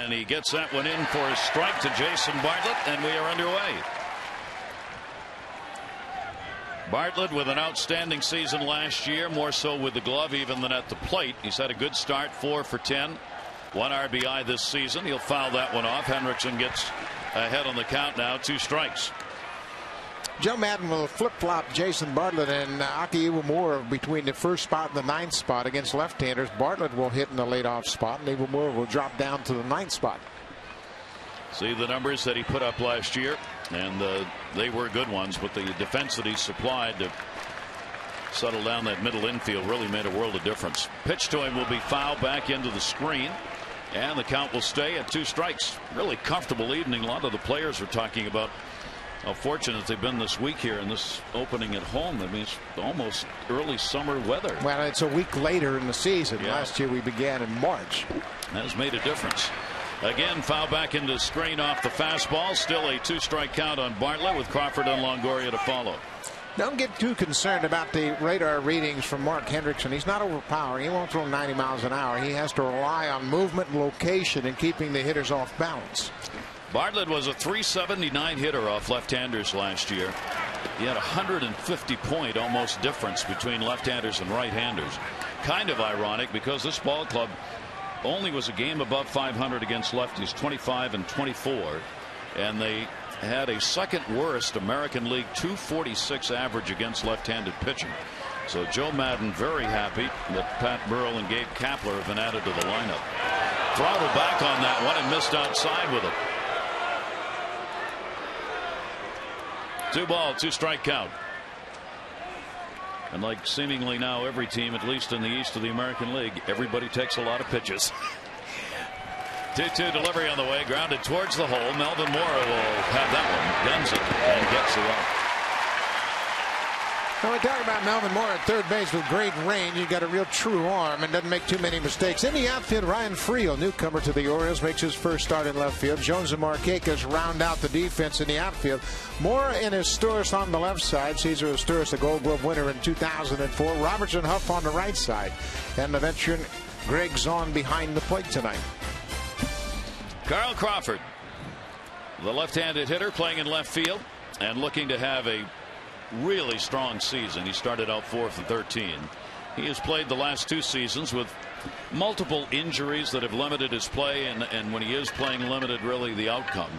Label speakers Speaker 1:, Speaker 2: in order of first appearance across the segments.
Speaker 1: And he gets that one in for a strike to Jason Bartlett, and we are underway. Bartlett with an outstanding season last year, more so with the glove even than at the plate. He's had a good start, 4 for 10, 1 RBI this season. He'll foul that one off. Hendrickson gets ahead on the count now, 2 strikes.
Speaker 2: Joe Madden will flip-flop Jason Bartlett and Aki Iwamura between the first spot and the 9th spot against left-handers. Bartlett will hit in the leadoff spot, and Iwamura will drop down to the 9th spot.
Speaker 1: See the numbers that he put up last year, and they were good ones, but the defense that he supplied to settle down that middle infield really made a world of difference. Pitch to him will be fouled back into the screen, and the count will stay at 2 strikes. Really comfortable evening. A lot of the players are talking about how fortunate they've been this week here in this opening at home. That means almost early summer weather.
Speaker 2: Well, it's a week later in the season. Yeah. Last year we began in March.
Speaker 1: That has made a difference. Again, foul back into the screen off the fastball. Still a 2-strike count on Bartlett with Crawford and Longoria to follow.
Speaker 2: Don't get too concerned about the radar readings from Mark Hendrickson. He's not overpowering. He won't throw 90 miles an hour. He has to rely on movement and location and keeping the hitters off balance.
Speaker 1: Bartlett was a .379 hitter off left-handers last year. He had a 150-point almost difference between left-handers and right-handers. Kind of ironic because this ball club only was a game above 500 against lefties, 25 and 24, and they had a second worst American League .246 average against left-handed pitching. So Joe Madden very happy that Pat Burrell and Gabe Kapler have been added to the lineup. Throttled back on that one and missed outside with it. 2 ball, 2-strike count. And like seemingly now every team, at least in the east of the American League, everybody takes a lot of pitches. 2-2 delivery on the way, grounded towards the hole. Melvin Mora will have that one, guns it, and gets the out.
Speaker 2: Now we talk about Melvin Mora at third base with great range. He's got a real true arm and doesn't make too many mistakes. In the outfield, Ryan Friel, newcomer to the Orioles, makes his first start in left field. Jones and Markakis round out the defense in the outfield. Mora and Asturis on the left side. Cesar Asturis, the Gold Glove winner in 2004. Robertson Huff on the right side. And the veteran Greg Zahn behind the plate tonight.
Speaker 1: Carl Crawford, the left-handed hitter, playing in left field and looking to have a really strong season. He started out 4 for 13. He has played the last 2 seasons with multiple injuries that have limited his play, and when he is playing limited, really the outcome.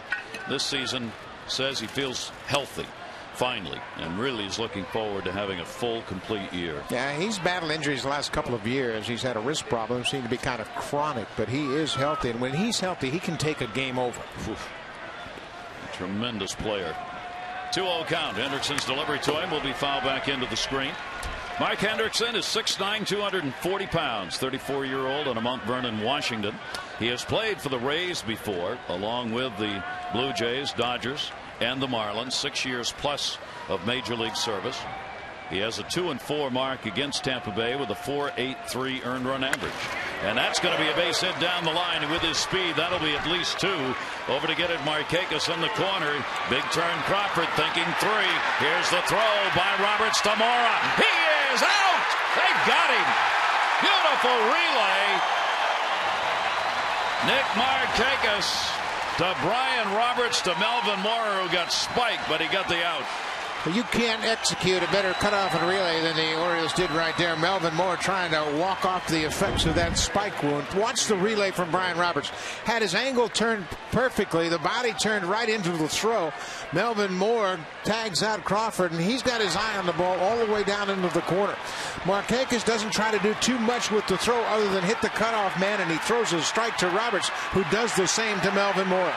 Speaker 1: This season says he feels healthy finally and really is looking forward to having a full complete year.
Speaker 2: Yeah, he's battled injuries the last couple of years. He's had a wrist problem, seemed to be kind of chronic, but he is healthy, and when he's healthy he can take a game over.
Speaker 1: Oof. A tremendous player. 2-0 count. Hendrickson's delivery to him will be fouled back into the screen. Mike Hendrickson is 6'9", 240 pounds, 34-year-old out of Mount Vernon, Washington. He has played for the Rays before, along with the Blue Jays, Dodgers, and the Marlins. 6 years plus of major league service. He has a 2-4 mark against Tampa Bay with a .483 earned run average. And that's going to be a base hit down the line. And with his speed, that'll be at least 2. Over to get it, Markakis in the corner. Big turn, Crawford thinking 3. Here's the throw by Roberts to Mora. He is out! They've got him! Beautiful relay. Nick Markakis to Brian Roberts to Melvin Mora, who got spiked, but he got the out.
Speaker 2: You can't execute a better cutoff and relay than the Orioles did right there. Melvin Mora trying to walk off the effects of that spike wound. Watch the relay from Brian Roberts. Had his angle turned perfectly. The body turned right into the throw. Melvin Mora tags out Crawford, and he's got his eye on the ball all the way down into the corner. Markakis doesn't try to do too much with the throw other than hit the cutoff man, and he throws a strike to Roberts, who does the same to Melvin Mora.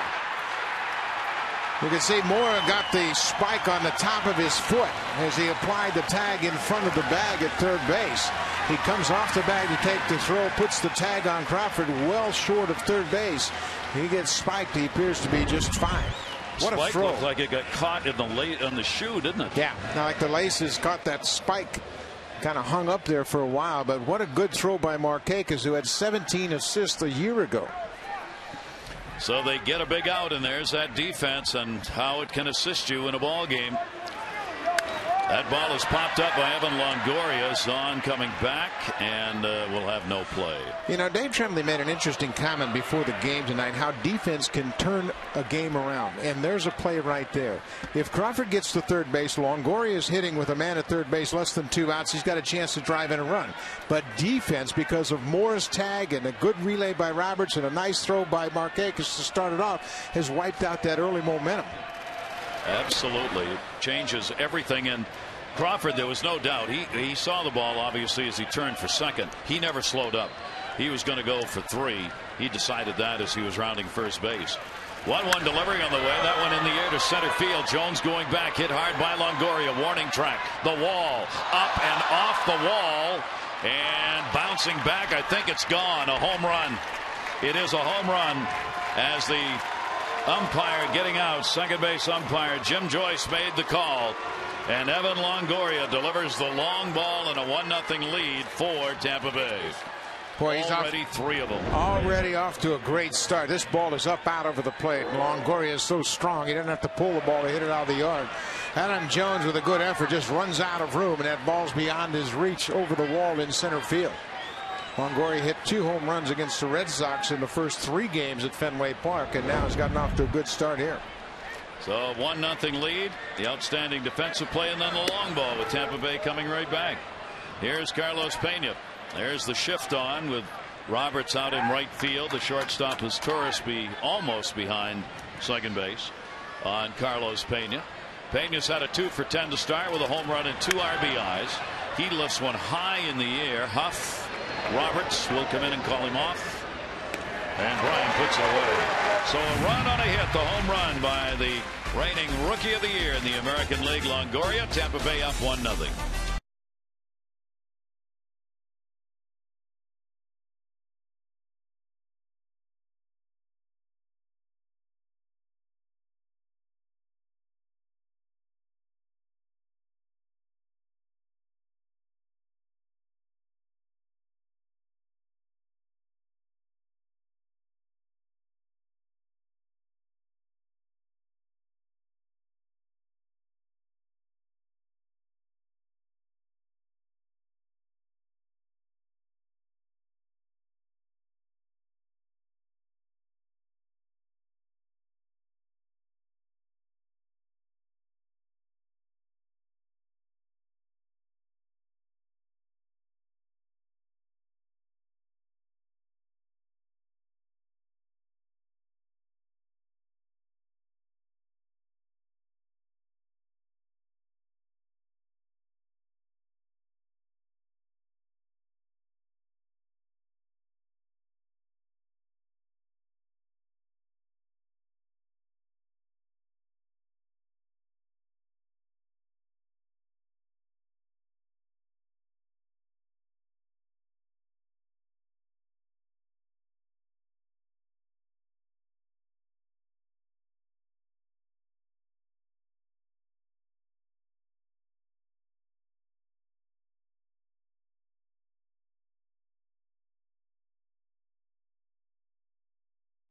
Speaker 2: You can see Mora got the spike on the top of his foot as he applied the tag in front of the bag at third base. He comes off the bag to take the throw, puts the tag on Crawford well short of third base. He gets spiked. He appears to be just fine. What
Speaker 1: spike
Speaker 2: a throw.
Speaker 1: Looked like it got caught in the shoe, didn't it?
Speaker 2: Yeah, like the laces caught that spike. Kind of hung up there for a while, but what a good throw by Markakis, who had 17 assists a year ago.
Speaker 1: So they get a big out, and there's that defense and how it can assist you in a ball game. That ball is popped up by Evan Longoria. Zahn coming back, and will have no play.
Speaker 2: You know, Dave Tremblay made an interesting comment before the game tonight, how defense can turn a game around. And there's a play right there. If Crawford gets to third base, Longoria is hitting with a man at third base, less than 2 outs. He's got a chance to drive in a run. But defense, because of Moore's tag and a good relay by Roberts and a nice throw by Marquez to start it off, has wiped out that early momentum.
Speaker 1: Absolutely. It changes everything. And Crawford, there was no doubt. He saw the ball, obviously, as he turned for second. He never slowed up. He was going to go for 3. He decided that as he was rounding first base. 1-1 delivery on the way. That one in the air to center field. Jones going back. Hit hard by Longoria. Warning track. The wall. Up and off the wall. And bouncing back. I think it's gone. A home run. It is a home run as the umpire getting out. Second base umpire Jim Joyce made the call. And Evan Longoria delivers the long ball and a 1-0 lead for Tampa Bay.
Speaker 2: Boy, he's
Speaker 1: already 3 of them.
Speaker 2: Already off to a great start. This ball is up out over the plate. Longoria is so strong he doesn't have to pull the ball to hit it out of the yard. Adam Jones, with a good effort, just runs out of room, and that ball's beyond his reach over the wall in center field. Longoria hit 2 home runs against the Red Sox in the first 3 games at Fenway Park, and now has gotten off to a good start here.
Speaker 1: So 1-0 lead. The outstanding defensive play, and then the long ball with Tampa Bay coming right back. Here's Carlos Pena. There's the shift on with Roberts out in right field. The shortstop is Torres almost behind second base on Carlos Pena. Pena's had a 2 for 10 to start with a home run and 2 RBIs. He lifts one high in the air. Huff. Roberts will come in and call him off. And Bryan puts it away. So a run on a hit. The home run by the reigning Rookie of the Year in the American League, Longoria. Tampa Bay up 1-0.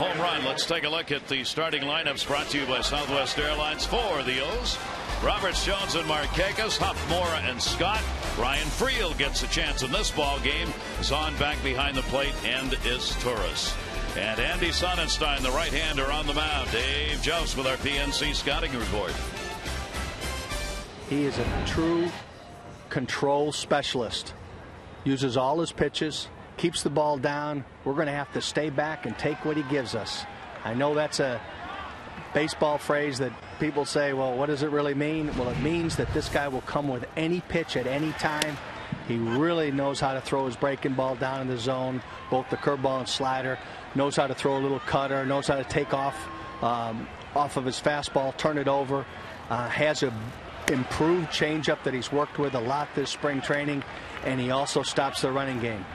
Speaker 1: Home run. Let's take a look at the starting lineups brought to you by Southwest Airlines for the O's. Roberts, Jones, and Marquez, Huff, Mora, and Scott. Ryan Friel gets a chance in this ball game. Zahn back behind the plate, and is Torres. And Andy Sonnenstein, the right-hander, on the mound. Dave Jost with our PNC scouting report.
Speaker 3: He is a true control specialist. Uses all his pitches. Keeps the ball down. We're going to have to stay back and take what he gives us. I know that's a baseball phrase that people say, well, what does it really mean? Well, it means that this guy will come with any pitch at any time. He really knows how to throw his breaking ball down in the zone, both the curveball and slider. Knows how to throw a little cutter. Knows how to take off of his fastball, turn it over. Has a improved changeup that he's worked with a lot this spring training, and he also stops the running game.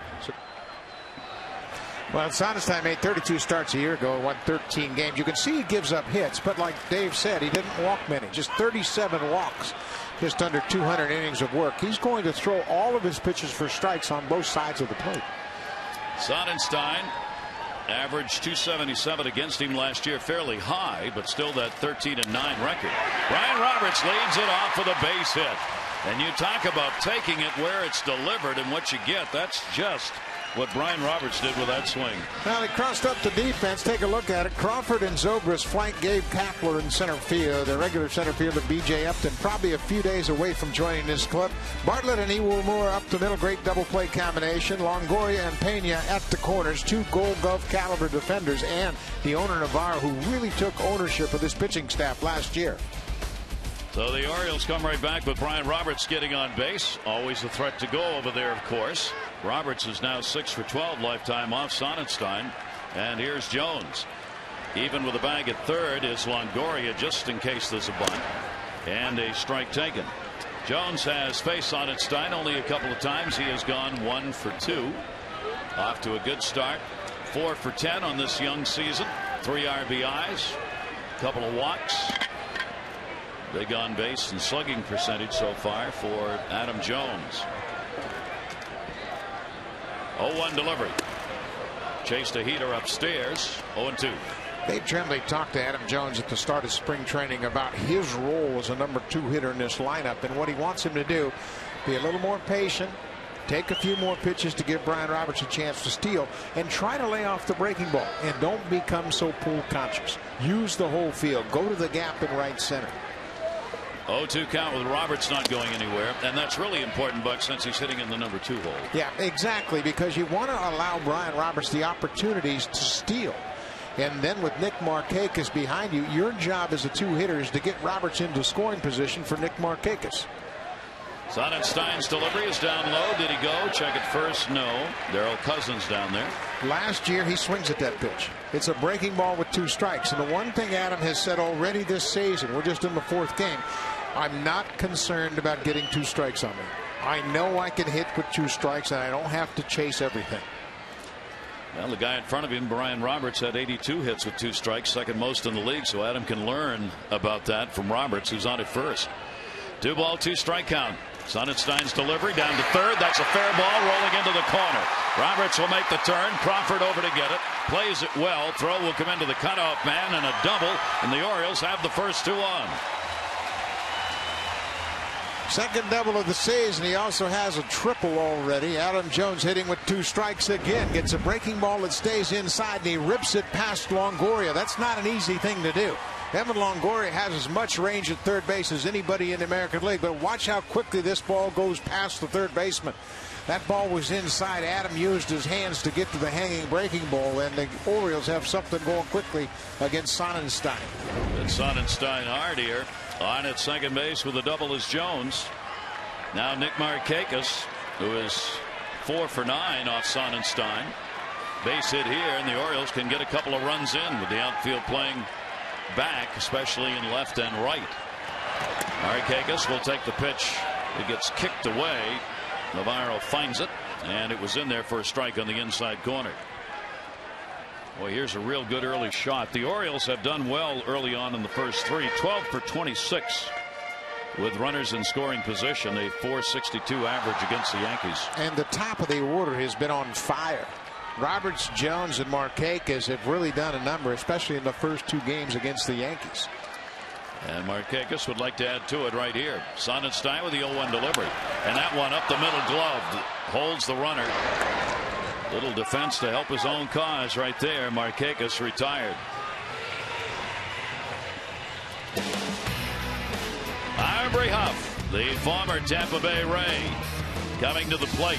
Speaker 2: Well, Sonnenstein made 32 starts a year ago, won 13 games. You can see he gives up hits, but like Dave said, he didn't walk many. Just 37 walks, just under 200 innings of work. He's going to throw all of his pitches for strikes on both sides of the plate.
Speaker 1: Sonnenstein averaged 277 against him last year, fairly high, but still that 13-9 record. Brian Roberts leads it off with a base hit. And you talk about taking it where it's delivered and what you get. That's just what Brian Roberts did with that swing.
Speaker 2: Well, he crossed up the defense. Take a look at it. Crawford and Zobrist flank Gabe Kapler in center field. The regular center fielder B.J. Upton probably a few days away from joining this club. Bartlett and Iwamura up the middle. Great double play combination. Longoria and Pena at the corners. Two Gold Glove caliber defenders. And the owner Navarro, who really took ownership of this pitching staff last year.
Speaker 1: So the Orioles come right back with Brian Roberts getting on base. Always a threat to go over there, of course. Roberts is now 6 for 12 lifetime off Sonnenstein. And here's Jones. Even with a bag at third is Longoria, just in case there's a bunt. And a strike taken. Jones has faced Sonnenstein only a couple of times. He has gone 1 for 2. Off to a good start. 4 for 10 on this young season. 3 RBIs. Couple of walks. Big on base and slugging percentage so far for Adam Jones. 0-1 delivery. Chased a heater upstairs. 0-2.
Speaker 2: Dave Tremblay talked to Adam Jones at the start of spring training about his role as a number 2 hitter in this lineup and what he wants him to do. Be a little more patient. Take a few more pitches to give Brian Roberts a chance to steal and try to lay off the breaking ball. And don't become so pool conscious. Use the whole field. Go to the gap in right center.
Speaker 1: 0-2 count with Roberts not going anywhere, and that's really important, Buck, since he's hitting in the number 2 hole.
Speaker 2: Yeah, exactly, because you want to allow Brian Roberts the opportunities to steal. And then with Nick Markakis behind you, your job as a 2 hitter is to get Roberts into scoring position for Nick Markakis.
Speaker 1: Sonnenstein's delivery is down low. Did he go? Check it first. No. Darrell Cousins down there.
Speaker 2: Last year he swings at that pitch. It's a breaking ball with 2 strikes. And the one thing Adam has said already this season, we're just in the 4th game, I'm not concerned about getting 2 strikes on me. I know I can hit with 2 strikes and I don't have to chase everything.
Speaker 1: Well, the guy in front of him, Brian Roberts, had 82 hits with 2 strikes, second most in the league. So Adam can learn about that from Roberts, who's on at first. 2-ball, 2-strike count. Sonnenstein's delivery down to third. That's a fair ball rolling into the corner. Roberts will make the turn. Crawford over to get it. Plays it well. Throw will come into the cutoff man and a double. And the Orioles have the first 2 on.
Speaker 2: Second double of the season. He also has a triple already. Adam Jones hitting with 2 strikes again. Gets a breaking ball that stays inside and he rips it past Longoria. That's not an easy thing to do. Evan Longoria has as much range at third base as anybody in the American League, but watch how quickly this ball goes past the third baseman. That ball was inside. Adam used his hands to get to the hanging breaking ball, and the Orioles have something going quickly against Sonnenstein.
Speaker 1: And Sonnenstein hard here. On at second base with a double is Jones. Now Nick Markakis, who is 4 for 9 off Sonnenstein. Base hit here, and the Orioles can get a couple of runs in with the outfield playing back, especially in left and right. Markakis will take the pitch. It gets kicked away. Navarro finds it, and it was in there for a strike on the inside corner. Boy, here's a real good early shot. The Orioles have done well early on in the first 3. 12 for 26 with runners in scoring position. A .462 average against the Yankees.
Speaker 2: And the top of the order has been on fire. Roberts, Jones, and Markakis have really done a number, especially in the first 2 games against the Yankees.
Speaker 1: And Markakis would like to add to it right here. Sonnenstein with the 0-1 delivery. And that one up the middle glove holds the runner. Little defense to help his own cause right there. Markakis retired. Aubrey Huff, the former Tampa Bay Ray, coming to the plate.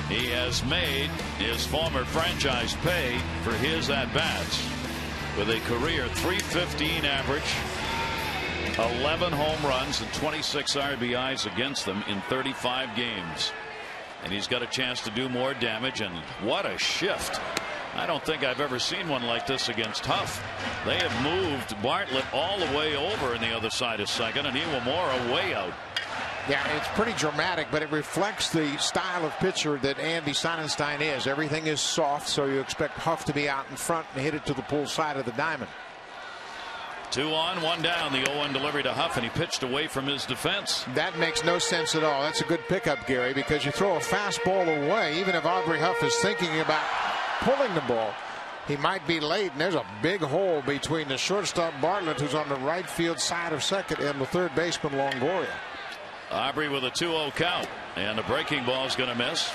Speaker 1: He has made his former franchise pay for his at-bats with a career .315 average, 11 home runs and 26 RBIs against them in 35 games. And he's got a chance to do more damage, and what a shift. I don't think I've ever seen one like this against Huff. They have moved Bartlett all the way over on the other side of second, and Iwamura way out.
Speaker 2: Yeah, it's pretty dramatic, but it reflects the style of pitcher that Andy Sonnenstein is. Everything is soft, so you expect Huff to be out in front and hit it to the pull side of the diamond.
Speaker 1: 2 on, 1 down. The 0-1 delivery to Huff, and he pitched away from his defense.
Speaker 2: That makes no sense at all. That's a good pickup, Gary, because you throw a fastball away, even if Aubrey Huff is thinking about pulling the ball, he might be late, and there's a big hole between the shortstop Bartlett, who's on the right field side of second, and the third baseman Longoria.
Speaker 1: Aubrey with a 2-0 count, and the breaking ball is going to miss,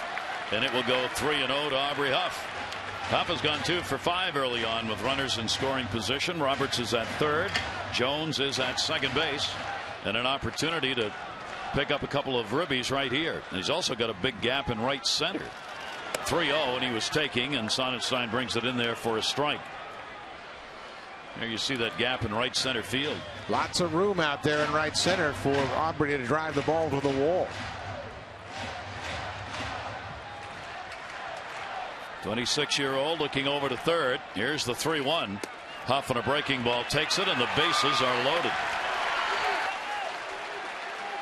Speaker 1: and it will go 3-0 to Aubrey Huff. Huff has gone 2 for 5 early on with runners in scoring position. Roberts is at third. Jones is at second base, and an opportunity to pick up a couple of ribbies right here. And he's also got a big gap in right center. 3-0, and he was taking, and Sonnenstein brings it in there for a strike. There you see that gap in right center field.
Speaker 2: Lots of room out there in right center for Aubrey to drive the ball to the wall.
Speaker 1: 26-year-old looking over to third. Here's the 3-1. Huff on a breaking ball takes it, and the bases are loaded.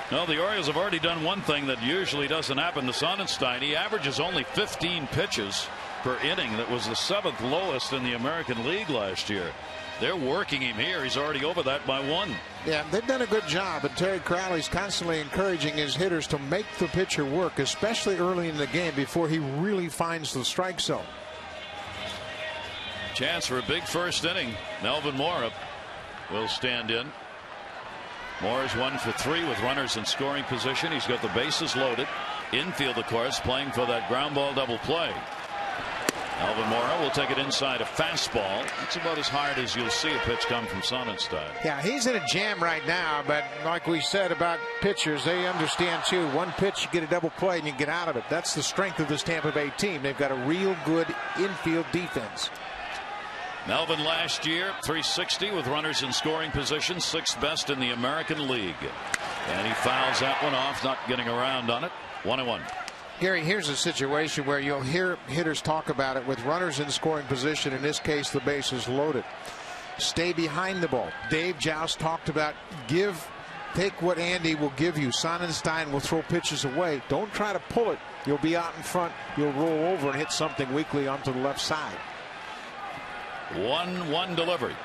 Speaker 1: No, the Orioles have already done one thing that usually doesn't happen to Sonnenstein. He averages only 15 pitches per inning. That was the 7th lowest in the American League last year. They're working him here. He's already over that by 1.
Speaker 2: Yeah, they've done a good job, and Terry Crowley's constantly encouraging his hitters to make the pitcher work, especially early in the game before he really finds the strike zone.
Speaker 1: Chance for a big first inning. Melvin Moore will stand in. Moore is 1 for 3 with runners in scoring position. He's got the bases loaded. Infield, of course, playing for that ground ball double play. Alvin Mora will take it inside a fastball. That's about as hard as you'll see a pitch come from Sonnenstein.
Speaker 2: Yeah, he's in a jam right now, but like we said about pitchers, they understand too. One pitch, you get a double play and you get out of it. That's the strength of this Tampa Bay team. They've got a real good infield defense.
Speaker 1: Melvin last year, 360 with runners in scoring position, 6th best in the American League. And he fouls that one off, not getting around on it. 1-1.
Speaker 2: Gary, here's a situation where you'll hear hitters talk about it with runners in scoring position. In this case, the base is loaded. Stay behind the ball. Dave Joust talked about take what Andy will give you. Sonnenstein will throw pitches away. Don't try to pull it. You'll be out in front. You'll roll over and hit something weakly onto the left side.
Speaker 1: 1-1 delivery.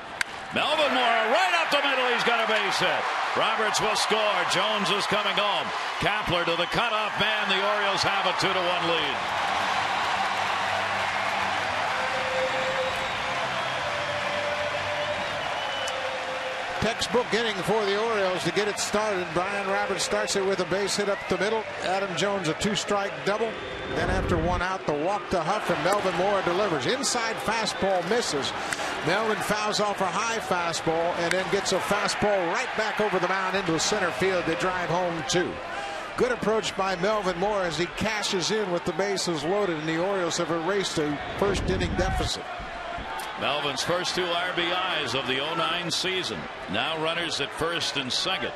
Speaker 1: Melvin Moore right up the middle. He's got a base hit. Roberts will score. Jones is coming home. Kapler to the cutoff man. The Orioles have a 2-1 lead.
Speaker 2: Textbook inning for the Orioles to get it started. Brian Roberts starts it with a base hit up the middle. Adam Jones a 2-strike double. Then after 1 out, the walk to Huff, and Melvin Moore delivers. Inside fastball misses. Melvin fouls off a high fastball and then gets a fastball right back over the mound into center field. They drive home 2. Good approach by Melvin Moore as he cashes in with the bases loaded, and the Orioles have erased a first inning deficit.
Speaker 1: Melvin's first 2 RBIs of the 09 season. Now runners at first and second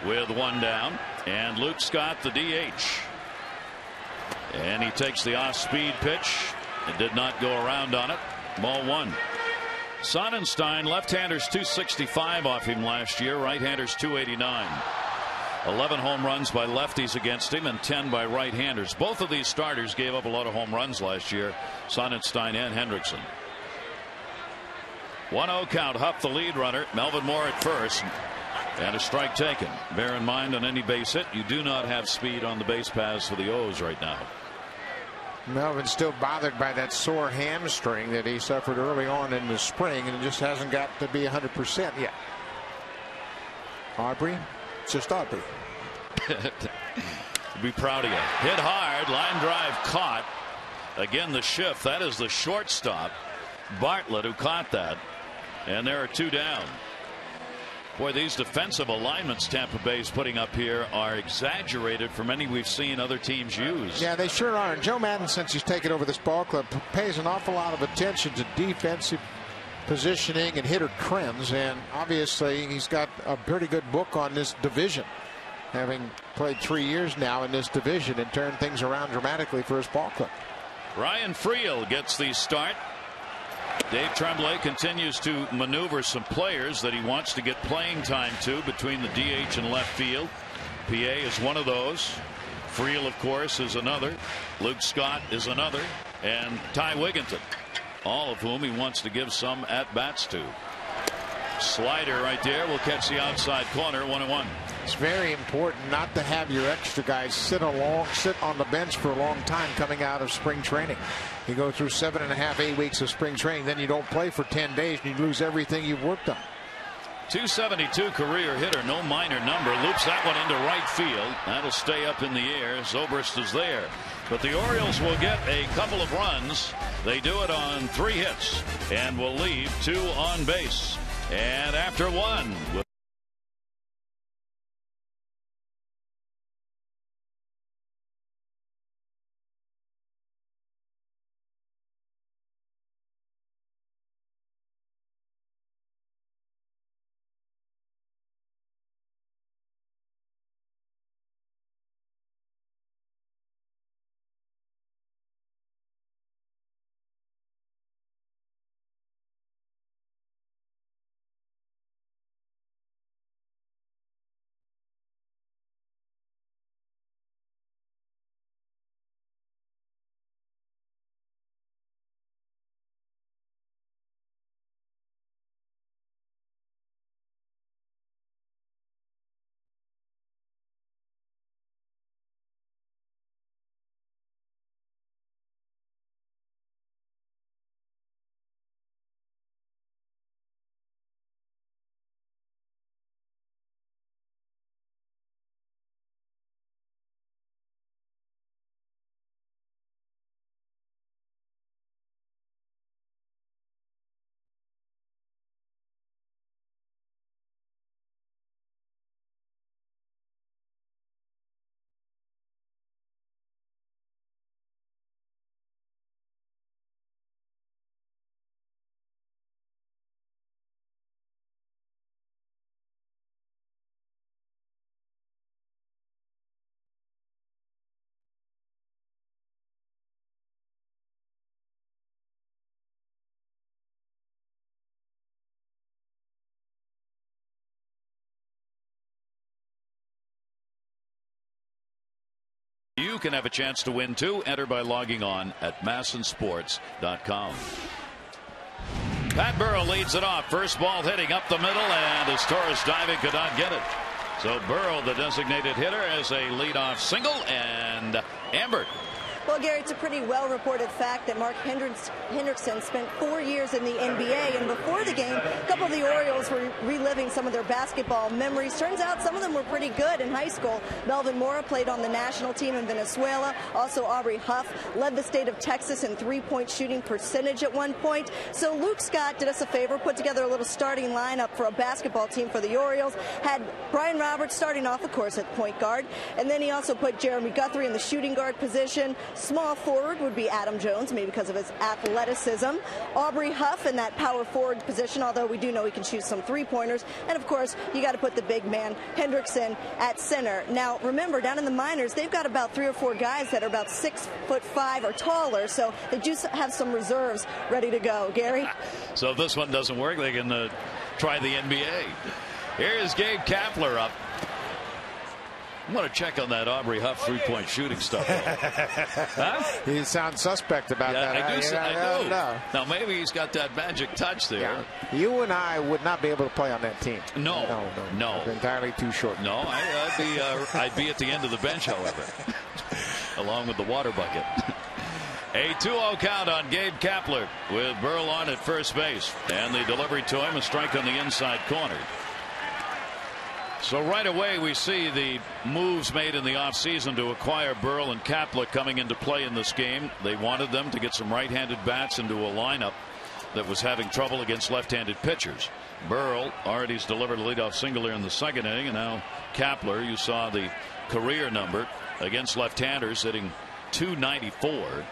Speaker 1: with 1 down, and Luke Scott the DH. And he takes the off-speed pitch. It did not go around on it. Ball 1. Sonnenstein, left-handers 265 off him last year. Right-handers 289. 11 home runs by lefties against him and 10 by right-handers. Both of these starters gave up a lot of home runs last year, Sonnenstein and Hendrickson. 1-0 count. Huff the lead runner. Melvin Moore at first. And a strike taken. Bear in mind, on any base hit, you do not have speed on the base paths for the O's right now.
Speaker 2: Melvin's still bothered by that sore hamstring that he suffered early on in the spring, and it just hasn't got to be 100% yet. Aubrey, it's just Aubrey.
Speaker 1: Be proud of you. Hit hard, line drive caught. Again, the shift. That is the shortstop, Bartlett, who caught that. And there are 2 down. Boy, these defensive alignments Tampa Bay is putting up here are exaggerated from any we've seen other teams use.
Speaker 2: Yeah, they sure are. And Joe Madden, since he's taken over this ball club, pays an awful lot of attention to defensive positioning and hitter trends. And obviously, he's got a pretty good book on this division, having played 3 years now in this division and turned things around dramatically for his ball club.
Speaker 1: Ryan Friel gets the start. Dave Tremblay continues to maneuver some players that he wants to get playing time to between the DH and left field. PA is one of those. Friel, of course, is another. Luke Scott is another. And Ty Wigginton, all of whom he wants to give some at-bats to. Slider right there will catch the outside corner. 1-1.
Speaker 2: It's very important not to have your extra guys sit on the bench for a long time coming out of spring training. You go through 7.5, 8 weeks of spring training, then you don't play for 10 days and you lose everything you've worked on.
Speaker 1: .272 career hitter, no minor number. Loops that one into right field. That'll stay up in the air. Zobrist is there. But the Orioles will get a couple of runs. They do it on 3 hits and will leave 2 on base. And after 1. You can have a chance to win too. Enter by logging on at massensports.com. Pat Burrell leads it off. First ball hitting up the middle, and as Torres diving could not get it. So Burrell, the designated hitter, as a leadoff single, and Amber.
Speaker 4: Well, Gary, it's a pretty well-reported fact that Mark Hendrickson spent 4 years in the NBA, and before the game, a couple of the Orioles were reliving some of their basketball memories. Turns out some of them were pretty good in high school. Melvin Mora played on the national team in Venezuela. Also, Aubrey Huff led the state of Texas in three-point shooting percentage at one point. So Luke Scott did us a favor, put together a little starting lineup for a basketball team for the Orioles. Had Brian Roberts starting off, of course, at point guard, and then he also put Jeremy Guthrie in the shooting guard position. Small forward would be Adam Jones, maybe because of his athleticism. Aubrey Huff in that power forward position, although we do know he can shoot some three-pointers. And, of course, you got to put the big man, Hendrickson, at center. Now, remember, down in the minors, they've got about 3 or 4 guys that are about 6'5" or taller, so they do have some reserves ready to go. Gary?
Speaker 1: So if this one doesn't work, they can try the NBA. Here's Gabe Kapler up. I'm going to check on that Aubrey Huff three-point shooting stuff. Huh?
Speaker 2: You sound suspect about that.
Speaker 1: I do. Now, maybe he's got that magic touch there.
Speaker 2: Yeah. You and I would not be able to play on that team.
Speaker 1: No.
Speaker 2: Entirely too short.
Speaker 1: No, I'd be at the end of the bench, however, along with the water bucket. A 2-0 count on Gabe Kapler with Burrell on at first base. And the delivery to him, a strike on the inside corner. So right away we see the moves made in the offseason to acquire Burrell and Kapler coming into play in this game. They wanted them to get some right-handed bats into a lineup that was having trouble against left-handed pitchers. Burrell already's delivered a leadoff single here in the second inning, and now Kapler, you saw the career number against left-handers, hitting .294.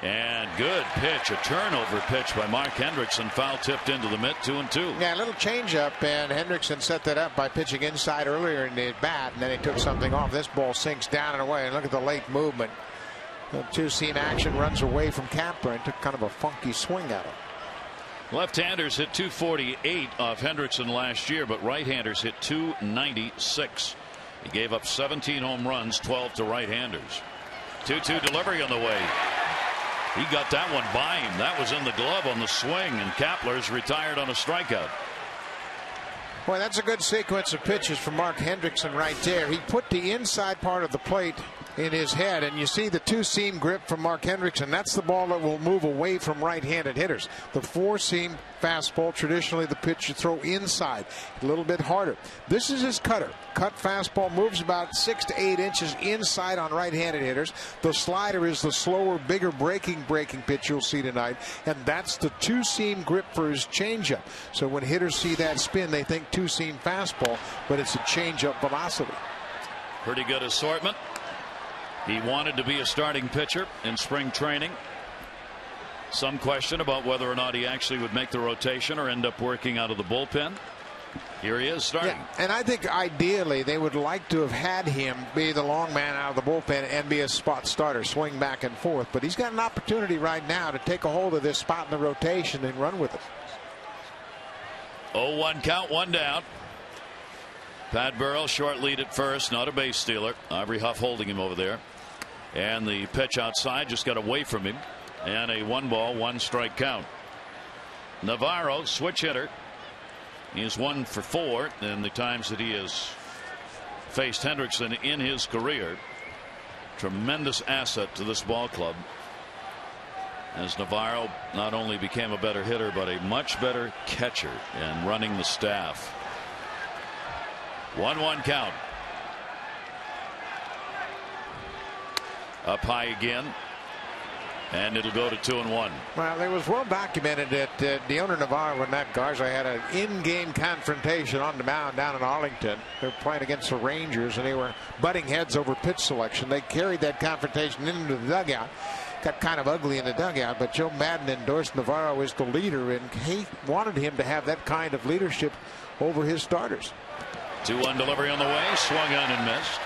Speaker 1: And good pitch, a turnover pitch by Mark Hendrickson, foul tipped into the mitt, 2-2.
Speaker 2: Yeah, a little changeup, and Hendrickson set that up by pitching inside earlier in the bat, and then he took something off. This ball sinks down and away, and look at the late movement. The two-seam action, runs away from Kapler and took kind of a funky swing at him.
Speaker 1: Left-handers hit .248 off Hendrickson last year, but right-handers hit .296. He gave up 17 home runs, 12 to right-handers. 2-2 delivery on the way. He got that one by him. That was in the glove on the swing, and Kapler's retired on a strikeout.
Speaker 2: Boy, that's a good sequence of pitches from Mark Hendrickson right there. He put the inside part of the plate in his head, and you see the two-seam grip from Mark Hendrickson. That's the ball that will move away from right-handed hitters. The four-seam fastball, traditionally the pitch you throw inside, a little bit harder. This is his cutter. Cut fastball moves about 6 to 8 inches inside on right-handed hitters. The slider is the slower, bigger breaking pitch you'll see tonight, and that's the two-seam grip for his changeup. So when hitters see that spin, they think two-seam fastball, but it's a changeup velocity.
Speaker 1: Pretty good assortment. He wanted to be a starting pitcher in spring training. Some question about whether or not he actually would make the rotation or end up working out of the bullpen. Here he is starting.
Speaker 2: Yeah, and I think ideally they would like to have had him be the long man out of the bullpen and be a spot starter, swing back and forth. But he's got an opportunity right now to take a hold of this spot in the rotation and run with it.
Speaker 1: 0-1 count, one down. Pat Burrell, short lead at first, not a base stealer. Aubrey Huff holding him over there. And the pitch outside just got away from him. And a 1-ball, 1-strike count. Navarro, switch hitter. He is 1 for 4 in the times that he has faced Hendrickson in his career. Tremendous asset to this ball club, as Navarro not only became a better hitter, but a much better catcher and running the staff. 1-1 count. Up high again, and it'll go to 2-1.
Speaker 2: Well, it was well documented that Deoner Navarro and Matt Garza had an in-game confrontation on the mound down in Arlington. They were playing against the Rangers, and they were butting heads over pitch selection. They carried that confrontation into the dugout. Got kind of ugly in the dugout, but Joe Madden endorsed Navarro as the leader, and he wanted him to have that kind of leadership over his starters.
Speaker 1: 2-1 delivery on the way, swung on and missed.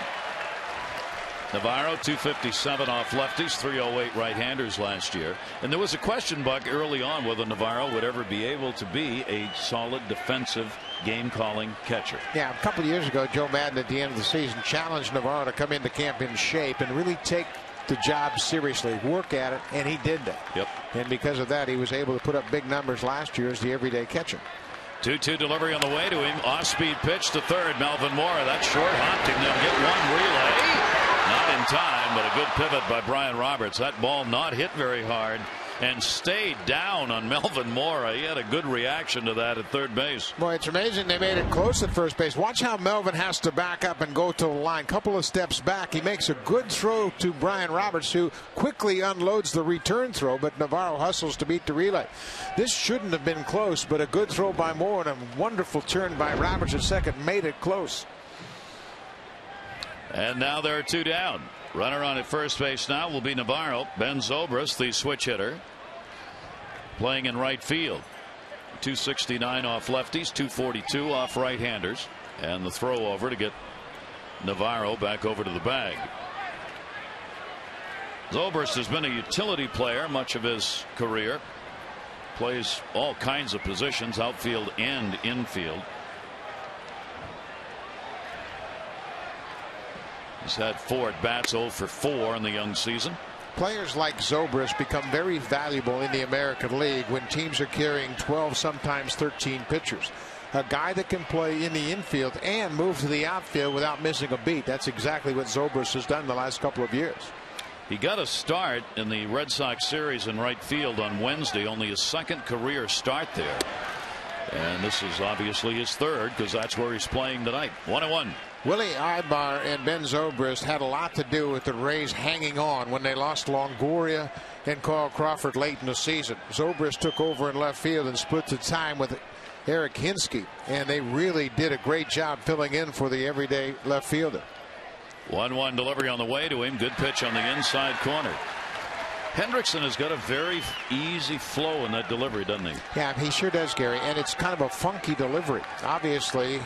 Speaker 1: Navarro 257 off lefties, 308 right-handers last year. And there was a question, Buck, early on whether Navarro would ever be able to be a solid defensive game-calling catcher.
Speaker 2: Yeah, a couple of years ago, Joe Madden at the end of the season challenged Navarro to come into camp in shape and really take the job seriously, work at it, and he did that.
Speaker 1: Yep.
Speaker 2: And because of that, he was able to put up big numbers last year as the everyday catcher.
Speaker 1: 2-2 delivery on the way to him. Off-speed pitch to third. Melvin Mora. That's short. Hopped him. They'll get one relay. Not in time, but a good pivot by Brian Roberts. That ball not hit very hard and stayed down on Melvin Mora. He had a good reaction to that at third base.
Speaker 2: Boy, it's amazing they made it close at first base. Watch how Melvin has to back up and go to the line. Couple of steps back. He makes a good throw to Brian Roberts, who quickly unloads the return throw, but Navarro hustles to beat the relay. This shouldn't have been close, but a good throw by Moore and a wonderful turn by Roberts at second made it close. And
Speaker 1: now there are 2 down. Runner on at first base now will be Navarro. Ben Zobrist, the switch hitter, playing in right field. 269 off lefties, 242 off right-handers, and the throw over to get Navarro back over to the bag. Zobrist has been a utility player much of his career. Plays all kinds of positions, outfield and infield. He's had 4 at-bats, 0 for 4 in the young season.
Speaker 2: Players like Zobrist become very valuable in the American League when teams are carrying 12, sometimes 13 pitchers. A guy that can play in the infield and move to the outfield without missing a beat. That's exactly what Zobrist has done the last couple of years.
Speaker 1: He got a start in the Red Sox series in right field on Wednesday, only his second career start there. And this is obviously his third, because that's where he's playing tonight. 1-1.
Speaker 2: Willie Ibar and Ben Zobrist had a lot to do with the Rays hanging on when they lost Longoria and Carl Crawford late in the season. Zobrist took over in left field and split the time with Eric Hinsky, and they really did a great job filling in for the everyday left fielder.
Speaker 1: 1-1 delivery on the way to him. Good pitch on the inside corner. Hendrickson has got a very easy flow in that delivery, doesn't he?
Speaker 2: Yeah, he sure does, Gary, and it's kind of a funky delivery. Obviously,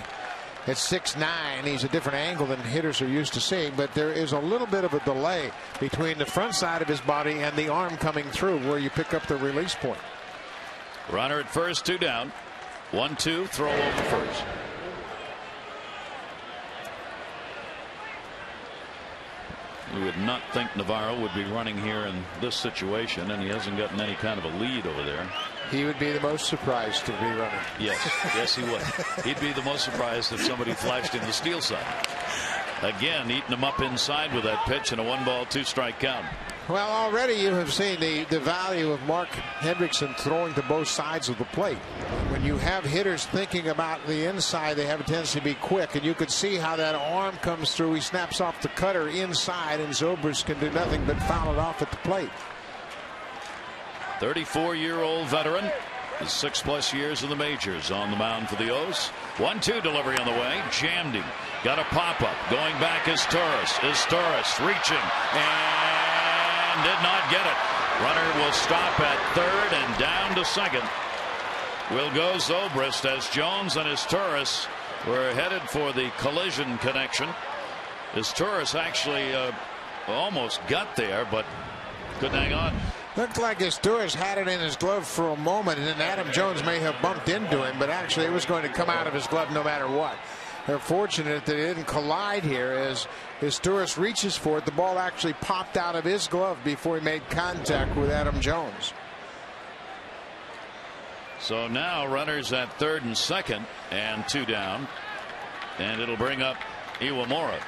Speaker 2: at 6'9", he's a different angle than hitters are used to seeing, but there is a little bit of a delay between the front side of his body and the arm coming through where you pick up the release point.
Speaker 1: Runner at first, 2 down. 1-2, throw over first. You would not think Navarro would be running here in this situation, and he hasn't gotten any kind of a lead over there.
Speaker 2: He would be the most surprised to be running.
Speaker 1: Yes, yes, he would. He'd be the most surprised if somebody flashed him the steal sign. Again, eating him up inside with that pitch and a 1-ball 2-strike count.
Speaker 2: Well, already you have seen the value of Mark Hendrickson throwing to both sides of the plate. When you have hitters thinking about the inside, they have a tendency to be quick, and you could see how that arm comes through. He snaps off the cutter inside, and Zobrist can do nothing but foul it off at the plate.
Speaker 1: 34-year-old veteran, 6+ years in the majors, on the mound for the O's. 1-2 delivery on the way, jammed him. Got a pop-up, going back is Torres reaching, and did not get it. Runner will stop at third, and down to second will go Zobrist, as Jones and Torres were headed for the collision connection. Torres actually almost got there, but couldn't hang on.
Speaker 2: Looked like Torres had it in his glove for a moment, and then Adam Jones may have bumped into him, but actually it was going to come out of his glove no matter what. They're fortunate that it didn't collide here, as Torres reaches for it. The ball actually popped out of his glove before he made contact with Adam Jones.
Speaker 1: So now runners at third and second, and 2 down, and it'll bring up Iwamura.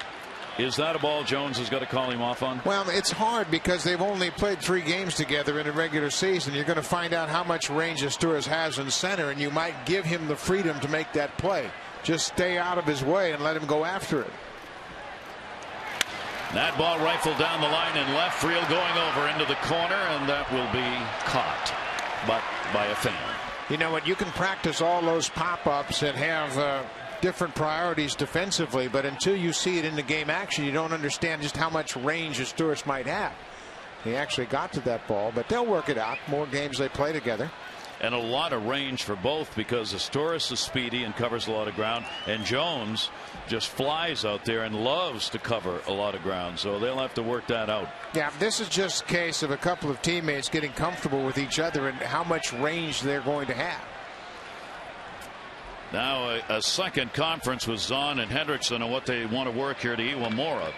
Speaker 1: Is that a ball Jones has got to call him off on?
Speaker 2: Well, it's hard because they've only played 3 games together in a regular season. You're going to find out how much range Torres has in center, and you might give him the freedom to make that play. Just stay out of his way and let him go after it.
Speaker 1: That ball rifled down the line in left field, going over into the corner, and that will be caught, but by a fan.
Speaker 2: You know what? You can practice all those pop-ups and have different priorities defensively, but until you see it in the game action, you don't understand just how much range Torres might have. He actually got to that ball, but they'll work it out. More games they play together.
Speaker 1: And a lot of range for both, because Torres is speedy and covers a lot of ground, and Jones just flies out there and loves to cover a lot of ground, so they'll have to work that out.
Speaker 2: Yeah, this is just a case of a couple of teammates getting comfortable with each other and how much range they're going to have.
Speaker 1: Now a second conference with Zahn and Hendrickson on what they want to work here to Iwamura.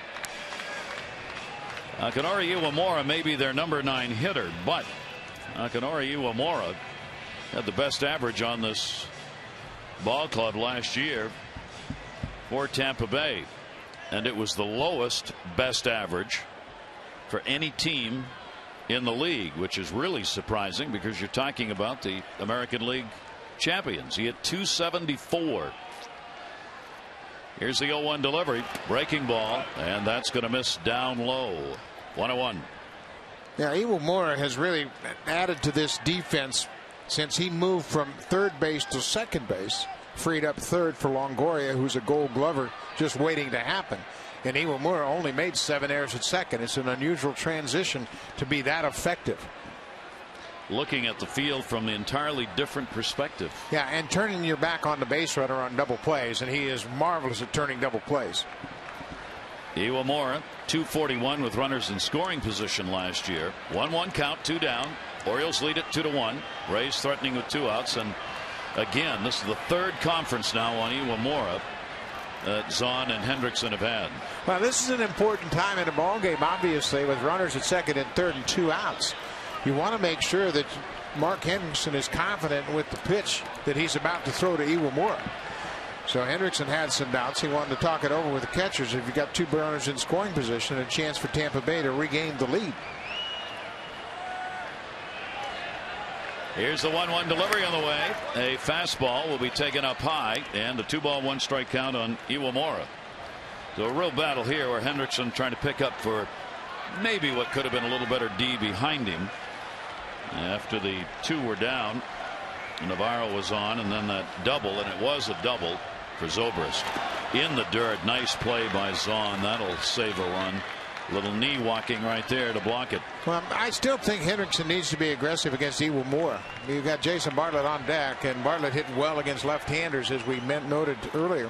Speaker 1: Akinori Iwamura may be their number 9 hitter, but Akinori Iwamura had the best average on this ball club last year for Tampa Bay, and it was the lowest best average for any team in the league, which is really surprising because you're talking about the American League champions. He had 274. Here's the 0-1 delivery, breaking ball, and that's going to miss down low. 1-1.
Speaker 2: Yeah, Iwamura has really added to this defense since he moved from third base to second base, freed up third for Longoria, who's a Gold Glover just waiting to happen. And Iwamura only made 7 errors at second. It's an unusual transition to be that effective.
Speaker 1: Looking at the field from an entirely different perspective.
Speaker 2: Yeah, and turning your back on the base runner on double plays, and he is marvelous at turning double plays.
Speaker 1: Iwamura, 241 with runners in scoring position last year. 1-1 count, 2 down. Orioles lead it 2-1. Rays threatening with 2 outs, and again, this is the 3rd conference now on Iwamura that Zahn and Hendrickson have had.
Speaker 2: Well, this is an important time in a ball game, obviously, with runners at second and third and 2 outs. You want to make sure that Mark Hendrickson is confident with the pitch that he's about to throw to Iwamura. So Hendrickson had some doubts. He wanted to talk it over with the catchers. If you got 2 runners in scoring position, a chance for Tampa Bay to regain the lead.
Speaker 1: Here's the 1-1 delivery on the way. A fastball will be taken up high, and a 2-ball 1-strike count on Iwamura. So a real battle here where Hendrickson trying to pick up for maybe what could have been a little better D behind him. After the 2 were down, Navarro was on, and then that double, and it was a double for Zobrist. In the dirt, nice play by Zahn. That'll save a run. Little knee walking right there to block it.
Speaker 2: Well, I still think Hendrickson needs to be aggressive against Iwamura. You've got Jason Bartlett on deck, and Bartlett hitting well against left-handers, as we noted earlier.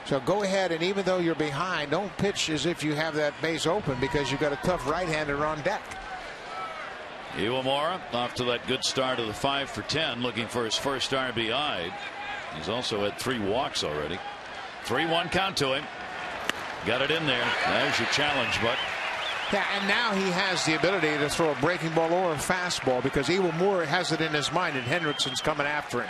Speaker 2: So go ahead, and even though you're behind, don't pitch as if you have that base open, because you've got a tough right-hander on deck.
Speaker 1: Iwamura off to that good start of the 5 for 10, looking for his first RBI. He's also had 3 walks already. 3-1 count to him. Got it in there. There's your challenge, but.
Speaker 2: Yeah, and now he has the ability to throw a breaking ball or a fastball, because Iwamura has it in his mind, and Hendrickson's coming after him.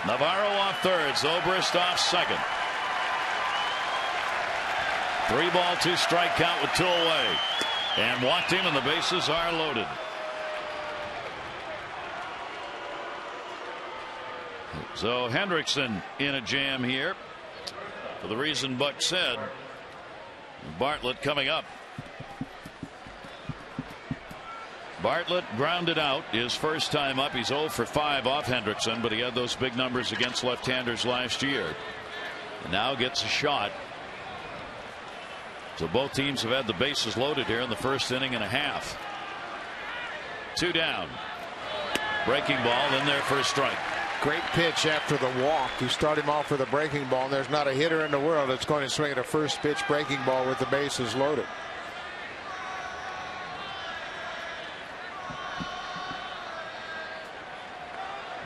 Speaker 1: Navarro off third. Zobrist off second. 3-ball, 2-strike count with 2 away. And walked him, and the bases are loaded. So Hendrickson in a jam here for the reason Buck said. Bartlett coming up. Bartlett grounded out his first time up. He's 0 for 5 off Hendrickson, but he had those big numbers against left-handers last year. And now gets a shot. So both teams have had the bases loaded here in the first inning and a half. 2 down. Breaking ball in there for a strike.
Speaker 2: Great pitch after the walk. You start him off with a breaking ball, and there's not a hitter in the world that's going to swing at a first pitch breaking ball with the bases loaded.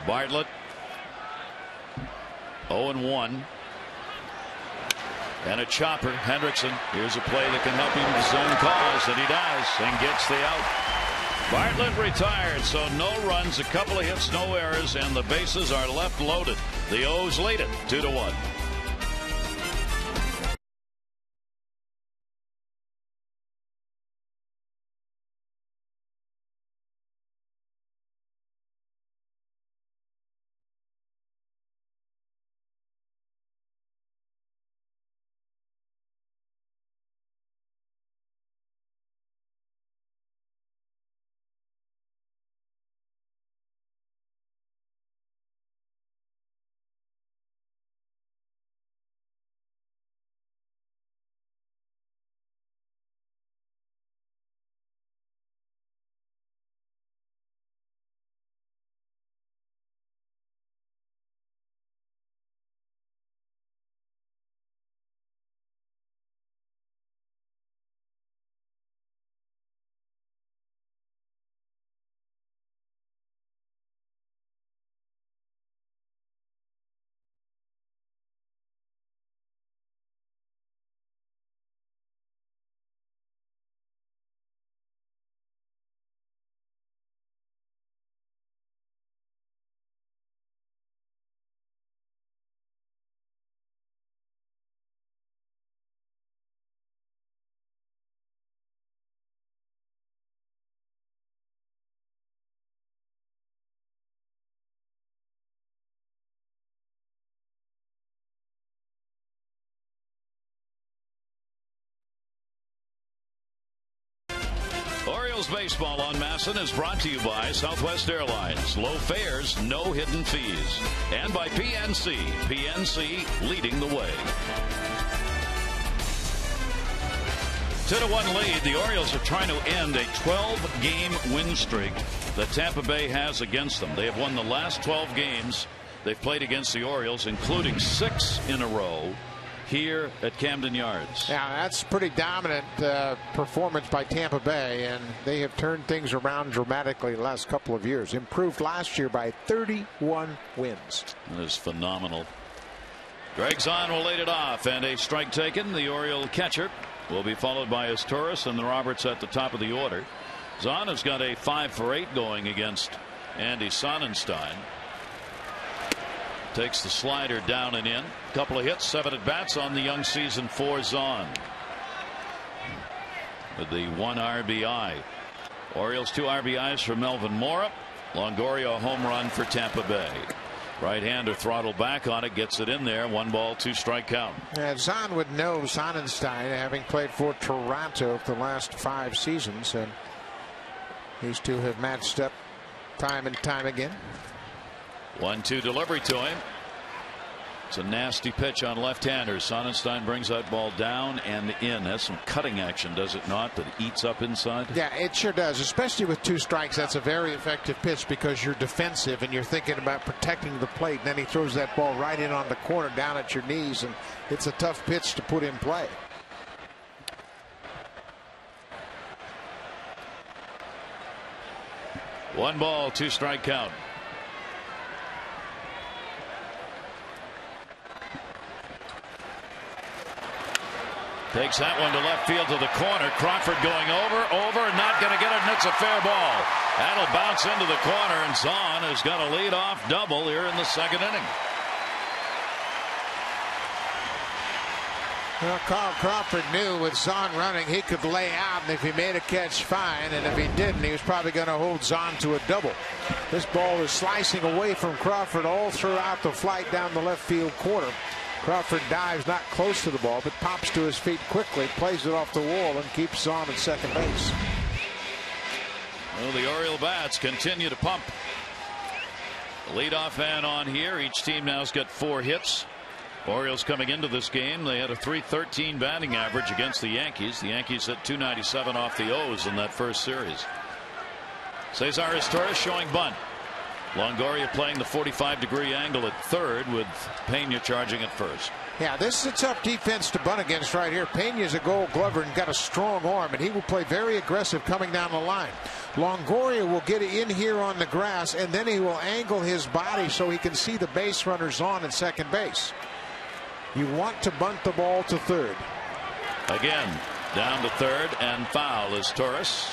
Speaker 1: Bartlett 0-1. And a chopper. Hendrickson. Here's a play that can help him with his own cause, and he does, and gets the out. Bartlett retired, so no runs, a couple of hits, no errors, and the bases are left loaded. The O's lead it 2-1. Orioles baseball on Masson is brought to you by Southwest Airlines. Low fares, no hidden fees. And by PNC. PNC leading the way. 2-1 lead. The Orioles are trying to end a 12-game win streak that Tampa Bay has against them. They have won the last 12 games they've played against the Orioles, including 6 in a row here at Camden Yards.
Speaker 2: Yeah, that's pretty dominant performance by Tampa Bay, and they have turned things around dramatically the last couple of years. Improved last year by 31 wins.
Speaker 1: That is phenomenal. Greg Zahn will lead it off, and a strike taken. The Oriole catcher will be followed by his Torres and the Roberts at the top of the order. Zahn has got a 5 for 8 going against Andy Sonnenstein. Takes the slider down and in. Couple of hits, 7 at bats on the young season for Zahn. With the 1 RBI. Orioles 2 RBIs for Melvin Mora. Longoria a home run for Tampa Bay. Right-hander throttle back on it, gets it in there. 1 ball, 2 strike count.
Speaker 2: Zahn would know Sonnenstein, having played for Toronto for the last 5 seasons, and these two have matched up time and time again.
Speaker 1: 1-2 delivery to him. It's a nasty pitch on left-handers. Sonnenstein brings that ball down and in. Has some cutting action, does it not, that eats up inside?
Speaker 2: Yeah, it sure does, especially with 2 strikes. That's a very effective pitch because you're defensive and you're thinking about protecting the plate. And then he throws that ball right in on the corner down at your knees, and it's a tough pitch to put in play.
Speaker 1: One ball, 2 strike count. Takes that one to left field to the corner. Crawford going over, not going to get it, and it's a fair ball. That'll bounce into the corner, and Zahn has got a lead-off double here in the 2nd inning.
Speaker 2: Well, Carl Crawford knew with Zahn running he could lay out, and if he made a catch, fine, and if he didn't, he was probably going to hold Zahn to a double. This ball is slicing away from Crawford all throughout the flight down the left field corner. Crawford dives not close to the ball, but pops to his feet quickly, plays it off the wall, and keeps Zahn at second base.
Speaker 1: Well, the Oriole bats continue to pump. The leadoff man on here. Each team now's got 4 hits. Orioles coming into this game, they had a .313 batting average against the Yankees. The Yankees hit .297 off the O's in that first series. Cesar Torres showing bunt. Longoria playing the 45-degree angle at third with Pena charging at first.
Speaker 2: Yeah, this is a tough defense to bunt against right here. Pena's a Gold Glover and got a strong arm, and he will play very aggressive coming down the line. Longoria will get in here on the grass, and then he will angle his body so he can see the base runners on at second base. You want to bunt the ball to third.
Speaker 1: Again, down to third, and foul is Torres.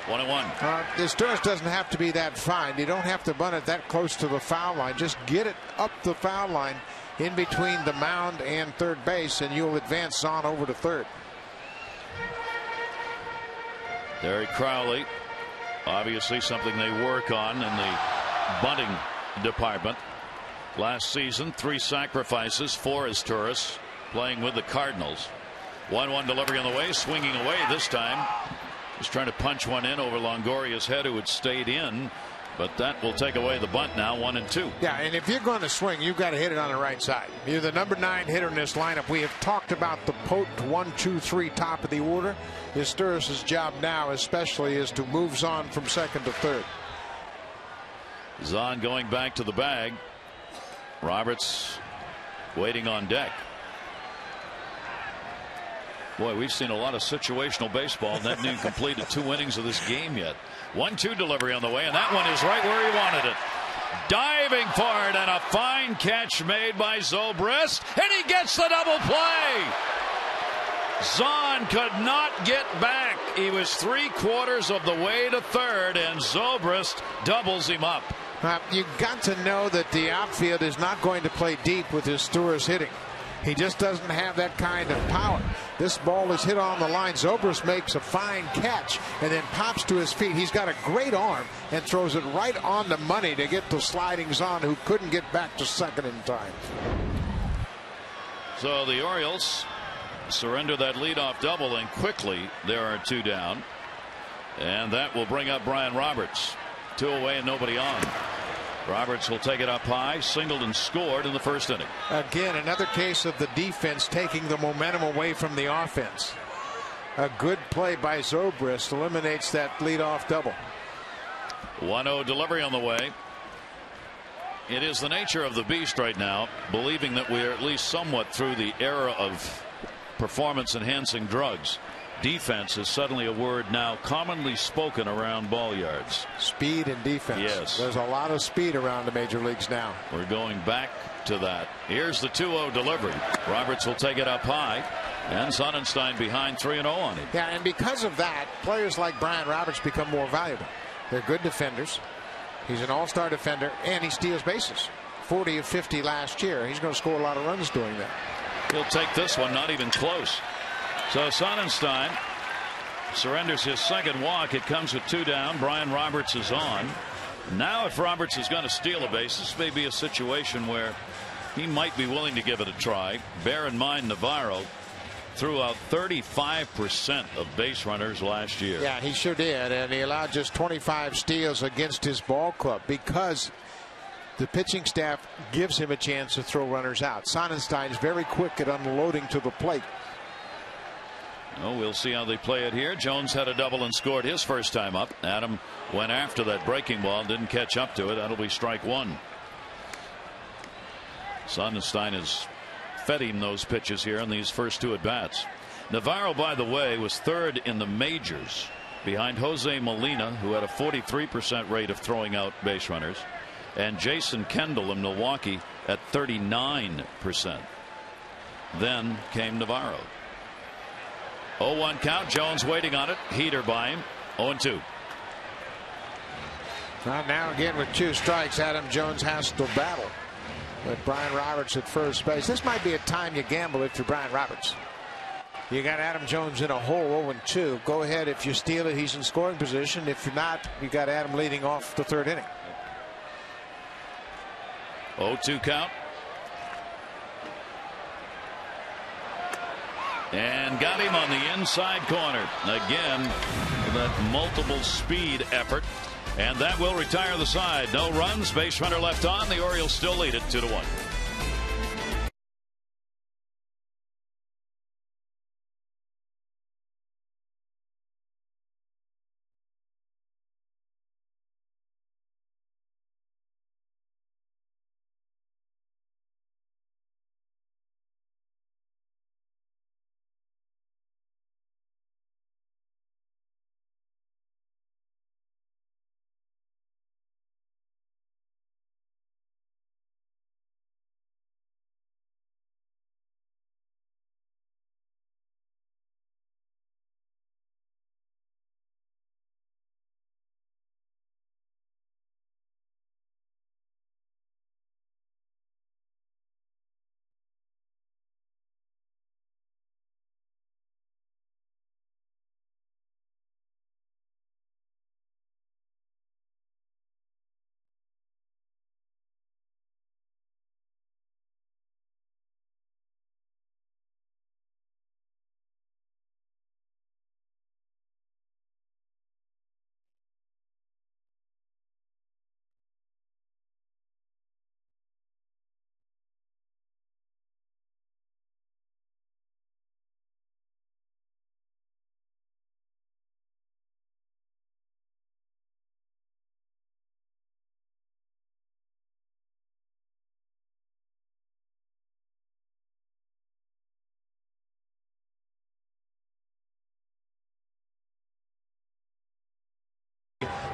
Speaker 1: 1-1.
Speaker 2: This Torres doesn't have to be that fine. You don't have to bunt it that close to the foul line. Just get it up the foul line in between the mound and third base, and you'll advance on over to third.
Speaker 1: Derek Crowley, obviously something they work on in the bunting department. Last season, 3 sacrifices for his Torres, playing with the Cardinals. 1-1 delivery on the way, swinging away this time. He's trying to punch one in over Longoria's head, who had stayed in, but that will take away the bunt now. 1-2.
Speaker 2: Yeah, and if you're going to swing, you've got to hit it on the right side. You're the number 9 hitter in this lineup. We have talked about the potent 1, 2, 3 top of the order. Torres' job now especially is to move Zahn from second to third.
Speaker 1: Zahn going back to the bag. Roberts waiting on deck. Boy, we've seen a lot of situational baseball. That didn't completed 2 innings of this game yet. 1-2 delivery on the way, and that one is right where he wanted it. Diving for it, and a fine catch made by Zobrist, and he gets the double play. Zahn could not get back. He was 3/4 of the way to third, and Zobrist doubles him up.
Speaker 2: You've got to know that the outfield is not going to play deep with his Torres hitting. He just doesn't have that kind of power. This ball is hit on the line. Zobrist makes a fine catch and then pops to his feet. He's got a great arm and throws it right on the money to get the sliding Zahn, who couldn't get back to second in time.
Speaker 1: So the Orioles surrender that leadoff double, and quickly there are 2 down. And that will bring up Brian Roberts. 2 away and nobody on. Roberts will take it up high, singled and scored in the first inning.
Speaker 2: Again, another case of the defense taking the momentum away from the offense. A good play by Zobrist eliminates that leadoff double.
Speaker 1: 1-0 delivery on the way. It is the nature of the beast right now, believing that we are at least somewhat through the era of performance enhancing drugs. Defense is suddenly a word now commonly spoken around ball yards.
Speaker 2: Speed and defense.
Speaker 1: Yes.
Speaker 2: There's a lot of speed around the major leagues now.
Speaker 1: We're going back to that. Here's the 2-0 delivery. Roberts will take it up high, and Sonnenstein behind 3-0 on him.
Speaker 2: Yeah, and because of that, players like Brian Roberts become more valuable. They're good defenders. He's an all-star defender, and he steals bases. 40 of 50 last year. He's going to score a lot of runs doing that.
Speaker 1: He'll take this one, not even close. So Sonnenstein surrenders his second walk. It comes with 2 down. Brian Roberts is on. Now if Roberts is going to steal a base, this may be a situation where he might be willing to give it a try. Bear in mind, Navarro threw out 35% of base runners last year.
Speaker 2: Yeah, he sure did, and he allowed just 25 steals against his ball club because the pitching staff gives him a chance to throw runners out. Sonnenstein's very quick at unloading to the plate.
Speaker 1: Oh, we'll see how they play it here. Jones had a double and scored his first time up. Adam went after that breaking ball, didn't catch up to it. That'll be strike 1. Sonnenstein has fed him those pitches here in these first 2 at bats. Navarro, by the way, was 3rd in the majors behind Jose Molina, who had a 43% rate of throwing out base runners, and Jason Kendall in Milwaukee at 39%. Then came Navarro. 0-1 count. Jones waiting on it. Heater by him. 0-2.
Speaker 2: Now again with 2 strikes, Adam Jones has to battle with Brian Roberts at first base. This might be a time you gamble if you're Brian Roberts. You got Adam Jones in a hole, 0-2. Go ahead. If you steal it, he's in scoring position. If you're not, you got Adam leading off the third inning.
Speaker 1: 0-2 count. And got him on the inside corner. Again, that multiple speed effort. And that will retire the side. No runs, base runner left on. The Orioles still lead it 2-1.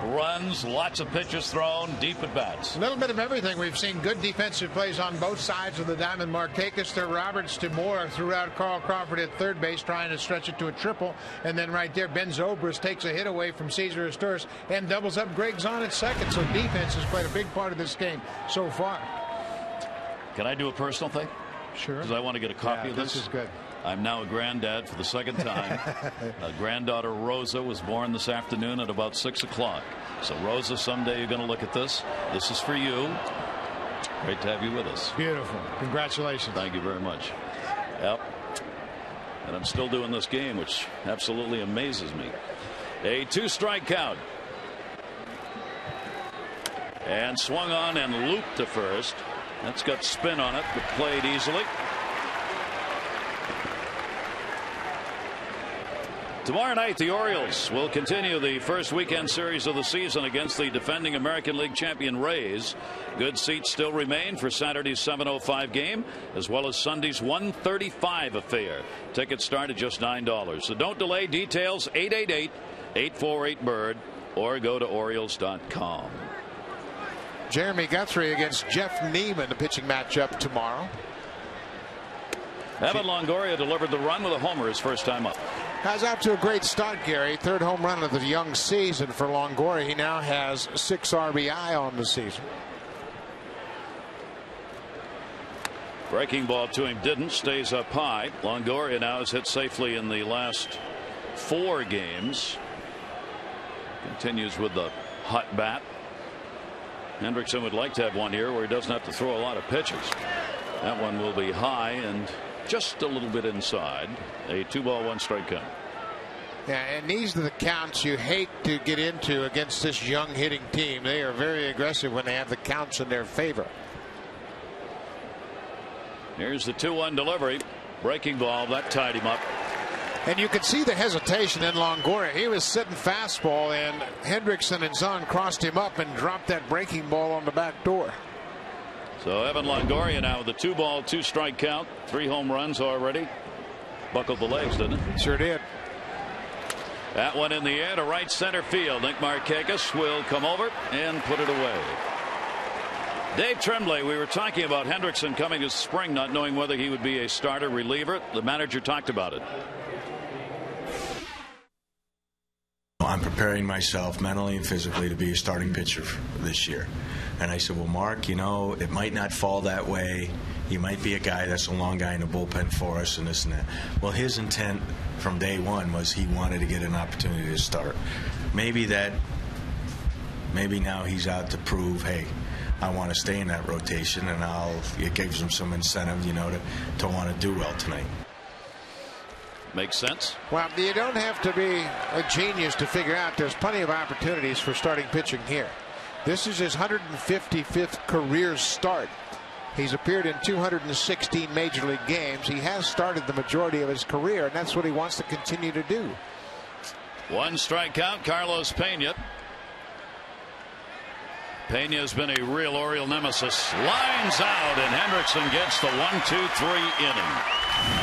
Speaker 1: Runs, lots of pitches thrown, deep at bats.
Speaker 2: A little bit of everything. We've seen good defensive plays on both sides of the diamond. Markakis to Roberts to Moore throughout. Carl Crawford at third base trying to stretch it to a triple. And then right there, Ben Zobrist takes a hit away from Cesar Astures and doubles up Greg Zahn at second. So defense has played a big part of this game so far.
Speaker 1: Can I do a personal thing?
Speaker 2: Sure.
Speaker 1: Because I want to get a copy of this.
Speaker 2: This is good.
Speaker 1: I'm now a granddad for the second time. Granddaughter Rosa was born this afternoon at about 6 o'clock. So Rosa, someday you're going to look at this. This is for you. Great to have you with us.
Speaker 2: Beautiful. Congratulations.
Speaker 1: Thank you very much. Yep. And I'm still doing this game, which absolutely amazes me. A 2-strike count. And swung on and looped to first. That's got spin on it, but played easily. Tomorrow night, the Orioles will continue the first weekend series of the season against the defending American League champion Rays. Good seats still remain for Saturday's 7:05 game, as well as Sunday's 1:35 affair. Tickets start at just $9. So don't delay. Details 888-848-BIRD or go to Orioles.com.
Speaker 2: Jeremy Guthrie against Jeff Neiman, the pitching matchup tomorrow.
Speaker 1: Evan Longoria delivered the run with a homer his first time up.
Speaker 2: Has out to a great start, Gary. Third home run of the young season for Longoria. He now has 6 RBI on the season.
Speaker 1: Breaking ball to him didn't. Stays up high. Longoria now has hit safely in the last 4 games. Continues with the hot bat. Hendrickson would like to have one here where he doesn't have to throw a lot of pitches. That one will be high and just a little bit inside. A 2-ball 1-strike count.
Speaker 2: Yeah, and these are the counts you hate to get into against this young hitting team. They are very aggressive when they have the counts in their favor.
Speaker 1: Here's the 2-1 delivery. Breaking ball that tied him up.
Speaker 2: And you could see the hesitation in Longoria. He was sitting fastball, and Hendrickson and Zahn crossed him up and dropped that breaking ball on the back door.
Speaker 1: So Evan Longoria now with a 2-ball 2-strike count. 3 home runs already. Buckled the legs, didn't it?
Speaker 2: Sure did.
Speaker 1: That one in the air to right center field. Nick Markakis will come over and put it away. Dave Tremblay, we were talking about Hendrickson coming this spring, not knowing whether he would be a starter reliever. The manager talked about it.
Speaker 5: I'm preparing myself mentally and physically to be a starting pitcher this year. And I said, well, Mark, you know, it might not fall that way You might be a guy that's a long guy in the bullpen for us and this and that. Well, his intent from day one was he wanted to get an opportunity to start. Maybe now he's out to prove, hey, I want to stay in that rotation, and it gives him some incentive, to want to do well tonight.
Speaker 1: Makes sense.
Speaker 2: Well, you don't have to be a genius to figure out there's plenty of opportunities for starting pitching here. This is his 155th career start. He's appeared in 216 major league games. He has started the majority of his career, and that's what he wants to continue to do.
Speaker 1: 1 strikeout, Carlos Pena. Pena's been a real Oriole nemesis. Lines out, and Hendrickson gets the 1-2-3 inning.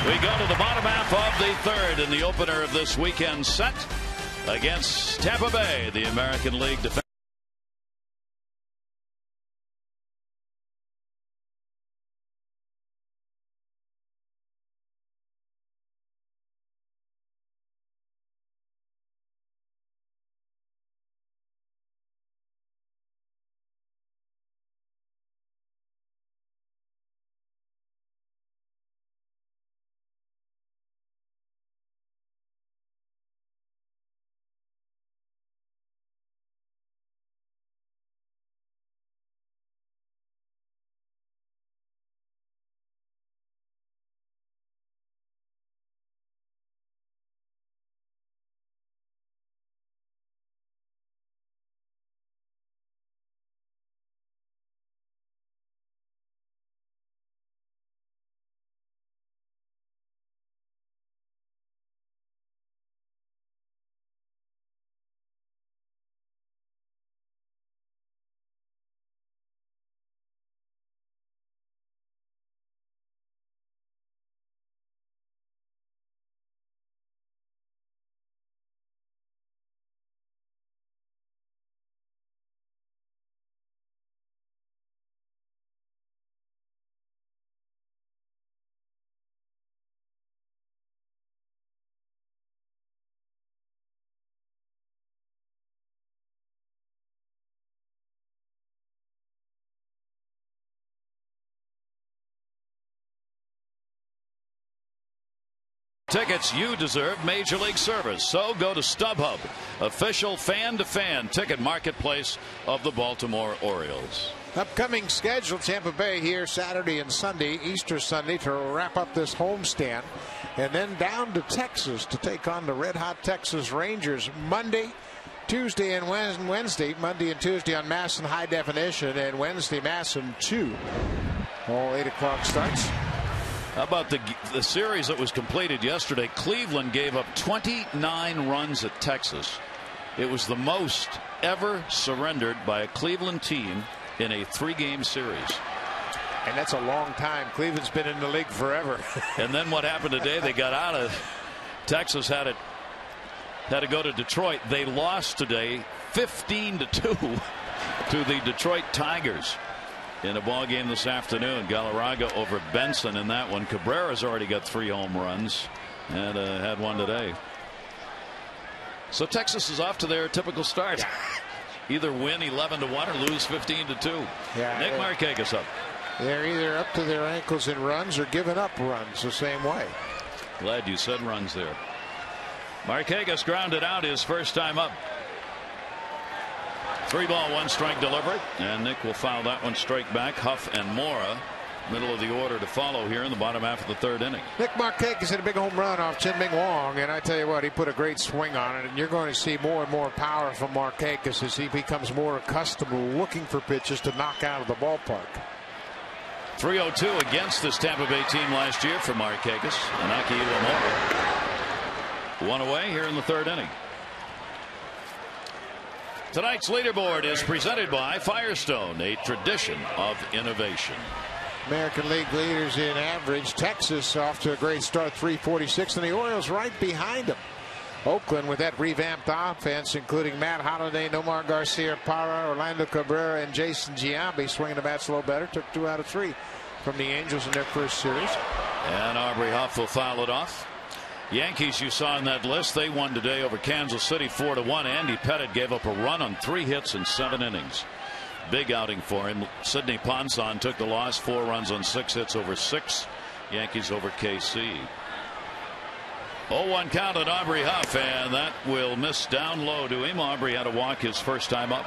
Speaker 1: We go to the bottom half of the third in the opener of this weekend set against Tampa Bay, the American League defense. Tickets you deserve Major League service. So go to StubHub, official fan-to-fan ticket marketplace of the Baltimore Orioles.
Speaker 2: Upcoming schedule: Tampa Bay here Saturday and Sunday, Easter Sunday, to wrap up this homestand, and then down to Texas to take on the red-hot Texas Rangers Monday, Tuesday, and Wednesday. Monday and Tuesday on Mass and High Definition, and Wednesday Mass and 2. All 8 o'clock starts.
Speaker 1: How about the series that was completed yesterday? Cleveland gave up 29 runs at Texas. It was the most ever surrendered by a Cleveland team in a 3-game series.
Speaker 2: And that's a long time. Cleveland's been in the league forever.
Speaker 1: And then what happened today? They got out of Texas, had to go to Detroit. They lost today 15-2 to the Detroit Tigers in a ball game this afternoon. Galarraga over Benson in that one. Cabrera's already got 3 home runs and had one today. So Texas is off to their typical start. Either win 11-1 or lose 15-2.
Speaker 2: Yeah,
Speaker 1: Nick Markakis up.
Speaker 2: They're either up to their ankles in runs or giving up runs the same way.
Speaker 1: Glad you said runs there. Markakis grounded out his first time up. 3-ball, 1-strike delivery, and Nick will foul that one straight back. Huff and Mora, middle of the order to follow here in the bottom half of the third inning.
Speaker 2: Nick Markakis hit a big home run off Chin-Ming Wong, and I tell you what, he put a great swing on it, and you're going to see more and more power from Markakis as he becomes more accustomed to looking for pitches to knock out of the ballpark.
Speaker 1: 3-0-2 against this Tampa Bay team last year for Markakis. And Aki Iwamura. 1 away here in the third inning. Tonight's leaderboard is presented by Firestone, a tradition of innovation.
Speaker 2: American League leaders in average. Texas off to a great start, 346, and the Orioles right behind them. Oakland with that revamped offense, including Matt Holliday, Nomar Garcia-Parra, Orlando Cabrera, and Jason Giambi, swinging the bats a little better. Took 2 out of 3 from the Angels in their first series.
Speaker 1: And Aubrey Huff will foul it off. Yankees, you saw in that list, they won today over Kansas City 4-1. Andy Pettitte gave up a run on 3 hits in 7 innings. big outing for him. Sidney Ponson took the loss, 4 runs on 6 hits over 6. Yankees over KC. 0-1 count at Aubrey Huff, and that will miss down low to him. Aubrey had to walk his first time up.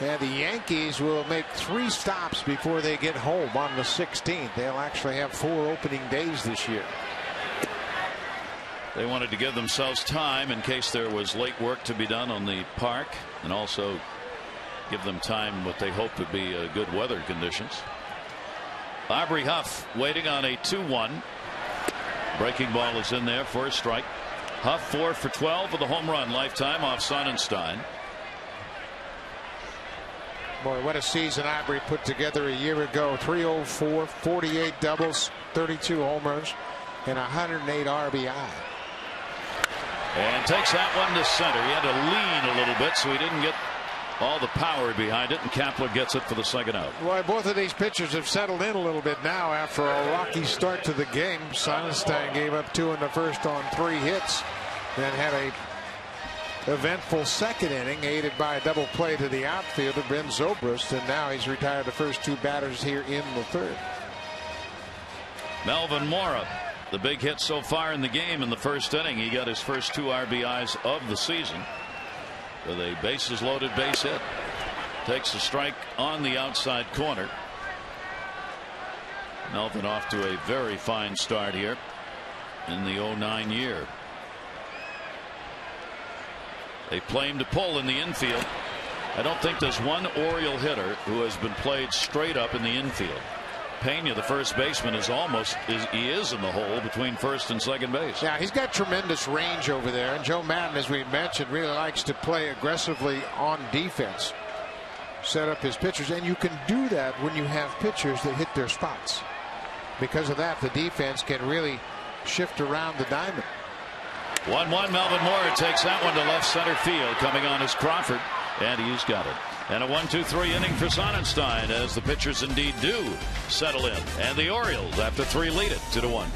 Speaker 2: And the Yankees will make 3 stops before they get home on the 16th. They'll actually have 4 opening days this year.
Speaker 1: They wanted to give themselves time in case there was late work to be done on the park, and also give them time what they hope would be good weather conditions. Aubrey Huff waiting on a 2-1. Breaking ball is in there for a strike. Huff 4 for 12 with a home run lifetime off Sonnenstein.
Speaker 2: Boy, what a season Aubrey put together a year ago. 304, 48 doubles, 32 home runs, and 108 RBI.
Speaker 1: And takes that one to center. He had to lean a little bit, so he didn't get all the power behind it, and Kapler gets it for the second out.
Speaker 2: Well, both of these pitchers have settled in a little bit now after a rocky start to the game. Sonnenstein gave up 2 in the first on 3 hits, then had a eventful second inning aided by a double play to the outfielder Ben Zobrist, and now he's retired the first 2 batters here in the 3rd.
Speaker 1: Melvin Mora, the big hit so far in the game in the first inning. He got his first 2 RBIs of the season with a bases loaded base hit. Takes a strike on the outside corner. Melvin off to a very fine start here in the 09 year. They play him to pull in the infield. I don't think there's one Oriole hitter who has been played straight up in the infield. Pena, the first baseman, is he is in the hole between first and second base.
Speaker 2: Yeah, he's got tremendous range over there, and Joe Madden, as we mentioned, really likes to play aggressively on defense, set up his pitchers, and you can do that when you have pitchers that hit their spots. Because of that, the defense can really shift around the diamond.
Speaker 1: 1-1. Melvin Mora takes that one to left center field. Coming on is Crawford, and he's got it. And a 1-2-3 inning for Sonnenstein as the pitchers indeed do settle in. And the Orioles, after 3, lead it 2-1.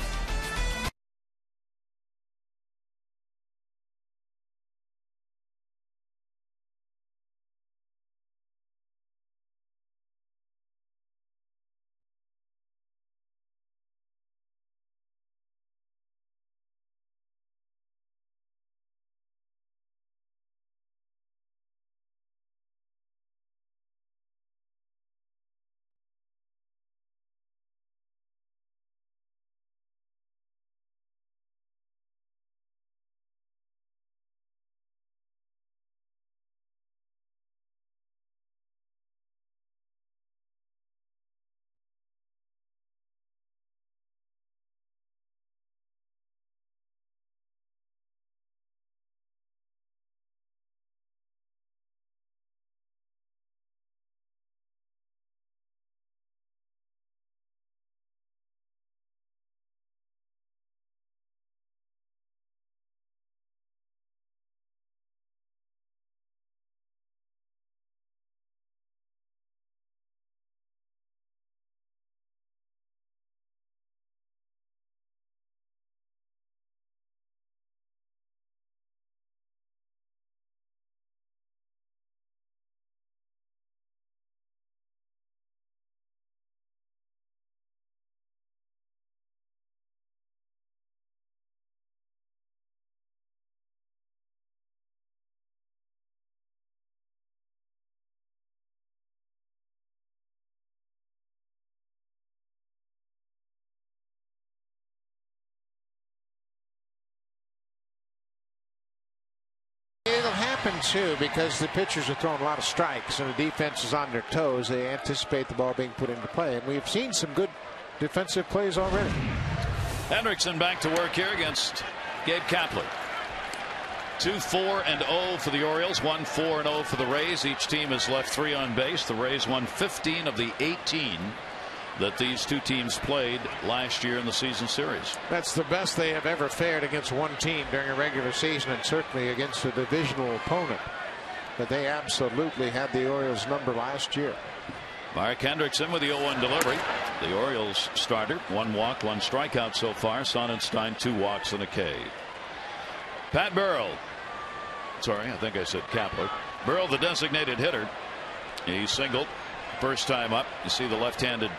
Speaker 2: It'll happen too because the pitchers are throwing a lot of strikes and the defense is on their toes. They anticipate the ball being put into play, and we've seen some good defensive plays already.
Speaker 1: Hendrickson back to work here against Gabe Kapler. 2-4-0 for the Orioles, 1-4-0 for the Rays. Each team has left 3 on base. The Rays won 15 of the 18 that these 2 teams played last year in the season series.
Speaker 2: That's the best they have ever fared against one team during a regular season, and certainly against a divisional opponent. But they absolutely had the Orioles number last year.
Speaker 1: Mark Hendrickson with the 0-1 delivery. The Orioles starter, 1 walk, 1 strikeout so far. Sonnenstein 2 walks and a K. Pat Burrell. Sorry, I think I said Kapler. Burrell, the designated hitter, He singled first time up. You see the left-handed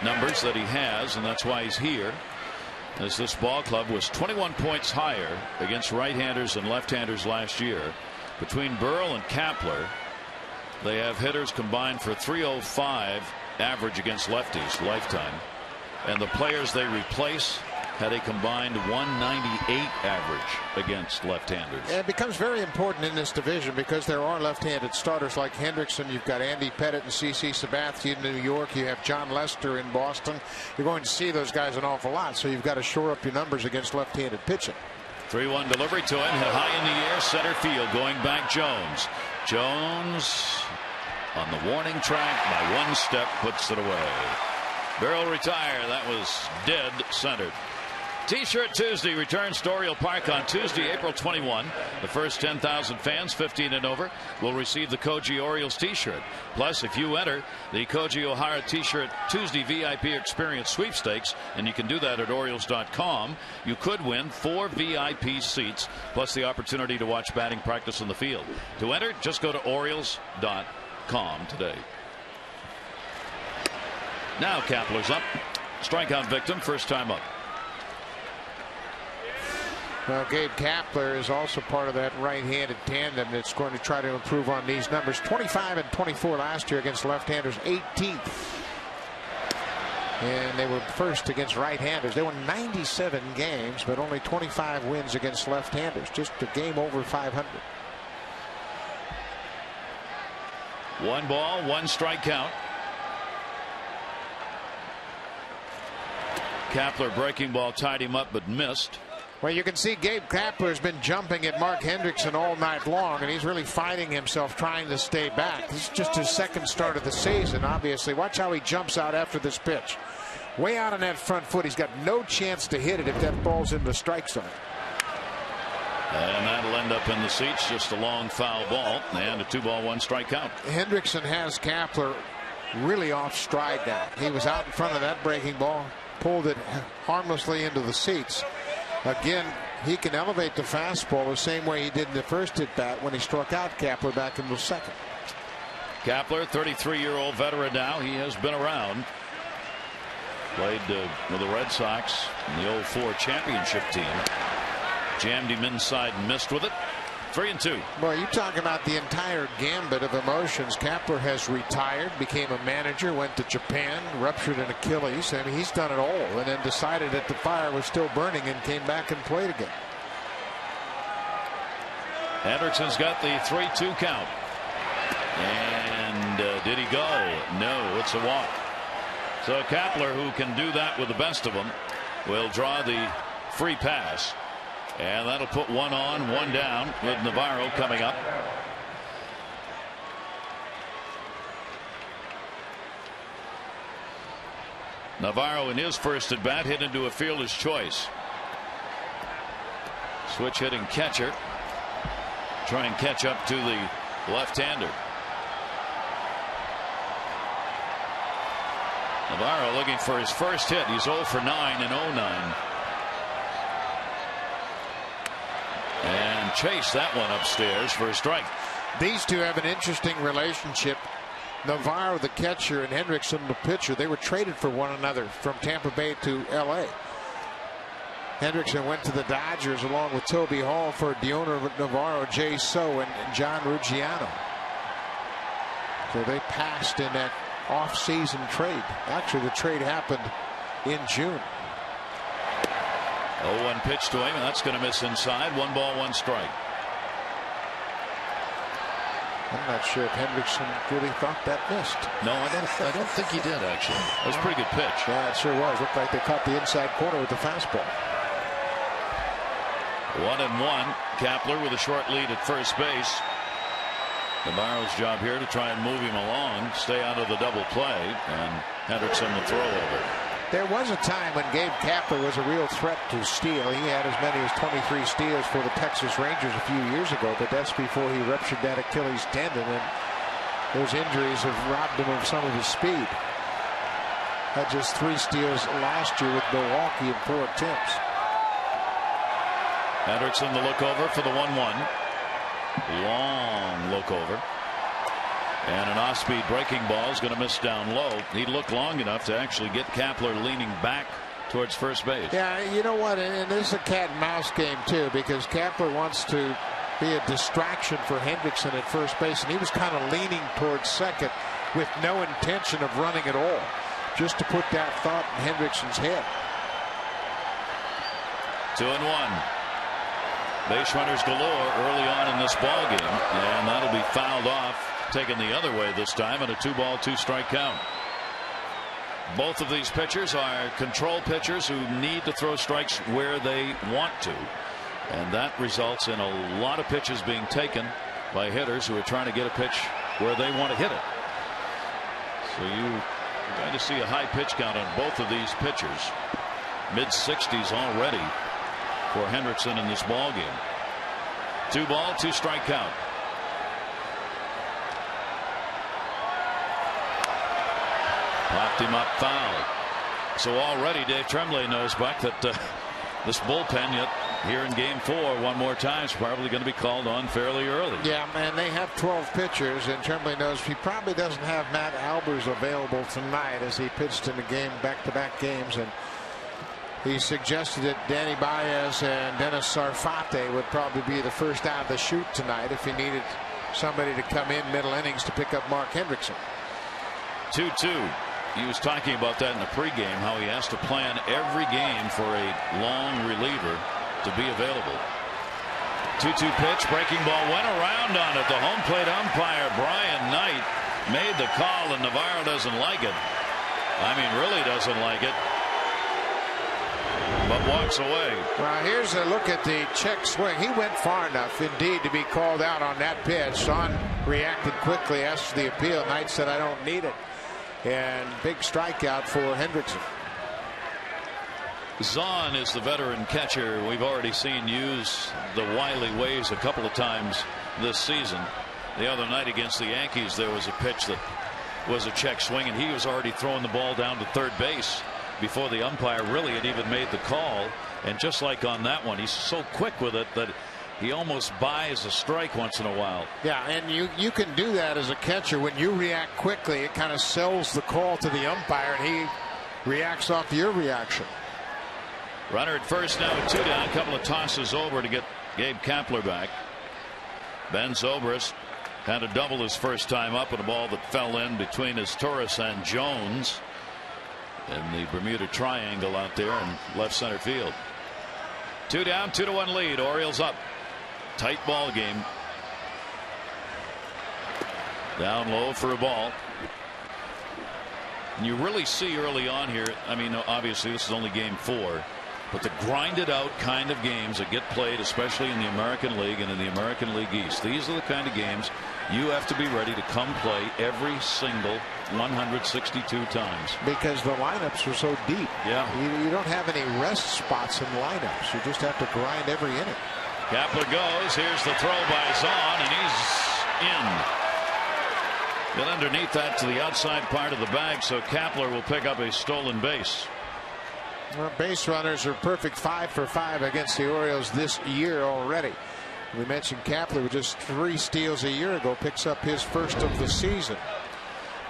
Speaker 1: numbers that he has, and that's why he's here, as this ball club was 21 points higher against right-handers and left-handers last year. Between Burrell and Kapler, they have hitters combined for 305 average against lefties lifetime, and the players they replace had a combined 198 average against left-handers.
Speaker 2: It becomes very important in this division because there are left-handed starters like Hendrickson. You've got Andy Pettit and CC Sabathia in New York. You have John Lester in Boston. You're going to see those guys an awful lot, so you've got to shore up your numbers against left-handed pitching.
Speaker 1: 3-1 delivery to him, hit high in the air, center field, going back Jones. Jones on the warning track, by one step puts it away. Barrel retire. That was dead centered. T-shirt Tuesday returns to Oriole Park on Tuesday, April 21. The first 10,000 fans 15 and over will receive the Koji Orioles T-shirt. Plus, if you enter the Koji O'Hara T-shirt Tuesday VIP Experience sweepstakes, and you can do that at Orioles.com, you could win 4 VIP seats plus the opportunity to watch batting practice on the field. To enter, just go to Orioles.com today. Now Kapler's up. Strikeout victim, first time up.
Speaker 2: Well, Gabe Kapler is also part of that right-handed tandem that's going to try to improve on these numbers. 25 and 24 last year against left-handers, 18th. And they were first against right-handers. They won 97 games, but only 25 wins against left-handers. Just a game over 500.
Speaker 1: 1 ball, 1 strike count. Kapler breaking ball tied him up but missed.
Speaker 2: Well, you can see Gabe Kapler has been jumping at Mark Hendrickson all night long, and he's really fighting himself trying to stay back. This is just his second start of the season, obviously. Watch how he jumps out after this pitch. Way out on that front foot. He's got no chance to hit it if that ball's in the strike zone.
Speaker 1: And that'll end up in the seats. Just a long foul ball and a 2-ball 1 strike count.
Speaker 2: Hendrickson has Kapler really off stride now. He was out in front of that breaking ball, pulled it harmlessly into the seats. Again, he can elevate the fastball the same way he did in the first at bat when he struck out Kapler back in the second.
Speaker 1: Kapler, 33-year-old veteran now. He has been around. Played with the Red Sox in the 04 championship team. Jammed him inside and missed with it. 3-2.
Speaker 2: Well, you talk about the entire gambit of emotions. Kapler has retired, became a manager, went to Japan, ruptured an Achilles. I mean, he's done it all, and then decided that the fire was still burning and came back and played again.
Speaker 1: Hendrickson's got the 3-2 count. And did he go? No, it's a walk. So Kapler, who can do that with the best of them, will draw the free pass. And that'll put 1 on, 1 down with Navarro coming up. Navarro in his first at bat hit into a fielder's choice. Switch hitting catcher. Try and catch up to the left-hander. Navarro looking for his first hit. He's 0 for 9 in 09. And chase that one upstairs for a strike.
Speaker 2: These two have an interesting relationship. Navarro, the catcher, and Hendrickson, the pitcher, they were traded for one another from Tampa Bay to L.A. Hendrickson went to the Dodgers along with Toby Hall for the owner of Navarro, Jay So, and John Ruggiano. So they passed in that off-season trade. Actually, the trade happened in June.
Speaker 1: 0-1 pitch to him, and that's going to miss inside. 1 ball, 1 strike.
Speaker 2: I'm not sure if Hendrickson really thought that missed.
Speaker 1: No, I don't think he did, actually. It was a pretty good pitch.
Speaker 2: Yeah, it sure was. Looked like they caught the inside corner with the fastball.
Speaker 1: 1-1. Kapler with a short lead at first base. Navarro's job here to try and move him along, stay out of the double play, and Hendrickson the throw over.
Speaker 2: There was a time when Gabe Kapler was a real threat to steal. He had as many as 23 steals for the Texas Rangers a few years ago, but that's before he ruptured that Achilles tendon, and those injuries have robbed him of some of his speed. Had just 3 steals last year with Milwaukee in 4 attempts.
Speaker 1: Hendrickson the look over for the 1-1. Long look over. And an off-speed breaking ball is going to miss down low. He looked long enough to actually get Kapler leaning back towards first base.
Speaker 2: Yeah, you know what? And this is a cat and mouse game too, because Kapler wants to be a distraction for Hendrickson at first base, and he was kind of leaning towards second with no intention of running at all, just to put that thought in Hendrickson's head.
Speaker 1: 2-1. Base runners galore early on in this ball game, and that'll be fouled off, taken the other way this time, and a 2-ball, 2-strike count. Both of these pitchers are control pitchers who need to throw strikes where they want to, and that results in a lot of pitches being taken by hitters who are trying to get a pitch where they want to hit it. So you're going to see a high pitch count on both of these pitchers, mid-60s already for Hendrickson in this ball game. 2-ball, 2-strike count. Popped him up, foul. So already Dave Tremblay knows, Buck, that this bullpen yet here in game 4 one more time is probably going to be called on fairly early.
Speaker 2: Yeah, man, they have 12 pitchers, and Tremblay knows he probably doesn't have Matt Albers available tonight, as he pitched in the game, back-to-back games, and he suggested that Danny Baez and Dennis Sarfate would probably be the first out of the chute tonight if he needed somebody to come in middle innings to pick up Mark Hendrickson.
Speaker 1: 2-2. He was talking about that in the pregame, how he has to plan every game for a long reliever to be available. 2-2 pitch, breaking ball went around on it. The home plate umpire Brian Knight made the call, and Navarro doesn't like it. I mean, really doesn't like it, but walks away.
Speaker 2: Well, here's a look at the check swing. He went far enough indeed to be called out on that pitch. Son reacted quickly, asked for the appeal. Knight said, "I don't need it." And big strikeout for Hendrickson.
Speaker 1: Zahn is the veteran catcher we've already seen use the wily ways a couple of times this season. The other night against the Yankees, there was a pitch that was a check swing, and he was already throwing the ball down to third base before the umpire really had even made the call. And just like on that one, he's so quick with it that he almost buys a strike once in a while.
Speaker 2: Yeah, and you can do that as a catcher. When you react quickly, it kind of sells the call to the umpire, and he reacts off your reaction.
Speaker 1: Runner at first now with 2 down. A couple of tosses over to get Gabe Kapler back. Ben Zobrist had a double his first time up, and a ball that fell in between his Torres and Jones in the Bermuda Triangle out there in left center field. 2 down, 2-1 lead. Orioles up. Tight ball game. Down low for a ball. And you really see early on here, I mean, obviously this is only game 4, but the grinded out kind of games that get played, especially in the American League and in the American League East, these are the kind of games you have to be ready to come play every single 162 times.
Speaker 2: Because the lineups are so deep.
Speaker 1: Yeah.
Speaker 2: You don't have any rest spots in lineups. You just have to grind every inning.
Speaker 1: Kapler goes. Here's the throw by Zahn, and he's in. Get underneath that to the outside part of the bag, so Kapler will pick up a stolen base.
Speaker 2: Well, base runners are perfect 5 for 5 against the Orioles this year already. We mentioned Kapler with just 3 steals a year ago, picks up his first of the season.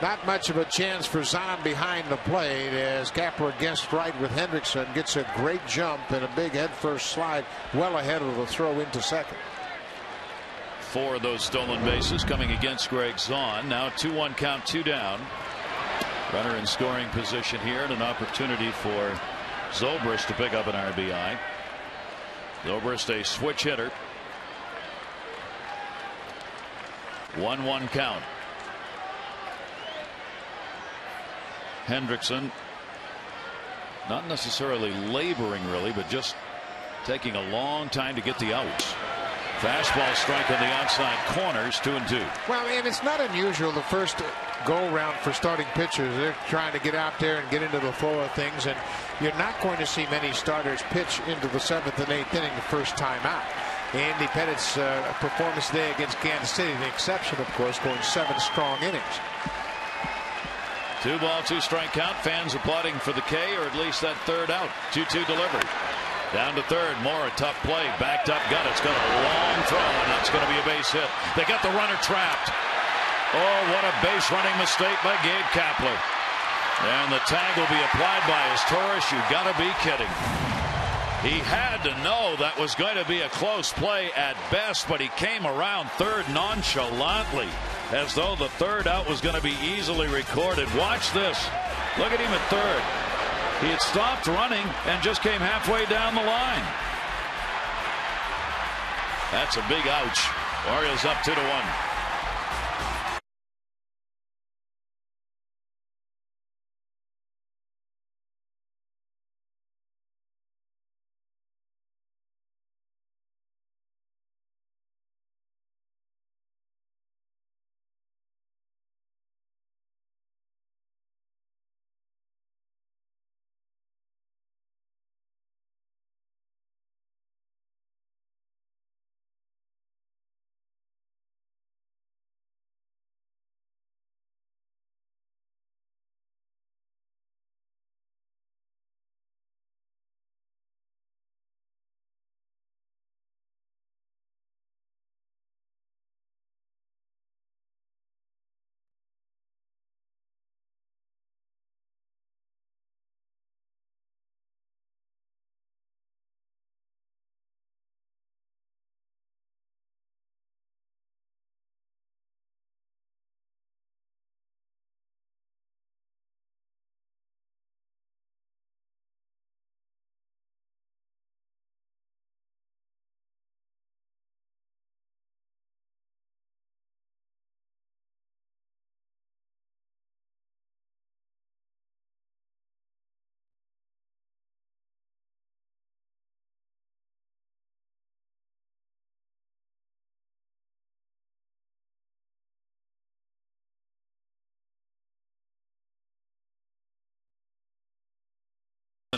Speaker 2: Not much of a chance for Zahn behind the plate, as Kapler guessed right with Hendrickson, gets a great jump and a big headfirst slide well ahead of the throw into second.
Speaker 1: 4 of those stolen bases coming against Greg Zahn. Now 2-1 count, 2 down. Runner in scoring position here, and an opportunity for Zobrist to pick up an RBI. Zobrist, a switch hitter. 1-1 count. Hendrickson not necessarily laboring really, but just taking a long time to get the outs. Fastball strike on the outside corners, 2-2.
Speaker 2: Well, and it's not unusual the first go round for starting pitchers. They're trying to get out there and get into the flow of things, and you're not going to see many starters pitch into the 7th and 8th inning the first time out. Andy Pettit's performance today against Kansas City, the exception, of course, going 7 strong innings.
Speaker 1: 2-ball, 2-strike count. Fans applauding for the K, or at least that third out. 2-2 delivery. Down to third. Moore, a tough play. Backed up, got it. It's got a long throw, and that's going to be a base hit. They got the runner trapped. Oh, what a base running mistake by Gabe Kapler. And the tag will be applied by Torres. You got to be kidding. He had to know that was going to be a close play at best, but he came around third nonchalantly, as though the third out was going to be easily recorded. Watch this. Look at him at third. He had stopped running and just came halfway down the line. That's a big ouch. Orioles up 2-1.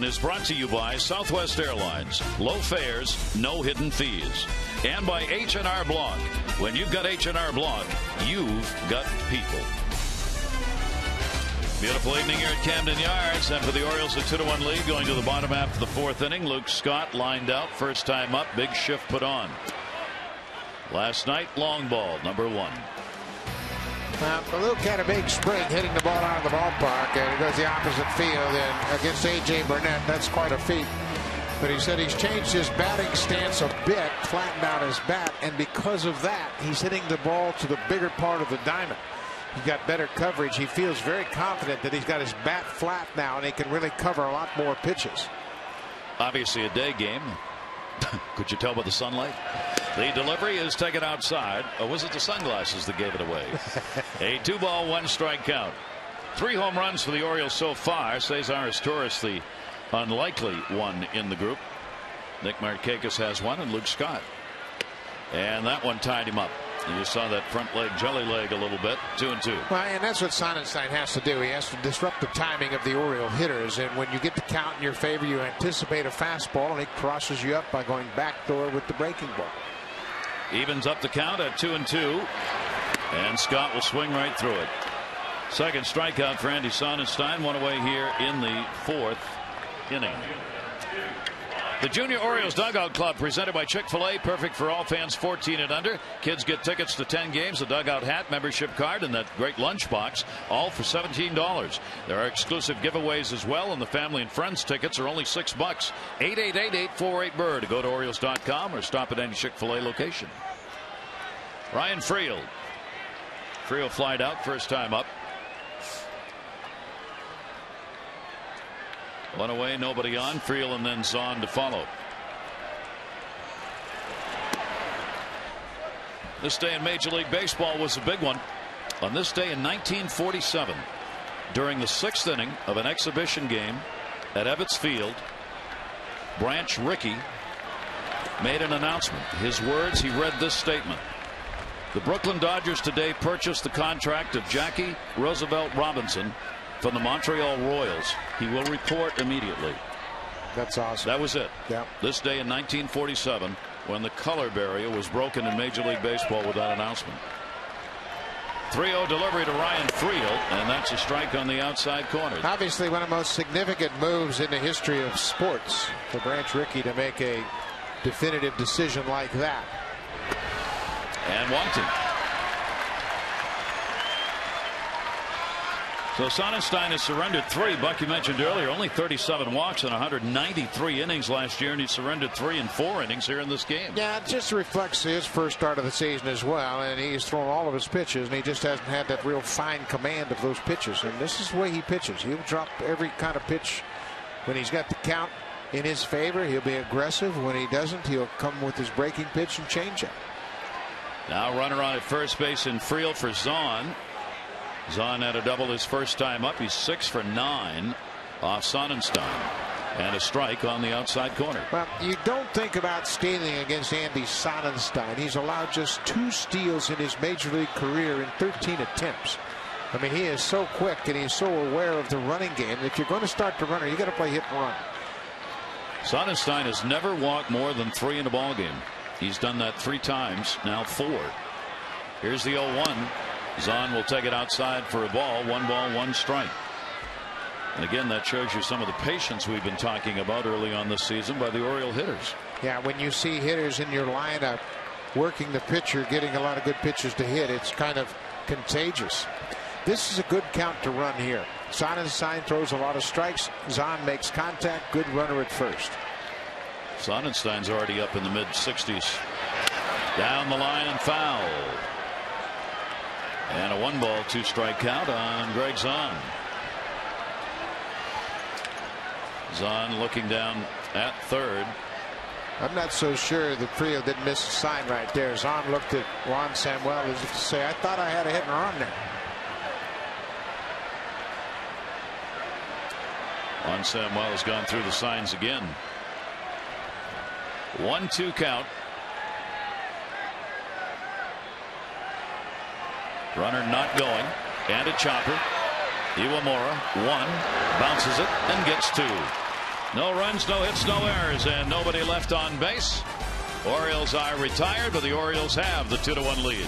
Speaker 1: Is brought to you by Southwest Airlines. Low fares, no hidden fees. And by H&R Block. When you've got H&R Block, you've got people. Beautiful evening here at Camden Yards. And for the Orioles, a 2-1 lead going to the bottom half of the fourth inning. Luke Scott lined out. First time up. Big shift put on. Last night, long ball, number 1.
Speaker 2: Luke had a big spring hitting the ball out of the ballpark, and he goes the opposite field, and against A.J. Burnett, that's quite a feat. But he said he's changed his batting stance a bit, flattened out his bat, and because of that, he's hitting the ball to the bigger part of the diamond. He's got better coverage. He feels very confident that he's got his bat flat now, and he can really cover a lot more pitches.
Speaker 1: Obviously a day game. Could you tell by the sunlight? The delivery is taken outside. Or was it the sunglasses that gave it away? A 2-ball, 1-strike count. 3 home runs for the Orioles so far. Cesar Torres, the unlikely one in the group. Nick Markakis has one, and Luke Scott. And that one tied him up. You saw that front leg, jelly leg a little bit. 2-2.
Speaker 2: Well, and that's what Sonnenstein has to do. He has to disrupt the timing of the Oriole hitters. And when you get the count in your favor, you anticipate a fastball, and he crosses you up by going backdoor with the breaking ball.
Speaker 1: Evens up the count at 2-2. And Scott will swing right through it. Second strikeout for Andy Sonnenstein. One away here in the fourth inning. The Junior Orioles Dugout Club, presented by Chick-fil-A, perfect for all fans 14 and under. Kids get tickets to 10 games, a dugout hat, membership card, and that great lunchbox, all for $17. There are exclusive giveaways as well, and the family and friends tickets are only $6. 888-848-BIRD. Go to Orioles.com or stop at any Chick-fil-A location. Ryan Friel. Friel flied out, first time up. One away, nobody on. Friel and then Zahn to follow. This day in Major League Baseball was a big one. On this day in 1947, during the 6th inning of an exhibition game at Ebbets Field, Branch Rickey made an announcement. His words, he read this statement: "The Brooklyn Dodgers today purchased the contract of Jackie Roosevelt Robinson from the Montreal Royals. He will report immediately."
Speaker 2: That's awesome.
Speaker 1: That was it.
Speaker 2: Yeah.
Speaker 1: This day in 1947, when the color barrier was broken in Major League Baseball with that announcement. 3-0 delivery to Ryan Friel, and that's a strike on the outside corner.
Speaker 2: Obviously one of the most significant moves in the history of sports for Branch Rickey to make a definitive decision like that.
Speaker 1: And 1-2. So Sonnenstein has surrendered 3. Buck, you mentioned earlier, only 37 walks in 193 innings last year, and he surrendered 3 in 4 innings here in this game.
Speaker 2: Yeah, it just reflects his first start of the season as well, and he's thrown all of his pitches, and he just hasn't had that real fine command of those pitches. And this is the way he pitches. He'll drop every kind of pitch when he's got the count in his favor. He'll be aggressive. When he doesn't, he'll come with his breaking pitch and changeup.
Speaker 1: Now runner on at first base in field for Zahn. Zahn had a double his first time up. He's 6 for 9 off Sonnenstein. And a strike on the outside corner.
Speaker 2: Well, you don't think about stealing against Andy Sonnenstein. He's allowed just 2 steals in his major league career in 13 attempts. I mean, he is so quick and he's so aware of the running game. If you're going to start the runner, you got to play hit and run.
Speaker 1: Sonnenstein has never walked more than 3 in a ball game. He's done that 3 times, now 4. Here's the 0-1. Zahn will take it outside for a ball. 1 ball, 1 strike. And again, that shows you some of the patience we've been talking about early on this season by the Oriole hitters.
Speaker 2: Yeah, when you see hitters in your lineup working the pitcher, getting a lot of good pitches to hit, it's kind of contagious. This is a good count to run here. Sonnenstein throws a lot of strikes. Zahn makes contact. Good runner at first.
Speaker 1: Sonnenstein's already up in the mid-60s. Down the line and foul. And a 1 ball, 2 strike count on Greg Zahn. Zahn looking down at third.
Speaker 2: I'm not so sure the Frio didn't miss a sign right there. Zahn looked at Juan Samuel as if to say, I thought I had a hit and run there.
Speaker 1: Juan Samuel has gone through the signs again. 1-2 count. Runner not going, and a chopper. Iwamura 1, bounces it and gets 2. No runs, no hits, no errors, and nobody left on base. Orioles are retired, but the Orioles have the 2-1 lead.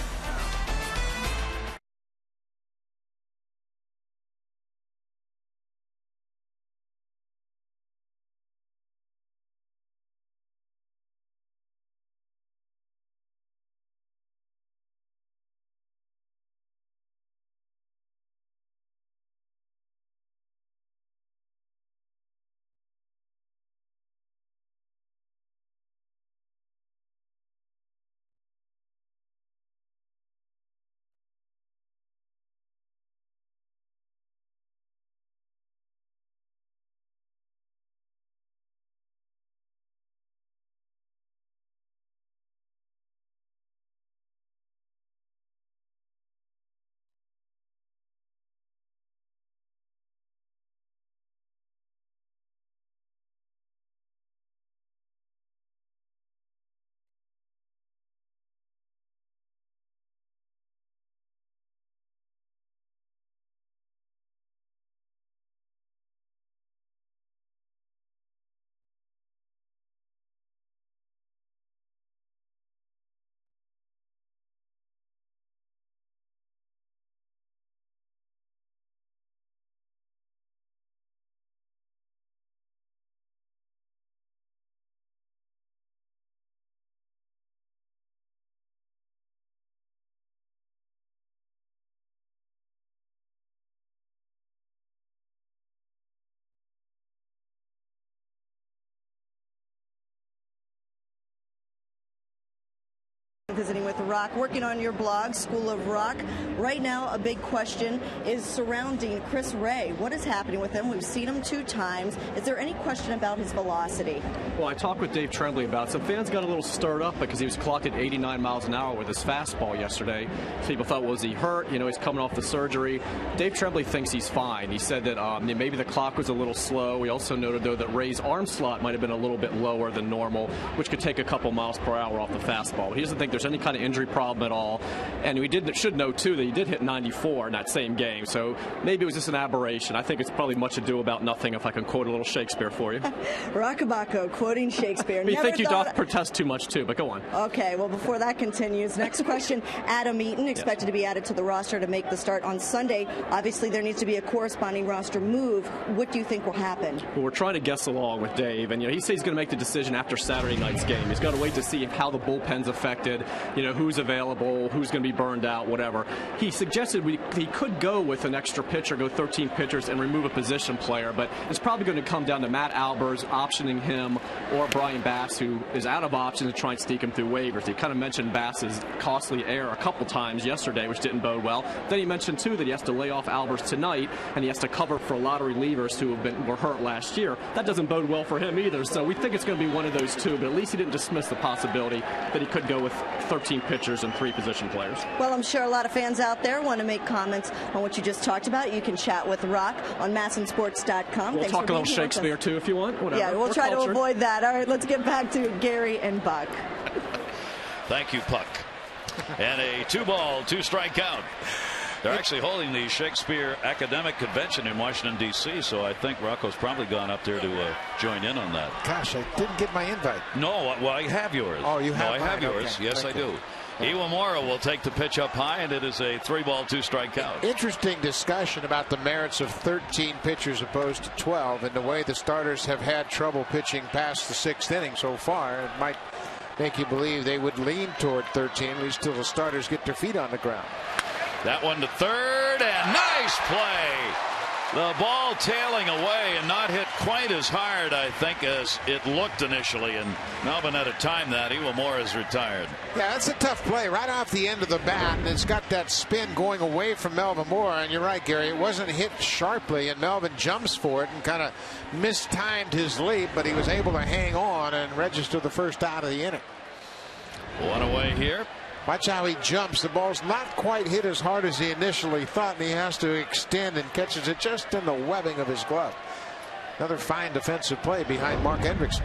Speaker 4: Visiting with Rock, working on your blog, School of Rock. Right now, a big question is surrounding Chris Ray. What is happening with him? We've seen him 2 times. Is there any question about his velocity?
Speaker 6: Well, I talked with Dave Tremblay about it. Some fans got a little stirred up because he was clocked at 89 miles an hour with his fastball yesterday. People thought, was he hurt? You know, he's coming off the surgery. Dave Tremblay thinks he's fine. He said that maybe the clock was a little slow. He also noted, though, that Ray's arm slot might have been a little bit lower than normal, which could take a couple miles per hour off the fastball. He doesn't think there's any kind of injury problem at all. And we should know, too, that he did hit 94 in that same game. So maybe it was just an aberration. I think it's probably much ado about nothing, if I can quote a little Shakespeare for you.
Speaker 4: Rockabacco quoting Shakespeare.
Speaker 6: You think you doth protest too much, too, but go on.
Speaker 4: Okay, well, before that continues, next question. Adam Eaton expected to be added to the roster to make the start on Sunday. Obviously, there needs to be a corresponding roster move. What do you think will happen?
Speaker 6: Well, we're trying to guess along with Dave, and he says he's going to make the decision after Saturday night's game. He's got to wait to see how the bullpen's affected. who's available, who's going to be burned out, whatever. He suggested he could go with an extra pitcher, go 13 pitchers, and remove a position player, but it's probably going to come down to Matt Albers optioning him or Brian Bass, who is out of options, to try and sneak him through waivers. He kind of mentioned Bass's costly error a couple times yesterday, which didn't bode well. Then he mentioned, too, that he has to lay off Albers tonight, and he has to cover for a lot of relievers who were hurt last year. That doesn't bode well for him either, so we think it's going to be one of those two, but at least he didn't dismiss the possibility that he could go with 13 pitchers and 3 position players.
Speaker 4: Well, I'm sure a lot of fans out there want to make comments on what you just talked about. You can chat with Rock on massinsports.com.
Speaker 6: We'll talk a little Shakespeare, too, if you want. Whatever.
Speaker 4: Yeah, we'll try to avoid that. All right, let's get back to Gary and Buck.
Speaker 1: Thank you, Puck. And a 2-ball, 2-strike count. They're actually holding the Shakespeare Academic Convention in Washington, D.C., so I think Rocco's probably gone up there to join in on that.
Speaker 2: Gosh, I didn't get my invite.
Speaker 1: No, well, I have yours.
Speaker 2: Oh, you have
Speaker 1: No, I have yours.
Speaker 2: Okay.
Speaker 1: Yes, I do. Iwamura will take the pitch up high, and it is a 3-ball, 2-strike count.
Speaker 2: Interesting discussion about the merits of 13 pitchers opposed to 12, and the way the starters have had trouble pitching past the 6th inning so far. It might make you believe they would lean toward 13, at least till the starters get their feet on the ground.
Speaker 1: That one to third, and nice play. The ball tailing away and not hit quite as hard, I think, as it looked initially. And Melvin had to time that. Iwamura is retired.
Speaker 2: Yeah, that's a tough play right off the end of the bat, and it's got that spin going away from Melvin Moore. And you're right, Gary, it wasn't hit sharply, and Melvin jumps for it and kind of mistimed his leap, but he was able to hang on and register the first out of the inning.
Speaker 1: One away here.
Speaker 2: Watch how he jumps. The ball's not quite hit as hard as he initially thought, and he has to extend and catches it just in the webbing of his glove. Another fine defensive play behind Mark Hendrickson.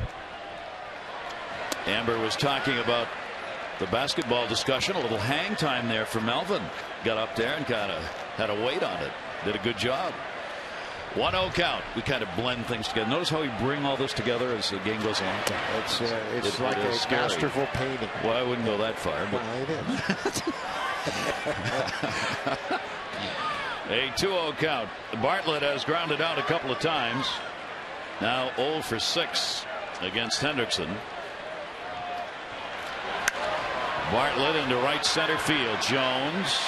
Speaker 1: Amber was talking about the basketball discussion. A little hang time there for Melvin. Got up there and kind of had a weight on it. Did a good job. 1-0 count. We kind of blend things together. Notice how we bring all this together as the game goes on.
Speaker 2: It's like a masterful painting.
Speaker 1: Well, I wouldn't go that far. But
Speaker 2: well, it is.
Speaker 1: A 2-0 count. Bartlett has grounded out a couple of times. Now 0 for 6 against Hendrickson. Bartlett into right center field. Jones.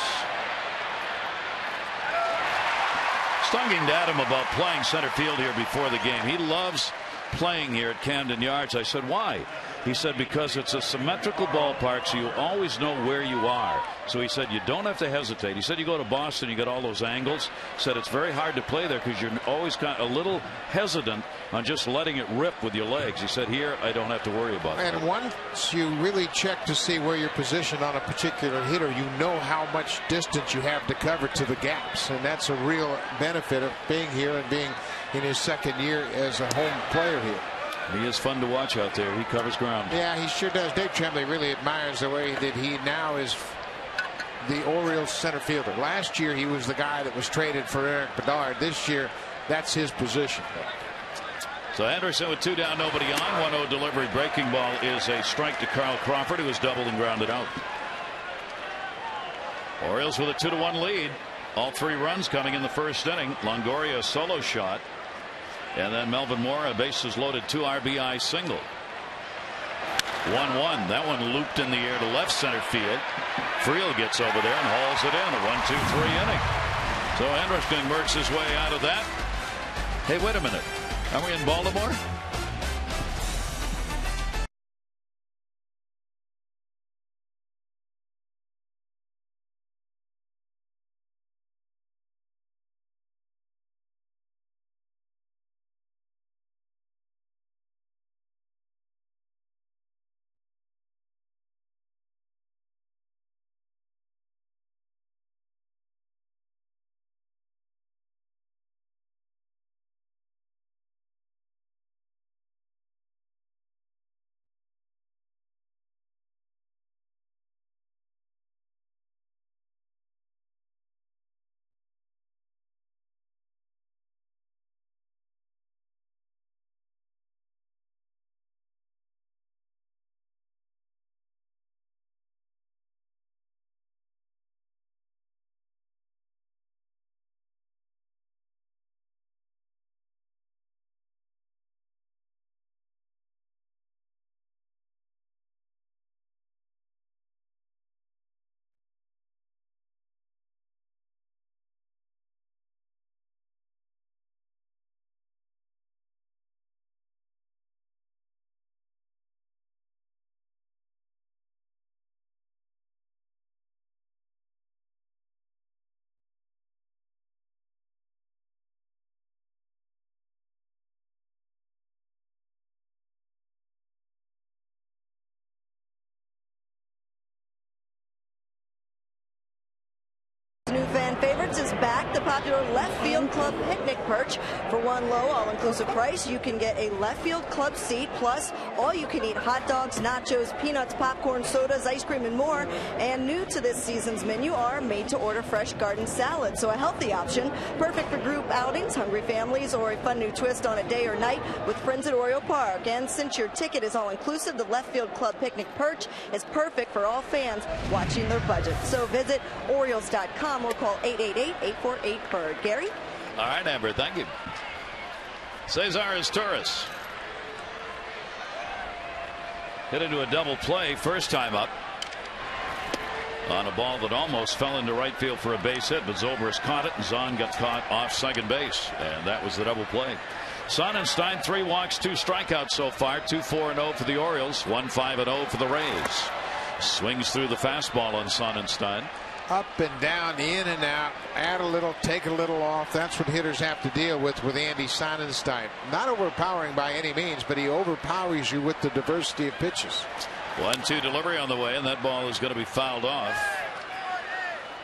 Speaker 1: Stung at him about playing center field here before the game. He loves playing here at Camden Yards. I said, why? He said, because it's a symmetrical ballpark, so you always know where you are. So he said, you don't have to hesitate. He said, you go to Boston, you get all those angles. He said, it's very hard to play there because you're always kind of a little hesitant on just letting it rip with your legs. He said, here, I don't have to worry about it.
Speaker 2: And once you really check to see where you're positioned on a particular hitter, you know how much distance you have to cover to the gaps. And that's a real benefit of being here and being in his 2nd year as a home player here.
Speaker 1: He is fun to watch out there. He covers ground.
Speaker 2: Yeah, he sure does. Dave Tremblay really admires the way that he now is the Orioles center fielder. Last year, he was the guy that was traded for Eric Bedard. This year, that's his position.
Speaker 1: So Anderson with 2 down, nobody on. 1-0 delivery. Breaking ball is a strike to Carl Crawford, who was doubled and grounded out. Orioles with a 2-1 lead. All 3 runs coming in the 1st inning. Longoria solo shot. And then Melvin Moore, a bases loaded 2 RBI single. 1-1. That one looped in the air to left center field. Friel gets over there and hauls it in. A 1-2-3 inning. So Hendrickson works his way out of that. Hey, wait a minute. Are we in Baltimore?
Speaker 4: Rewards is back. The popular Left Field Club picnic perch. For one low all-inclusive price, you can get a Left Field Club seat, plus all-you-can-eat hot dogs, nachos, peanuts, popcorn, sodas, ice cream, and more. And new to this season's menu are made-to-order fresh garden salads. So a healthy option, perfect for group outings, hungry families, or a fun new twist on a day or night with friends at Oriole Park. And since your ticket is all-inclusive, the Left Field Club picnic perch is perfect for all fans watching their budget. So visit Orioles.com or call 888-848-BIRD. Gary?
Speaker 1: All right, Amber, thank you. Cesar Torres hit into a double play first time up on a ball that almost fell into right field for a base hit, but Zobrist caught it, and Zahn got caught off second base, and that was the double play. Sonnenstein, 3 walks, 2 strikeouts so far, 2-4-0 for the Orioles, 1-5-0 for the Rays. Swings through the fastball on Sonnenstein.
Speaker 2: Up and down, in and out, add a little, take a little off. That's what hitters have to deal with Andy Sonnenstein. Not overpowering by any means, but he overpowers you with the diversity of pitches.
Speaker 1: 1-2 delivery on the way, and that ball is going to be fouled off.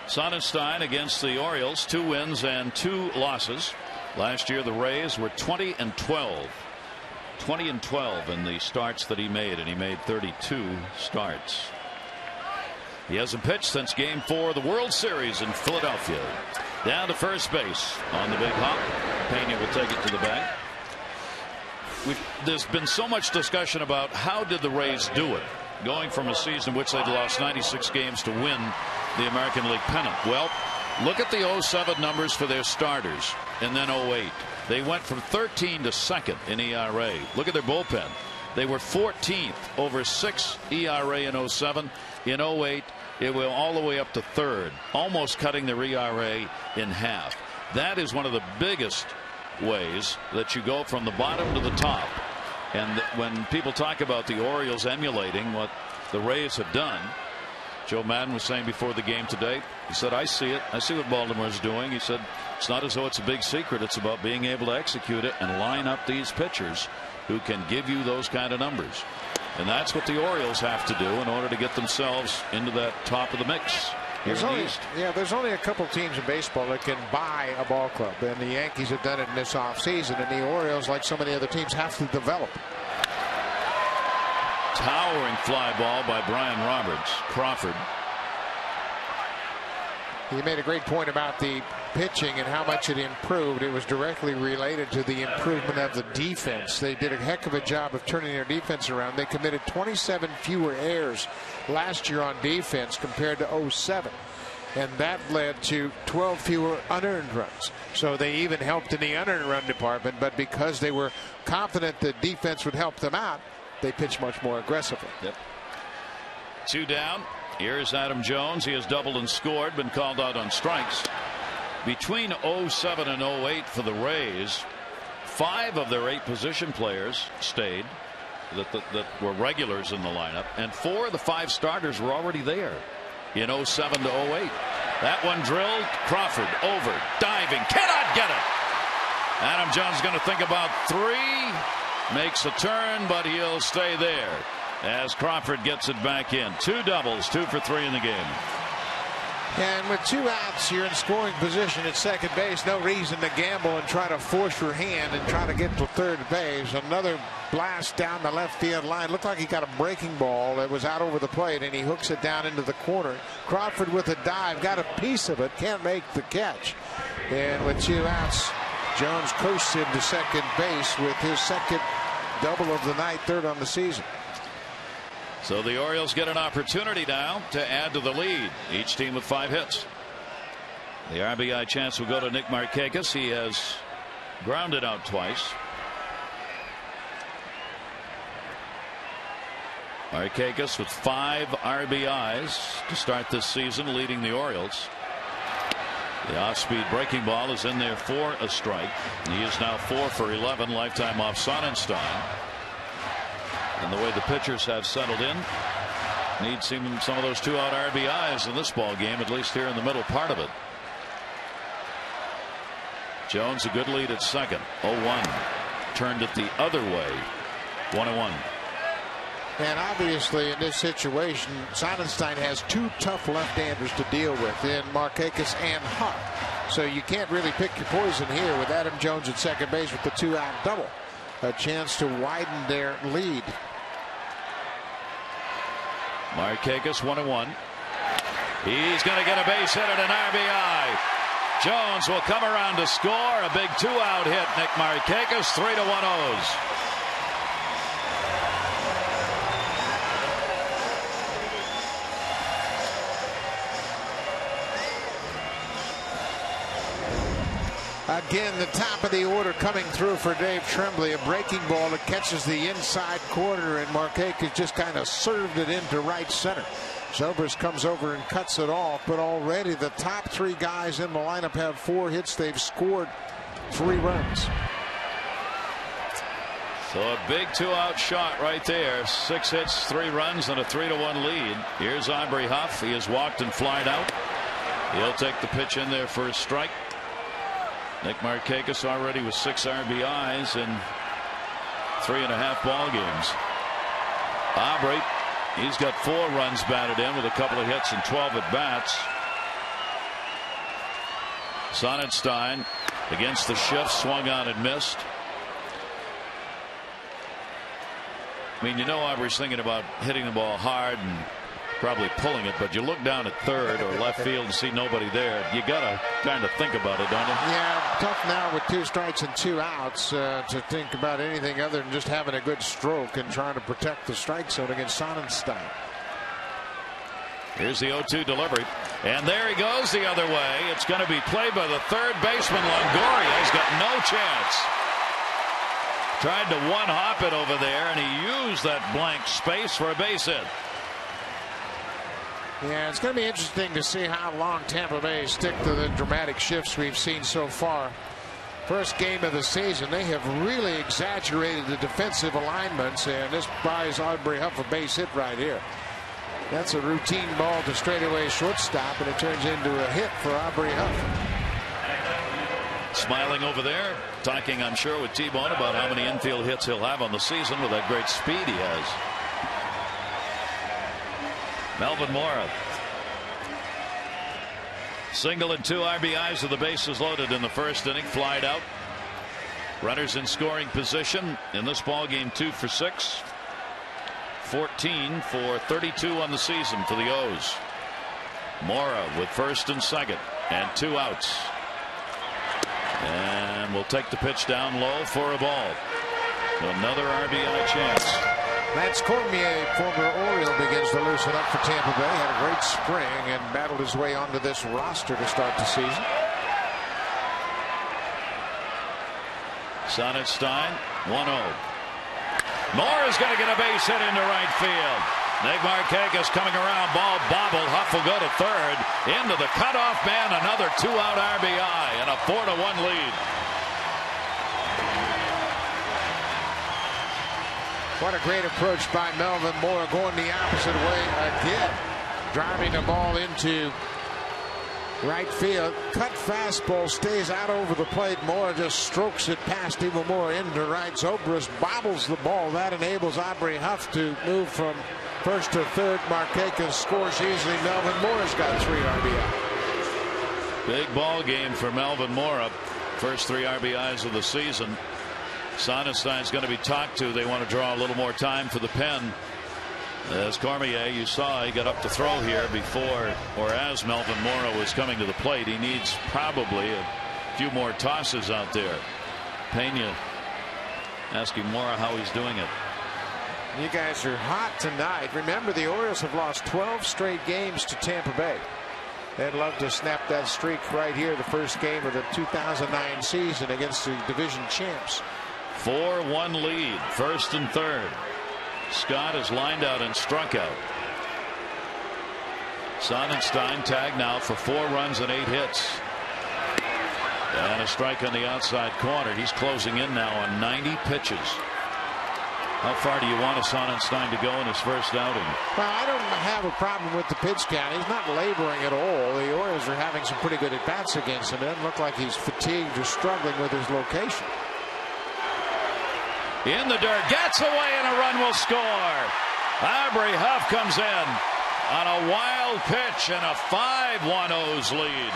Speaker 1: Sonnenstein against the Orioles, 2 wins and 2 losses. Last year the Rays were 20-12. 20-12 in the starts that he made, and he made 32 starts. He hasn't pitched since Game 4 of the World Series in Philadelphia. Down to first base on the big hop. Pena will take it to the bag. There's been so much discussion about how did the Rays do it, going from a season in which they'd lost 96 games to win the American League pennant. Well, look at the 07 numbers for their starters, and then 08. They went from 13 to 2nd in ERA. Look at their bullpen. They were 14th over 6 ERA in 07. In 08, it went all the way up to 3rd, almost cutting their ERA in half. That is one of the biggest ways that you go from the bottom to the top. And when people talk about the Orioles emulating what the Rays have done, Joe Madden was saying before the game today, he said, I see it. I see what Baltimore's doing. He said, it's not as though it's a big secret. It's about being able to execute it and line up these pitchers who can give you those kind of numbers. And that's what the Orioles have to do in order to get themselves into that top of the mix here in the East.
Speaker 2: Yeah, there's only a couple teams in baseball that can buy a ball club, and the Yankees have done it in this offseason, and the Orioles, like so many other teams, have to develop.
Speaker 1: Towering fly ball by Brian Roberts. Crawford.
Speaker 2: He made a great point about the pitching and how much it improved. It was directly related to the improvement of the defense. They did a heck of a job of turning their defense around. They committed 27 fewer errors last year on defense compared to 07. And that led to 12 fewer unearned runs. So they even helped in the unearned run department, but because they were confident the defense would help them out, they pitched much more aggressively.
Speaker 1: Yep. 2 down. Here's Adam Jones. He has doubled and scored, been called out on strikes. Between 07 and 08 for the Rays, 5 of their 8 position players stayed that were regulars in the lineup, and 4 of the 5 starters were already there in 07 to 08. That one drilled. Crawford over, diving, cannot get it. Adam Jones going to think about 3, makes a turn, but he'll stay there as Crawford gets it back in. 2 doubles, 2 for 3 in the game.
Speaker 2: And with 2 outs, you're in scoring position at second base. No reason to gamble and try to force your hand and try to get to third base. Another blast down the left field line. Looked like he got a breaking ball that was out over the plate, and he hooks it down into the corner. Crawford with a dive, got a piece of it, can't make the catch. And with 2 outs, Jones coasted to second base with his second double of the night, 3rd on the season.
Speaker 1: So the Orioles get an opportunity now to add to the lead. Each team with 5 hits. The RBI chance will go to Nick Markakis. He has grounded out twice. Markakis with 5 RBIs to start this season, leading the Orioles. The off-speed breaking ball is in there for a strike. He is now 4 for 11, lifetime off Sonnenstein. And the way the pitchers have settled in, need some of those 2-out RBIs in this ball game, at least here in the middle part of it. Jones a good lead at second. 0-1. Turned it the other way. 1-1.
Speaker 2: And obviously in this situation, Sonnenstein has 2 tough left-handers to deal with in Markakis and Huck. So you can't really pick your poison here with Adam Jones at second base with the 2-out double. A chance to widen their lead.
Speaker 1: Markakis 1-1. He's going to get a base hit and an RBI. Jones will come around to score. A big 2-out hit. Nick Markakis, 3-1 O's.
Speaker 2: Again, the top of the order coming through for Dave Tremblay. A breaking ball that catches the inside corner, and Markakis just kind of served it into right center. Zobrist comes over and cuts it off, but already the top 3 guys in the lineup have 4 hits. They've scored 3 runs.
Speaker 1: So a big 2-out shot right there. 6 hits, 3 runs, and a 3-1 lead. Here's Aubrey Huff. He has walked and flied out. He'll take the pitch in there for a strike. Nick Markakis already with 6 RBIs in 3.5 ball games. Aubrey, he's got 4 runs batted in with a couple of hits and 12 at bats. Sonnenstein against the shift, swung on and missed. I mean, you know, Aubrey's thinking about hitting the ball hard and probably pulling it, but you look down at third or left field and see nobody there. You got to kind of think about it, don't you?
Speaker 2: Yeah, tough now with 2 strikes and 2 outs to think about anything other than just having a good stroke and trying to protect the strike zone against Sonnenstein.
Speaker 1: Here's the 0-2 delivery, and there he goes the other way. It's going to be played by the third baseman. Longoria has got no chance. Tried to one-hop it over there, and he used that blank space for a base hit.
Speaker 2: Yeah, it's going to be interesting to see how long Tampa Bay stick to the dramatic shifts we've seen so far. First game of the season, they have really exaggerated the defensive alignments, and this buys Aubrey Huff a base hit right here. That's a routine ball to straightaway shortstop, and it turns into a hit for Aubrey Huff.
Speaker 1: Smiling over there, talking, I'm sure, with T-Bone about how many infield hits he'll have on the season with that great speed he has. Melvin Mora. Single and 2 RBIs with the bases loaded in the first inning. Flied out. Runners in scoring position in this ball game. 2 for 6. 14 for 32 on the season for the O's. Mora with first and second and 2 outs. And we'll take the pitch down low for a ball. Another RBI chance.
Speaker 2: Lance Cormier, former Oriole, begins to loosen up for Tampa Bay. Had a great spring and battled his way onto this roster to start the season.
Speaker 1: Sonnenstein, 1-0. Moore is going to get a base hit into right field. Nick Markakis coming around, ball bobbled. Huff will go to third. Into the cutoff man, another 2-out RBI and a 4-1 lead.
Speaker 2: What a great approach by Melvin Moore, going the opposite way again. Driving the ball into right field. Cut fastball stays out over the plate. Moore just strokes it past even more into right. Zobrist bobbles the ball. That enables Aubrey Huff to move from first to third. Markakis scores easily. Melvin Moore's got 3 RBI.
Speaker 1: Big ball game for Melvin Moore. First 3 RBIs of the season. Sonnenstein's going to be talked to. They want to draw a little more time for the pen. As Cormier, you saw, he got up to throw here before or as Melvin Mora was coming to the plate. He needs probably a few more tosses out there. Pena asking Mora how he's doing it.
Speaker 2: You guys are hot tonight. Remember, the Orioles have lost 12 straight games to Tampa Bay. They'd love to snap that streak right here, the first game of the 2009 season against the division champs.
Speaker 1: 4-1 lead, first and third. Scott is lined out and struck out. Sonnenstein tagged now for 4 runs and 8 hits. And a strike on the outside corner. He's closing in now on 90 pitches. How far do you want a Sonnenstein to go in his first outing?
Speaker 2: Well, I don't have a problem with the pitch count. He's not laboring at all. The Orioles are having some pretty good at-bats against him. It doesn't look like he's fatigued or struggling with his location.
Speaker 1: In the dirt, gets away, and a run will score. Aubrey Huff comes in on a wild pitch and a 5-1 O's lead.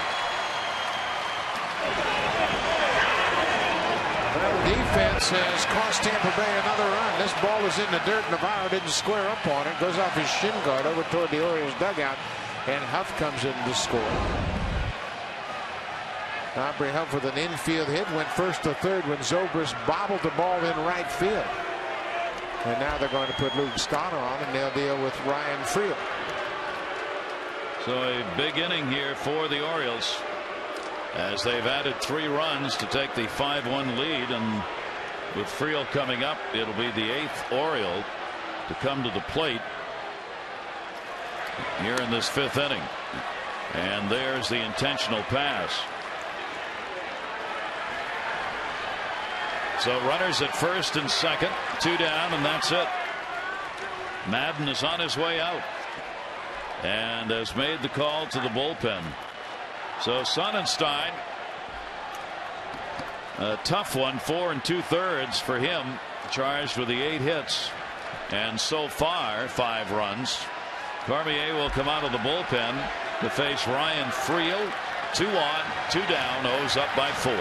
Speaker 2: Well, the defense has cost Tampa Bay another run. This ball was in the dirt. Navarro didn't square up on it. Goes off his shin guard over toward the Orioles dugout, and Huff comes in to score. Aubrey Huff with an infield hit, went first to third when Zobrist bobbled the ball in right field. And now they're going to put Luke Scott on, and they'll deal with Ryan Friel.
Speaker 1: So a big inning here for the Orioles, as they've added 3 runs to take the 5-1 lead, and with Friel coming up, it'll be the 8th Oriole to come to the plate here in this 5th inning. And there's the intentional pass. So runners at first and second, 2 down, and that's it. Madden is on his way out and has made the call to the bullpen. So Sonnenstein, a tough one, 4 2/3 for him, charged with the 8 hits and so far 5 runs. Cormier will come out of the bullpen to face Ryan Friel. 2 on, 2 down, O's up by 4.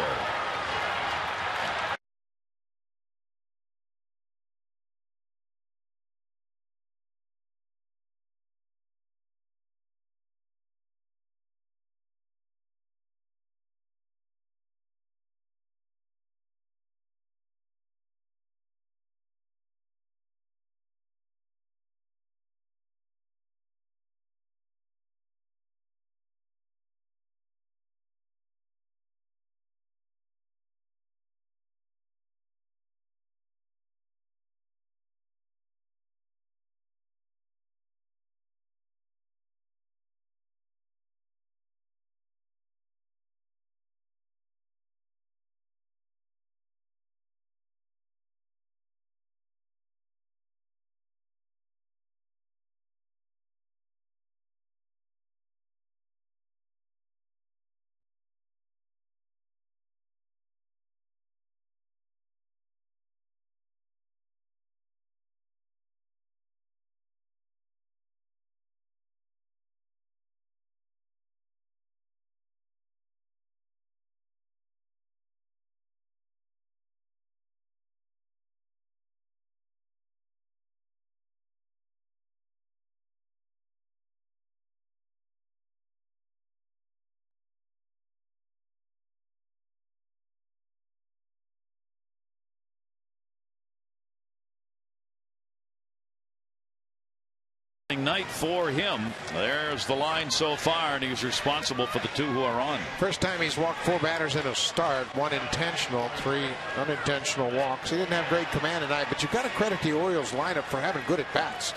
Speaker 1: Night for him. There's the line so far, and he's responsible for the 2 who are on.
Speaker 2: First time he's walked 4 batters in a start, 1 intentional, 3 unintentional walks. He didn't have great command tonight, but you've got to credit the Orioles lineup for having good at bats.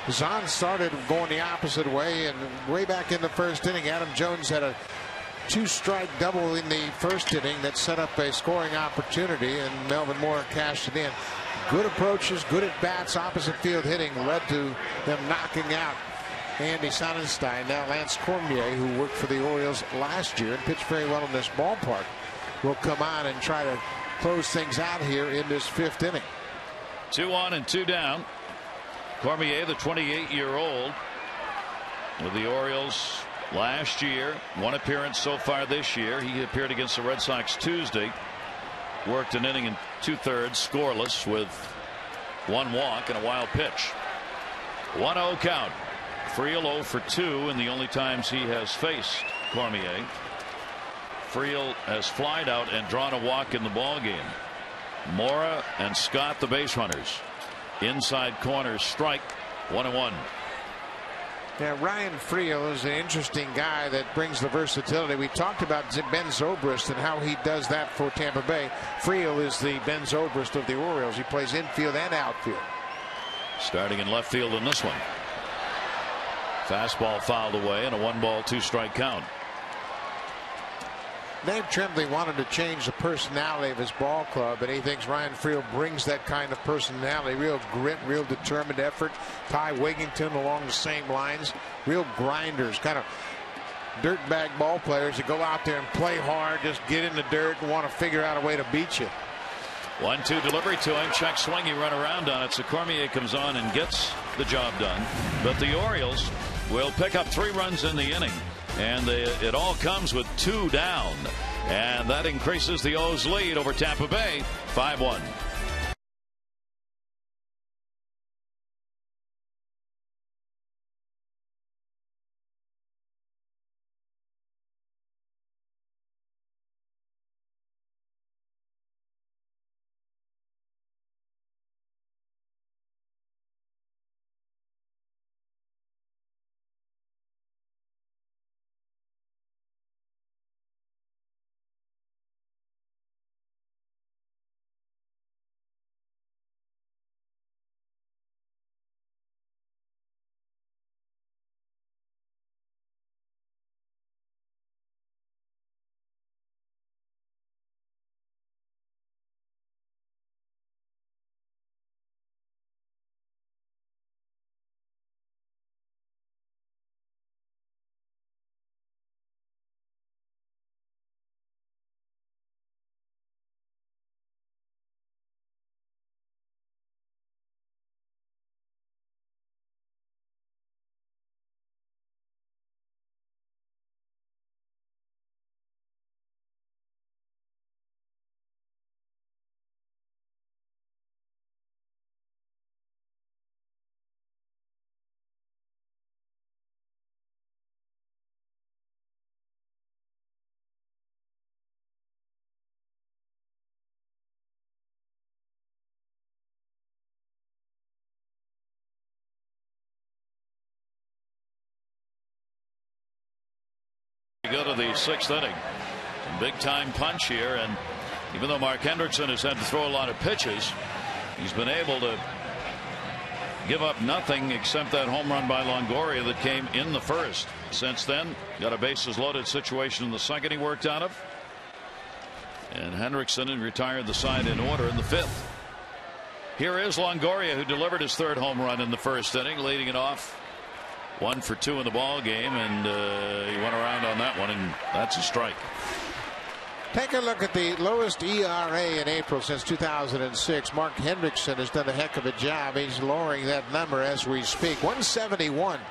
Speaker 2: Zahn started going the opposite way, and way back in the first inning, Adam Jones had a 2-strike double in the first inning that set up a scoring opportunity, and Melvin Moore cashed it in. Good approaches, good at bats, opposite field hitting led to them knocking out Andy Sonnenstein. Now Lance Cormier, who worked for the Orioles last year and pitched very well in this ballpark, will come on and try to close things out here in this 5th inning.
Speaker 1: 2 on and 2 down. Cormier, the 28-year-old, with the Orioles last year. 1 appearance so far this year. He appeared against the Red Sox Tuesday. Worked an inning and 2/3 scoreless with 1 walk and a wild pitch. 1-0 count. Friel 0 for 2 in the only times he has faced Cormier. Friel has flied out and drawn a walk in the ball game. Mora and Scott, the base runners. Inside corner strike. 1-1.
Speaker 2: Yeah, Ryan Friel is an interesting guy that brings the versatility. We talked about Ben Zobrist and how he does that for Tampa Bay. Friel is the Ben Zobrist of the Orioles. He plays infield and outfield.
Speaker 1: Starting in left field in this one. Fastball fouled away and a 1-ball 2-strike count.
Speaker 2: Dave Tremblay wanted to change the personality of his ball club, and he thinks Ryan Friel brings that kind of personality. Real grit, real determined effort. Ty Wigington along the same lines. Real grinders, kind of dirtbag ball players that go out there and play hard, just get in the dirt and want to figure out a way to beat you.
Speaker 1: 1-2 delivery to him. Check swing. He run around on it. So Cormier comes on and gets the job done. But the Orioles will pick up 3 runs in the inning. And it all comes with 2 down. And that That increases the O's lead over Tampa Bay 5-1. Go to the sixth inning. Some big time punch here, and even though Mark Hendrickson has had to throw a lot of pitches, he's been able to give up nothing except that home run by Longoria that came in the first. Since then, got a bases loaded situation in the second he worked out of, and Hendrickson retired the side in order in the fifth. Here is Longoria, who delivered his third home run in the first inning, leading it off 1 for 2 in the ball game, and he went around on that one, and that's a strike.
Speaker 2: Take a look at the lowest ERA in April since 2006. Mark Hendrickson has done a heck of a job. He's lowering that number as we speak. 171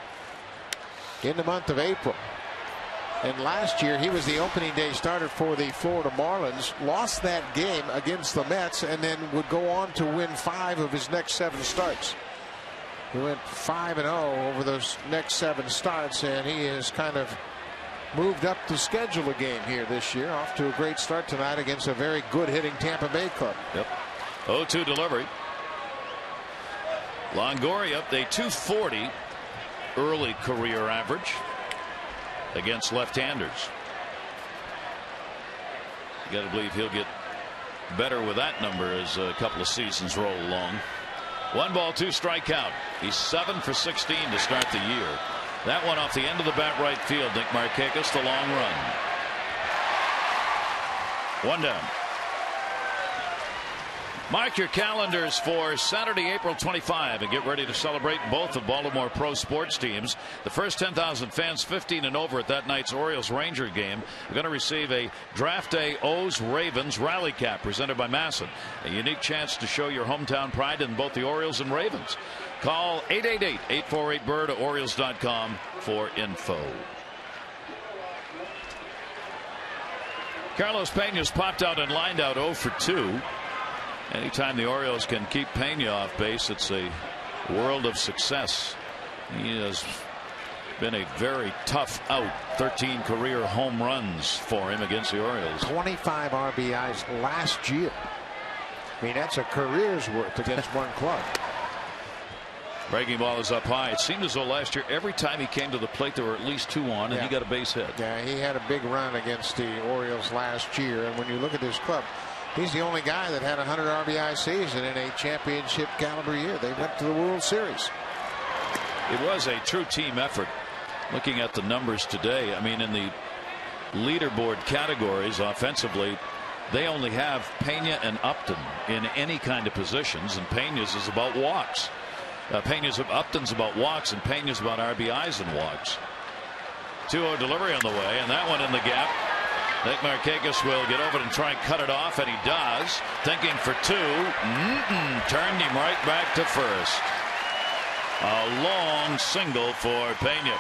Speaker 2: in the month of April. And last year he was the opening day starter for the Florida Marlins. Lost that game against the Mets, and then would go on to win 5 of his next 7 starts. He went 5-0 over those next 7 starts, and he has kind of moved up the schedule a game here this year. Off to a great start tonight against a very good hitting Tampa Bay club.
Speaker 1: Yep. 0-2 delivery. Longoria up a 240 early career average against left-handers. You got to believe he'll get better with that number as a couple of seasons roll along. 1 ball, 2 strike count. He's 7 for 16 to start the year. That one off the end of the bat right field. Nick Markakis, the long run. 1 down. Mark your calendars for Saturday, April 25, and get ready to celebrate both of Baltimore pro sports teams. The first 10,000 fans 15 and over at that night's Orioles-Ranger game are going to receive a Draft Day O's-Ravens rally cap presented by Masson. A unique chance to show your hometown pride in both the Orioles and Ravens. Call 888-848-BIRD or Orioles.com for info. Carlos Pena's popped out and lined out 0 for 2. Anytime the Orioles can keep Pena off base, it's a world of success. He has been a very tough out. 13 career home runs for him against the Orioles.
Speaker 2: 25 RBIs last year. I mean, that's a career's worth against one club.
Speaker 1: Breaking ball is up high. It seemed as though last year every time he came to the plate there were at least 2 on, and he got a base hit.
Speaker 2: Yeah, he had a big run against the Orioles last year, and when you look at this club, he's the only guy that had a 100 RBI season in a championship caliber year. They went to the World Series.
Speaker 1: It was a true team effort. Looking at the numbers today, I mean, in the leaderboard categories offensively, they only have Pena and Upton in any kind of positions, and Pena's is about walks. Upton's about walks, and Pena's about RBIs and walks. 2-0 delivery on the way, and that one in the gap. Nick Markakis will get over and try and cut it off, and he does. Thinking for 2. Turned him right back to first. A long single for Pena.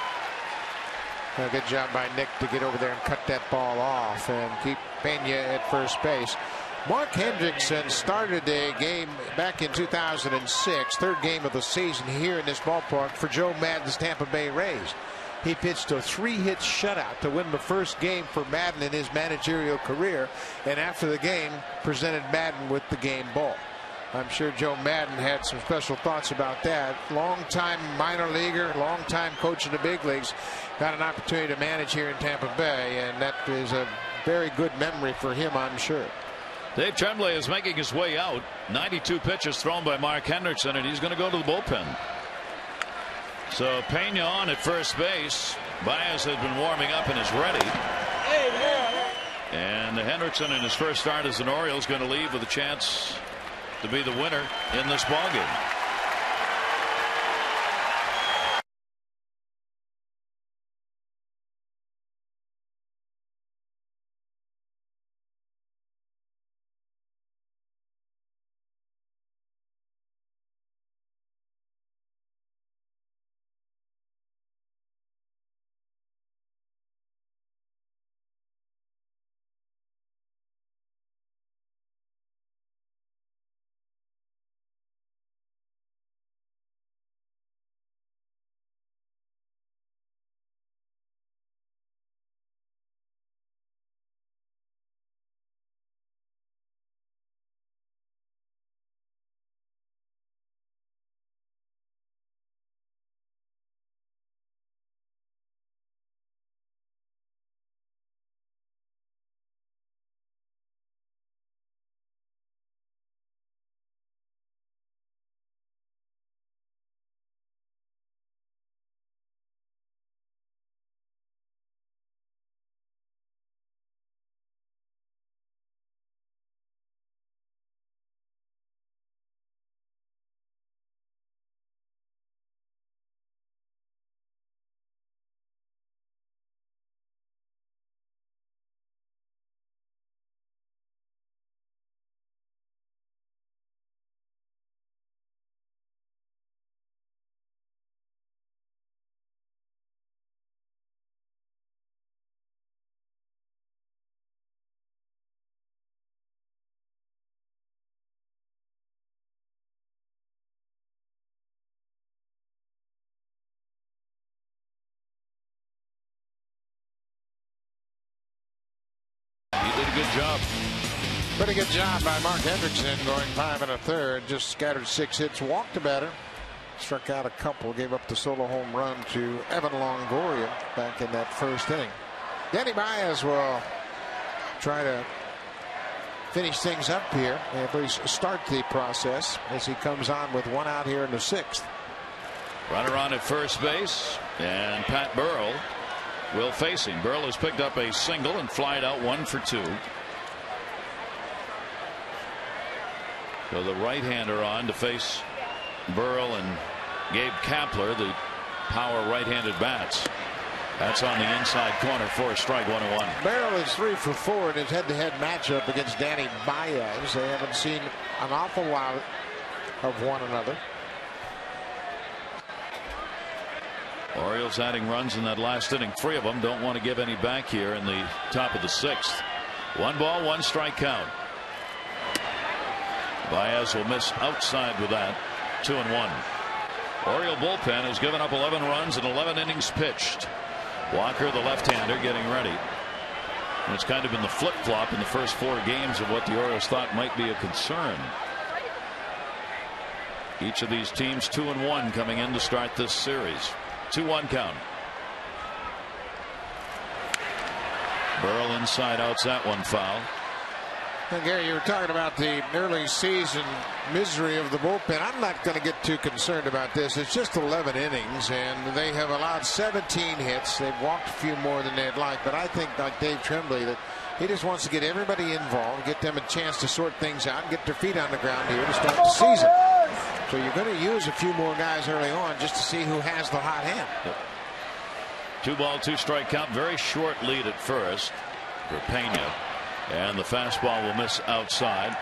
Speaker 2: A good job by Nick to get over there and cut that ball off and keep Pena at first base. Mark Hendrickson started a game back in 2006, third game of the season here in this ballpark for Joe Maddon's Tampa Bay Rays. He pitched a 3-hit shutout to win the first game for Maddon in his managerial career, and after the game presented Maddon with the game ball. I'm sure Joe Maddon had some special thoughts about that. Long-time minor leaguer, long-time coach in the big leagues, got an opportunity to manage here in Tampa Bay, and that is a very good memory for him, I'm sure.
Speaker 1: Dave Tremblay is making his way out. 92 pitches thrown by Mark Hendrickson, and he's going to go to the bullpen. So Pena on at first base. Baez has been warming up and is ready. And Hendrickson in his first start as an Oriole is going to leave with a chance to be the winner in this ballgame. He did a good job.
Speaker 2: Pretty good job by Mark Hendrickson, going 5 1/3. Just scattered 6 hits, walked a batter, struck out a couple, gave up the solo home run to Evan Longoria back in that first inning. Danny Baez will try to finish things up here, at least start the process, as he comes on with 1 out here in the 6th.
Speaker 1: Runner on at first base, and Pat Burrell will face him. Burrell has picked up a single and flied out 1 for 2. So the right-hander on to face Burrell and Gabe Kapler, the power right-handed bats. That's on the inside corner for a strike, 1-1.
Speaker 2: Burrell is 3 for 4 in his head-to-head matchup against Danny Baez. They haven't seen an awful lot of one another.
Speaker 1: Orioles adding runs in that last inning. 3 of them. Don't want to give any back here in the top of the 6th. 1 ball, 1 strike count. Baez will miss outside with that. 2-1. Oriole bullpen has given up 11 runs in 11 innings pitched. Walker, the left-hander, getting ready. And it's kind of been the flip-flop in the first 4 games of what the Orioles thought might be a concern. Each of these teams 2-1 coming in to start this series. 2-1 count. Burrell inside, outs that one foul.
Speaker 2: And Gary, you were talking about the early season misery of the bullpen. I'm not going to get too concerned about this. It's just 11 innings, and they have allowed 17 hits. They've walked a few more than they'd like, but I think, like Dave Tremblay, that he just wants to get everybody involved, get them a chance to sort things out, and get their feet on the ground here to start the season. So you're going to use a few more guys early on just to see who has the hot hand.
Speaker 1: Yep. 2 ball, 2 strike count. Very short lead at first for Pena. And the fastball will miss outside.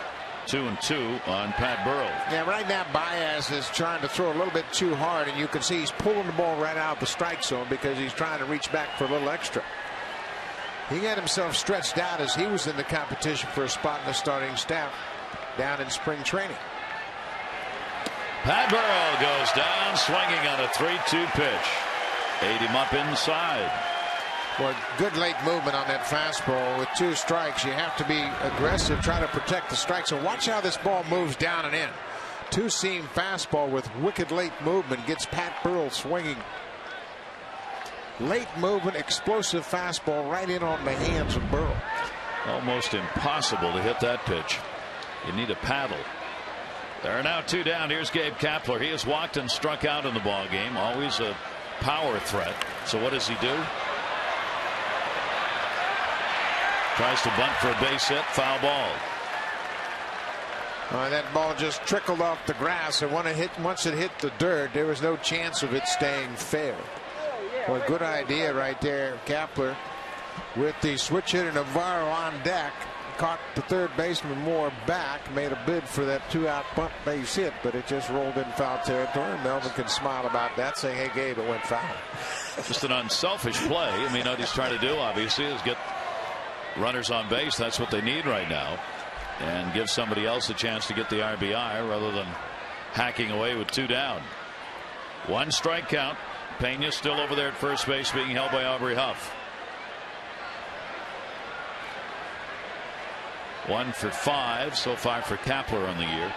Speaker 1: 2-2 on Pat Burrell.
Speaker 2: Yeah, right now Baez is trying to throw a little bit too hard, and you can see he's pulling the ball right out of the strike zone because he's trying to reach back for a little extra. He got himself stretched out as he was in the competition for a spot in the starting staff down in spring training.
Speaker 1: Pat Burrell goes down swinging on a 3-2 pitch. Ate him up inside.
Speaker 2: Boy, good late movement on that fastball. With 2 strikes, you have to be aggressive, try to protect the strikes. So watch how this ball moves down and in. 2-seam fastball with wicked late movement gets Pat Burrell swinging. Late movement, explosive fastball right in on the hands of Burrell.
Speaker 1: Almost impossible to hit that pitch. You need a paddle. There are now 2 down. Here's Gabe Kapler. He has walked and struck out in the ball game. Always a power threat. So what does he do? Tries to bunt for a base hit. Foul ball.
Speaker 2: That ball just trickled off the grass, and once it hit the dirt, there was no chance of it staying fair. Well, good idea right there, Kapler, with the switch hitter Navarro on deck. Caught the third baseman Moore back, made a bid for that 2-out bunt base hit, but it just rolled in foul territory. Melvin can smile about that, saying, "Hey, Gabe, it went foul."
Speaker 1: Just an unselfish play. I mean, what he's trying to do, obviously, is get runners on base. That's what they need right now, and give somebody else a chance to get the RBI rather than hacking away with 2 down. 1 strike count. Pena still over there at first base, being held by Aubrey Huff. 1 for 5 so far for Kapler on the year.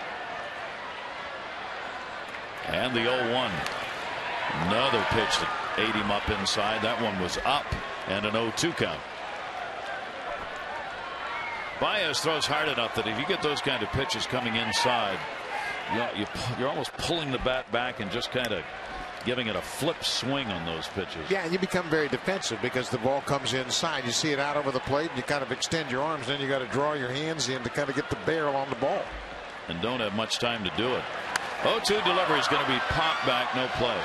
Speaker 1: And the 0-1. Another pitch that ate him up inside. That one was up, and an 0-2 count. Baez throws hard enough that if you get those kind of pitches coming inside, you're almost pulling the bat back and just kind of giving it a flip swing on those pitches.
Speaker 2: Yeah, and you become very defensive because the ball comes inside. You see it out over the plate, and you kind of extend your arms, then you got to draw your hands in to kind of get the barrel on the ball.
Speaker 1: And don't have much time to do it. 0-2 delivery is going to be popped back, no play.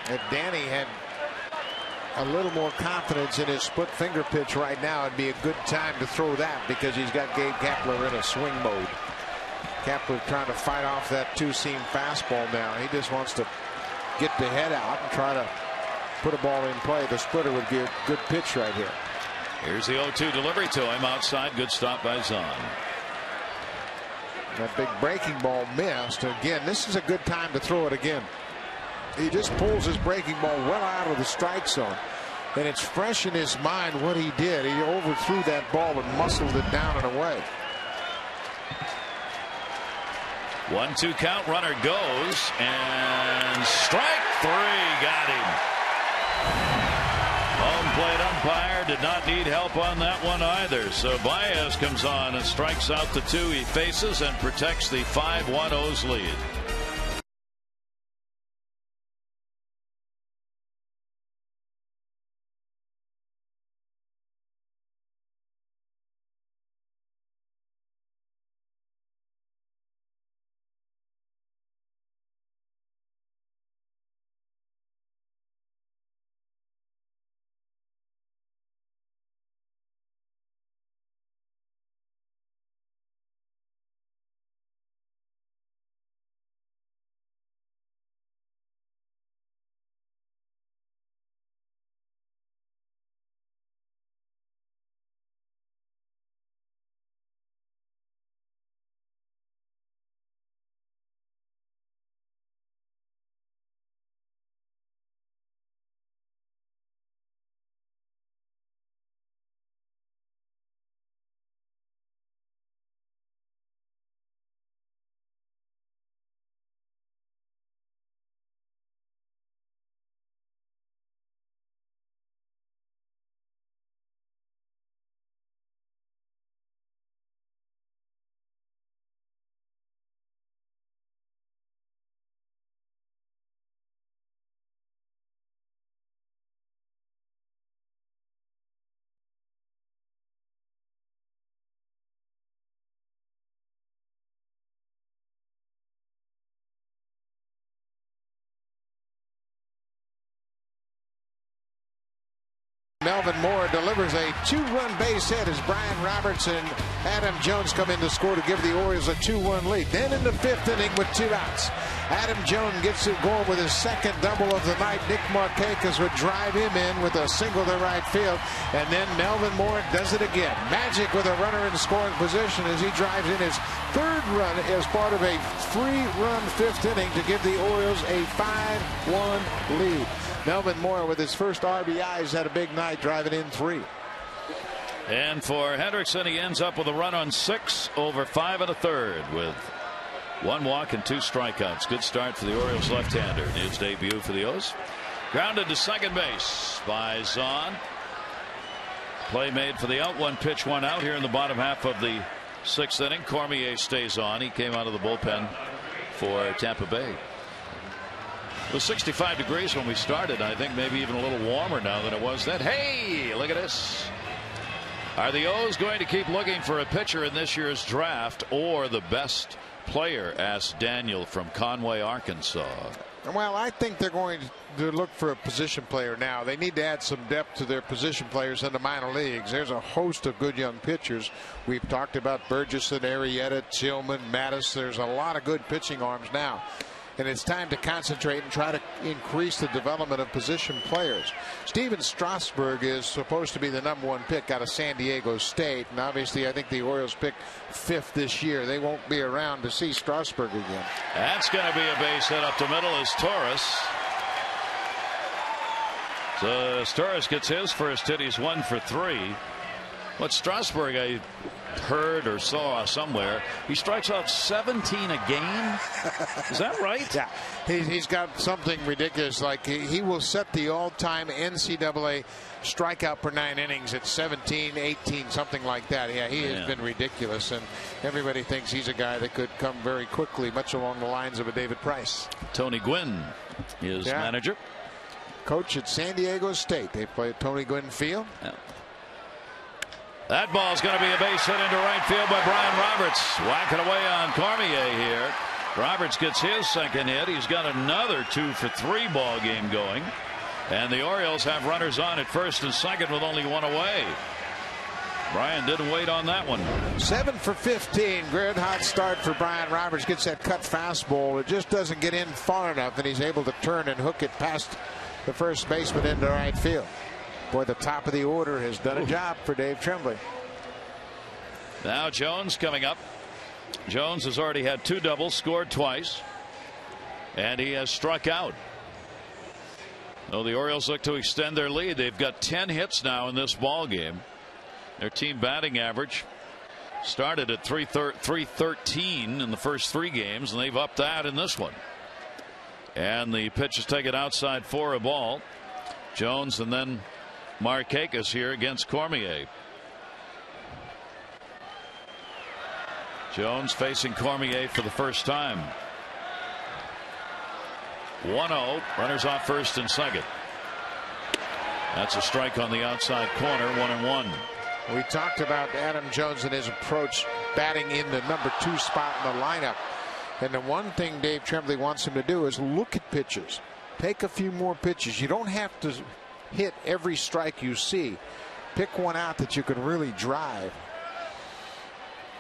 Speaker 2: If Danny had a little more confidence in his split finger pitch right now, it'd be a good time to throw that because he's got Gabe Kapler in a swing mode. Kapler trying to fight off that 2-seam fastball now. He just wants to get the head out and try to put a ball in play. The splitter would be a good pitch right here.
Speaker 1: Here's the 0-2 delivery to him outside. Good stop by Zahn.
Speaker 2: That big breaking ball missed. Again, this is a good time to throw it again. He just pulls his breaking ball well out of the strike zone, and it's fresh in his mind what he did. He overthrew that ball and muscled it down and away.
Speaker 1: 1-2 count. Runner goes, and strike 3. Got him. Home plate umpire did not need help on that one either. So Baez comes on and strikes out the 2 he faces and protects the 5-1 O's lead.
Speaker 2: Melvin Moore delivers a 2-run base hit as Brian Roberts and Adam Jones come in to score to give the Orioles a 2-1 lead. Then in the 5th inning with 2 outs, Adam Jones gets it going with his second double of the night. Nick Markakis would drive him in with a single to right field, and then Melvin Moore does it again. Magic with a runner in scoring position as he drives in his 3rd run as part of a 3-run 5th inning to give the Orioles a 5-1 lead. Melvin Moore with his first RBIs had a big night, driving in 3.
Speaker 1: And for Hendrickson, he ends up with a run on 6 over 5 1/3 with 1 walk and 2 strikeouts. Good start for the Orioles left-hander. His debut for the O's. Grounded to second base by Zahn. Play made for the out. 1 pitch, 1 out here in the bottom half of the 6th inning. Cormier stays on. He came out of the bullpen for Tampa Bay. It was 65 degrees when we started. I think maybe even a little warmer now than it was then. Hey, look at this. Are the O's going to keep looking for a pitcher in this year's draft or the best player? Asked Daniel from Conway, Arkansas.
Speaker 2: Well, I think they're going to look for a position player now. They need to add some depth to their position players in the minor leagues. There's a host of good young pitchers. We've talked about Burgess and Arrieta, Tillman, Mattis. There's a lot of good pitching arms now. And it's time to concentrate and try to increase the development of position players. Steven Strasburg is supposed to be the #1 pick out of San Diego State. And obviously, I think the Orioles pick 5th this year. They won't be around to see Strasburg again.
Speaker 1: That's going to be a base hit up the middle as Torres. So Torres gets his first hit. He's 1 for 3. But Strasburg, I heard or saw somewhere, he strikes out 17 a game. Is that right?
Speaker 2: Yeah, he's got something ridiculous. Like he will set the all-time NCAA strikeout per 9 innings at 17, 18, something like that. Yeah, he has been ridiculous, and everybody thinks he's a guy that could come very quickly, much along the lines of a David Price.
Speaker 1: Tony Gwynn is manager.
Speaker 2: Coach at San Diego State. They play at Tony Gwynn Field.
Speaker 1: Yeah. That ball's going to be a base hit into right field by Brian Roberts. Whacking away on Cormier here. Roberts gets his second hit. He's got another 2 for 3 ball game going. And the Orioles have runners on at first and second with only 1 away. Brian didn't wait on that one.
Speaker 2: 7 for 15. Great hot start for Brian Roberts. Gets that cut fastball. It just doesn't get in far enough, and he's able to turn and hook it past the first baseman into right field. Boy, the top of the order has done a job for Dave Tremblay.
Speaker 1: Now Jones coming up. Jones has already had 2 doubles, scored twice, and he has struck out. So the Orioles look to extend their lead. They've got 10 hits now in this ball game. Their team batting average started at 313 in the first 3 games, and they've upped that in this one. And the pitch is taken outside for a ball. Jones and then Markakis here against Cormier. Jones facing Cormier for the first time. 1-0. Runners off first and second. That's a strike on the outside corner. 1-1.
Speaker 2: We talked about Adam Jones and his approach batting in the #2 spot in the lineup. And the one thing Dave Tremblay wants him to do is look at pitches. Take a few more pitches. You don't have to hit every strike you see. Pick one out that you can really drive.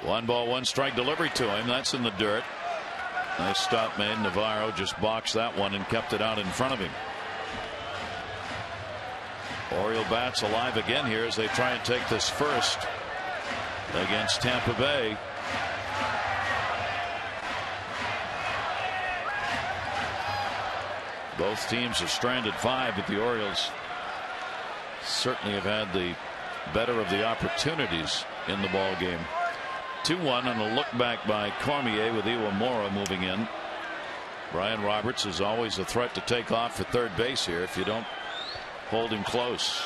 Speaker 1: 1 ball, 1 strike delivery to him. That's in the dirt. Nice stop made. Navarro just boxed that one and kept it out in front of him. Oriole bats alive again here as they try and take this first against Tampa Bay. Both teams have stranded 5, but the Orioles certainly have had the better of the opportunities in the ball game. 2-1 and a look back by Cormier with Iwamura moving in. Brian Roberts is always a threat to take off for third base here if you don't hold him close.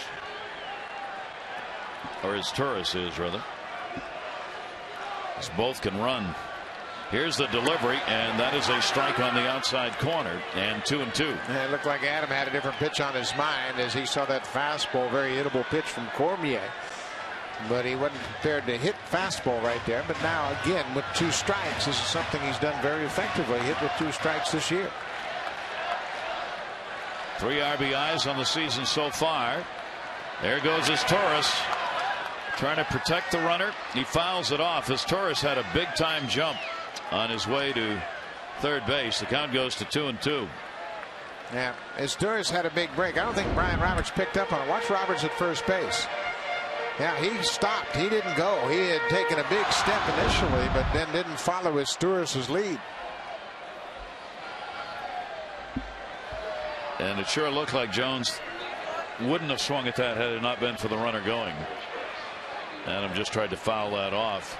Speaker 1: Or as Torres is, rather. As both can run. Here's the delivery, and that is a strike on the outside corner, and 2-2.
Speaker 2: Yeah, it looked like Adam had a different pitch on his mind as he saw that fastball, very hittable pitch from Cormier. But he wasn't prepared to hit fastball right there. But now, again, with 2 strikes, this is something he's done very effectively. Hit with 2 strikes this year.
Speaker 1: 3 RBIs on the season so far. There goes his Torres, trying to protect the runner. He fouls it off. His Torres had a big time jump on his way to third base. The count goes to 2-2.
Speaker 2: Yeah, Torres had a big break. I don't think Brian Roberts picked up on it. Watch Roberts at first base. Yeah, he stopped. He didn't go. He had taken a big step initially, but then didn't follow his Torres' lead.
Speaker 1: And it sure looked like Jones wouldn't have swung at that had it not been for the runner going. Adam just tried to foul that off.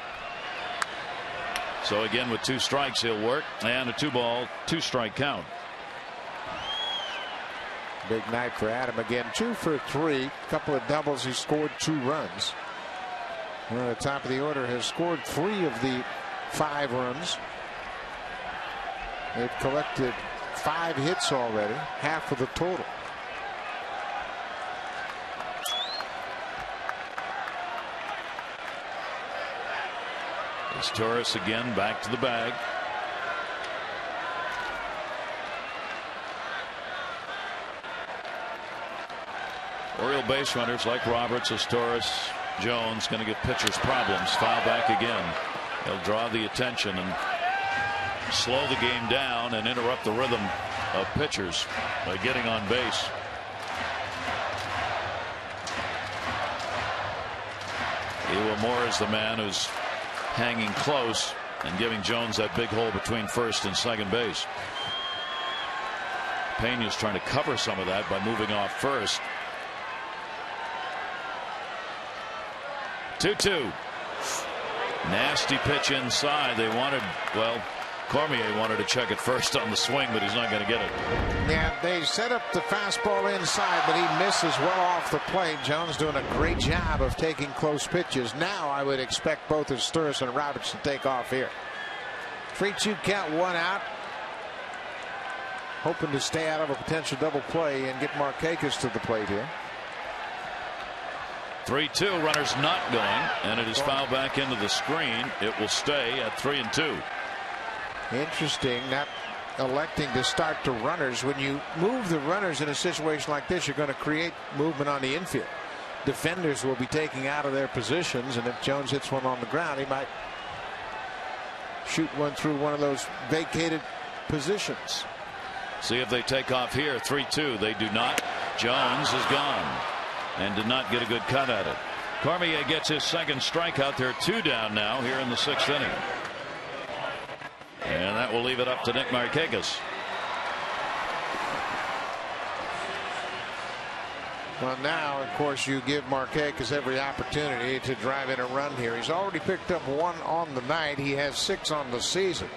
Speaker 1: So again, with 2 strikes, he'll work, and a 2-ball, 2-strike count.
Speaker 2: Big night for Adam again. 2 for 3. Couple of doubles. He scored 2 runs. One at the top of the order has scored 3 of the 5 runs. They've collected 5 hits already, half of the total.
Speaker 1: It's Torres again, back to the bag. Oriole base runners like Roberts, Torres, Jones going to give pitchers problems. Foul back again. They'll draw the attention and slow the game down and interrupt the rhythm of pitchers by getting on base. Ewa Moore is the man who's hanging close and giving Jones that big hole between first and second base. Pena's trying to cover some of that by moving off first. 2-2. Nasty pitch inside. They wanted, well, Cormier wanted to check it first on the swing, but he's not going to get it.
Speaker 2: Yeah, they set up the fastball inside, but he misses well off the plate. Jones doing a great job of taking close pitches. Now I would expect both Sturris and Roberts to take off here. 3-2 count, 1 out. Hoping to stay out of a potential double play and get Markakis to the plate here.
Speaker 1: 3-2, runners not going, and it is fouled back into the screen. It will stay at 3-2.
Speaker 2: Interesting, not electing to start the runners. When you move the runners in a situation like this, you're going to create movement on the infield. Defenders will be taking out of their positions, and if Jones hits one on the ground, he might shoot one through one of those vacated positions.
Speaker 1: See if they take off here. 3-2. They do not. Jones is gone and did not get a good cut at it. Cormier gets his second strikeout. There are 2 down now here in the 6th inning. And that will leave it up to Nick Markakis.
Speaker 2: Well, now, of course, you give Markakis every opportunity to drive in a run here. He's already picked up 1 on the night. He has 6 on the season.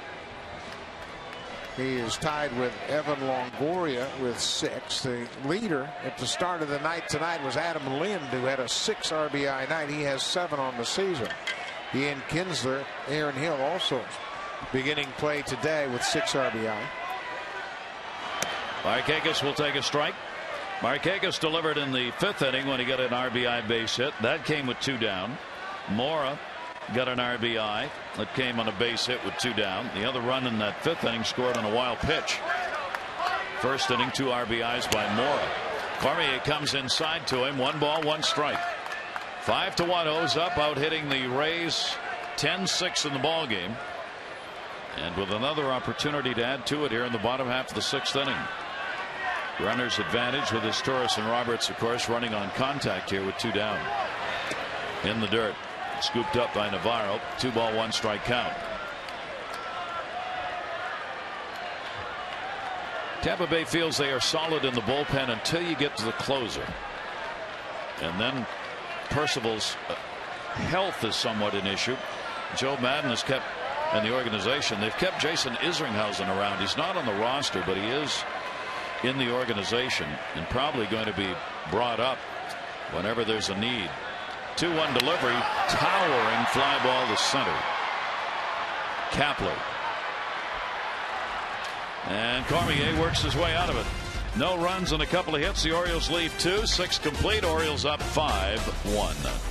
Speaker 2: He is tied with Evan Longoria with 6. The leader at the start of the night tonight was Adam Lind, who had a 6 RBI night. He has 7 on the season. Ian Kinsler, Aaron Hill also beginning play today with 6 RBI.
Speaker 1: Markakis will take a strike. Markakis delivered in the 5th inning when he got an RBI base hit. That came with 2 down. Mora got an RBI that came on a base hit with 2 down. The other run in that 5th inning scored on a wild pitch. First inning, 2 RBIs by Mora. Cormier comes inside to him. 1 ball, 1 strike. 5-1 O's up, out hitting the Rays 10-6 in the ball game. And with another opportunity to add to it here in the bottom half of the 6th inning. Runners advantage with his Torres and Roberts, of course, running on contact here with 2 down. In the dirt. Scooped up by Navarro. 2 ball, 1 strike count. Tampa Bay feels they are solid in the bullpen until you get to the closer. And then Percival's health is somewhat an issue. Joe Madden has kept, and the organization, they've kept Jason Isringhausen around. He's not on the roster, but he is in the organization and probably going to be brought up whenever there's a need. 2-1 delivery, towering fly ball to center. Kapler. And Cormier works his way out of it. No runs and a couple of hits. The Orioles leave 2, 6 complete. Orioles up 5-1.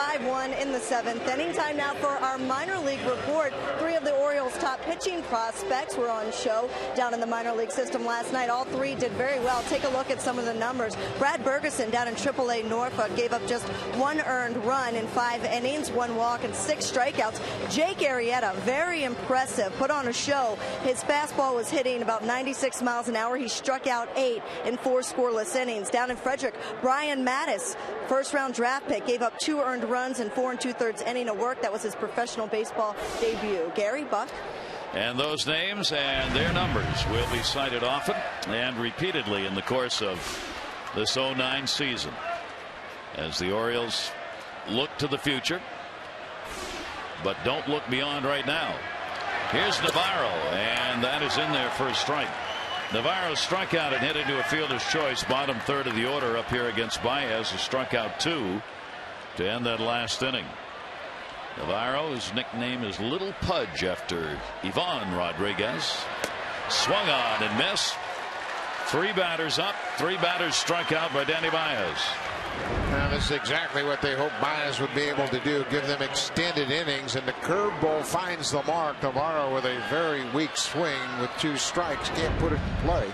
Speaker 4: 5-1 in the 7th inning. Time now for our minor league report. 3 of the Orioles' top pitching prospects were on show down in the minor league system last night. All 3 did very well. Take a look at some of the numbers. Brad Bergeson down in AAA Norfolk gave up just 1 earned run in 5 innings, 1 walk, and 6 strikeouts. Jake Arrieta, very impressive, put on a show. His fastball was hitting about 96 miles an hour. He struck out 8 in 4 scoreless innings. Down in Frederick, Brian Mattis, first-round draft pick, gave up 2 earned runs in 4 2/3 inning of work. That was his professional baseball debut. Gary, Buck.
Speaker 1: And those names and their numbers will be cited often and repeatedly in the course of this 09 season as the Orioles look to the future, but don't look beyond right now. Here's Navarro, and that is in there for a strike. Navarro struck out and hit into a fielder's choice, bottom third of the order up here against Baez, who struck out 2 to end that last inning. Navarro, his nickname is Little Pudge after Ivan Rodriguez. Swung on and missed. 3 batters up, 3 batters struck out by Danny Baez.
Speaker 2: Now, this is exactly what they hope Baez would be able to do, give them extended innings, and the curveball finds the mark. Navarro with a very weak swing with 2 strikes, can't put it in play.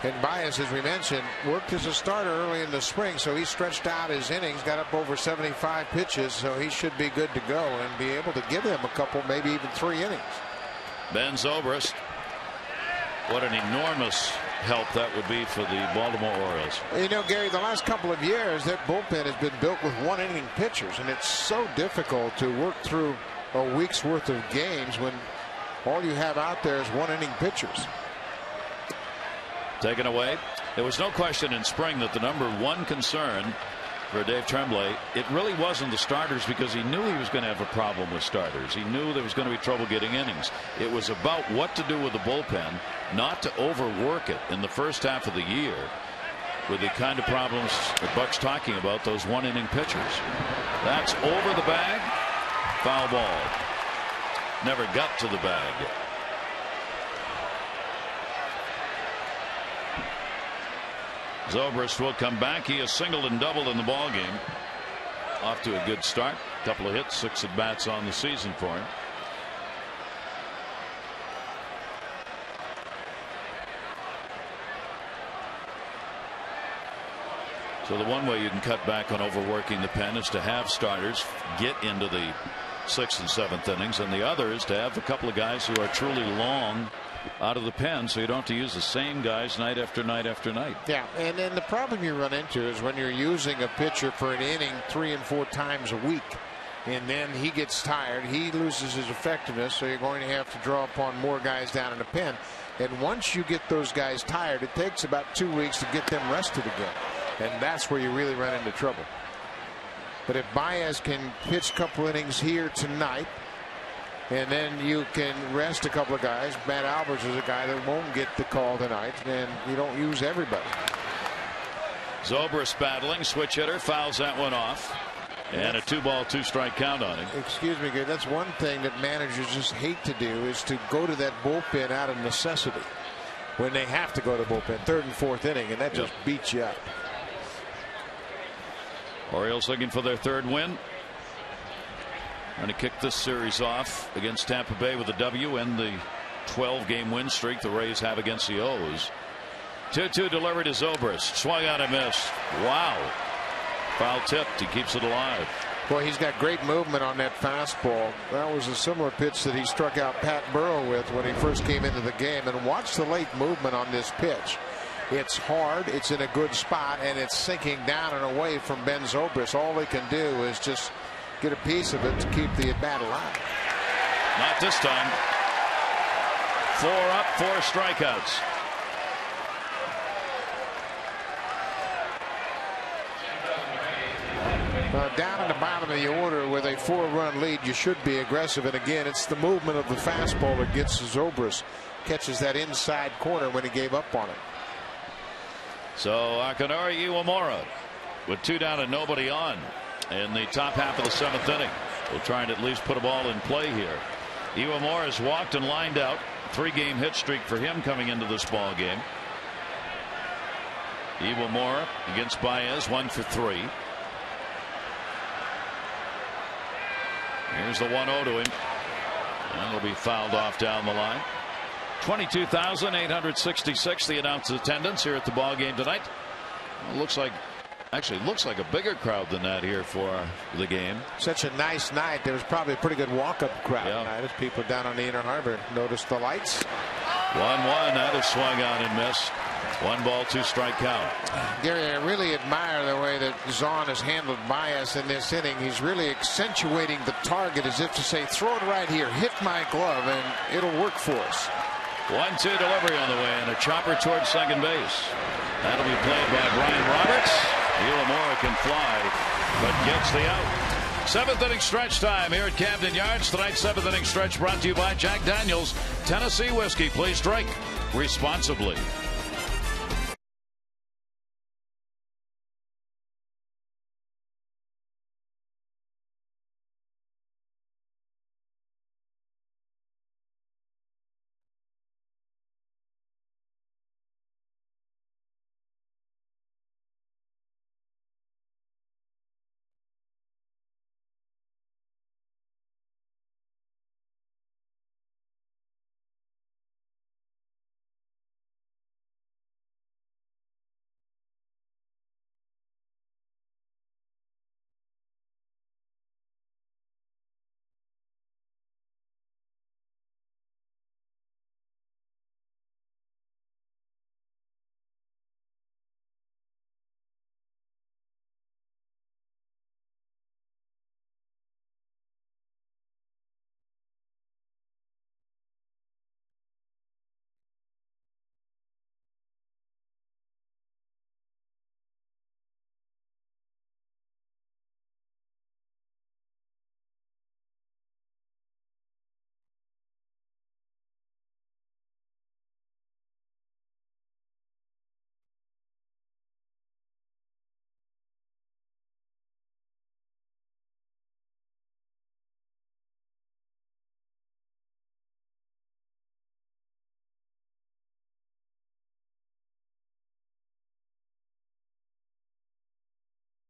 Speaker 2: And Baez, as we mentioned, worked as a starter early in the spring, so he stretched out his innings, got up over 75 pitches, so he should be good to go and be able to give them a couple, maybe even 3 innings.
Speaker 1: Ben Zobrist, what an enormous help that would be for the Baltimore Orioles.
Speaker 2: You know, Gary, the last couple of years, that bullpen has been built with 1-inning pitchers, and it's so difficult to work through a week's worth of games when all you have out there is 1-inning pitchers.
Speaker 1: Taken away. There was no question in spring that the number 1 concern for Dave Tremblay, it really wasn't the starters, because he knew he was going to have a problem with starters. He knew there was going to be trouble getting innings. It was about what to do with the bullpen, not to overwork it in the first half of the year with the kind of problems that Buck's talking about, those 1-inning pitchers. That's over the bag. Foul ball. Never got to the bag. Zobrist will come back. He has singled and doubled in the ball game. Off to a good start. Couple of hits, 6 at bats on the season for him. So the one way you can cut back on overworking the pen is to have starters get into the 6th and 7th innings, and the other is to have a couple of guys who are truly long out of the pen, so you don't have to use the same guys night after night after night.
Speaker 2: Yeah, and then the problem you run into is when you're using a pitcher for an inning 3 and 4 times a week, and then he gets tired, he loses his effectiveness, so you're going to have to draw upon more guys down in the pen. And once you get those guys tired, it takes about 2 weeks to get them rested again, and that's where you really run into trouble. But if Baez can pitch a couple innings here tonight, and then you can rest a couple of guys. Matt Albers is a guy that won't get the call tonight, and you don't use everybody.
Speaker 1: Zobrist battling, switch hitter, fouls that one off, and a 2-ball 2-strike count on him.
Speaker 2: Excuse me, that's one thing that managers just hate to do, is to go to that bullpen out of necessity when they have to go to the bullpen, 3rd and 4th inning, and that just beats you up.
Speaker 1: Orioles looking for their 3rd win. Going to kick this series off against Tampa Bay with a W and the 12-game win streak the Rays have against the O's. 2-2 delivered to Zobrist. Swung out and missed. Wow. Foul tipped. He keeps it alive.
Speaker 2: Boy, he's got great movement on that fastball. That was a similar pitch that he struck out Pat Burrow with when he first came into the game. And watch the late movement on this pitch. It's hard, it's in a good spot, and it's sinking down and away from Ben Zobrist. All they can do is just get a piece of it to keep the at-bat alive.
Speaker 1: Not this time. 4 up, 4 strikeouts.
Speaker 2: Down in the bottom of the order with a 4-run lead, you should be aggressive. And again, it's the movement of the fastball that gets Zobrist. Catches that inside corner when he gave up on it.
Speaker 1: So Akinori Iwamura with 2 down and nobody on in the top half of the 7th inning. We'll try and at least put a ball in play here. Iwamura has walked and lined out. 3-game hit streak for him coming into this ball game. Iwamura against Baez, 1 for 3. Here's the 1-0 to him. And it'll be fouled off down the line. 22,866 the announced attendance here at the ball game tonight. Looks like a bigger crowd than that here for the game.
Speaker 2: Such a nice night. There was probably a pretty good walk-up crowd tonight as people down on the Inner Harbor noticed the lights.
Speaker 1: 1-1. That is swung on and missed. 1 ball, 2 strike count.
Speaker 2: Gary, I really admire the way that Zahn has handled Baez in this inning. He's really accentuating the target as if to say, throw it right here, hit my glove, and it'll work for us.
Speaker 1: 1-2 delivery on the way, and a chopper towards second base. That'll be played by Brian Roberts. Uemura can fly, but gets the out. 7th inning stretch time here at Camden Yards. Tonight's 7th inning stretch brought to you by Jack Daniels Tennessee Whiskey. Please drink responsibly.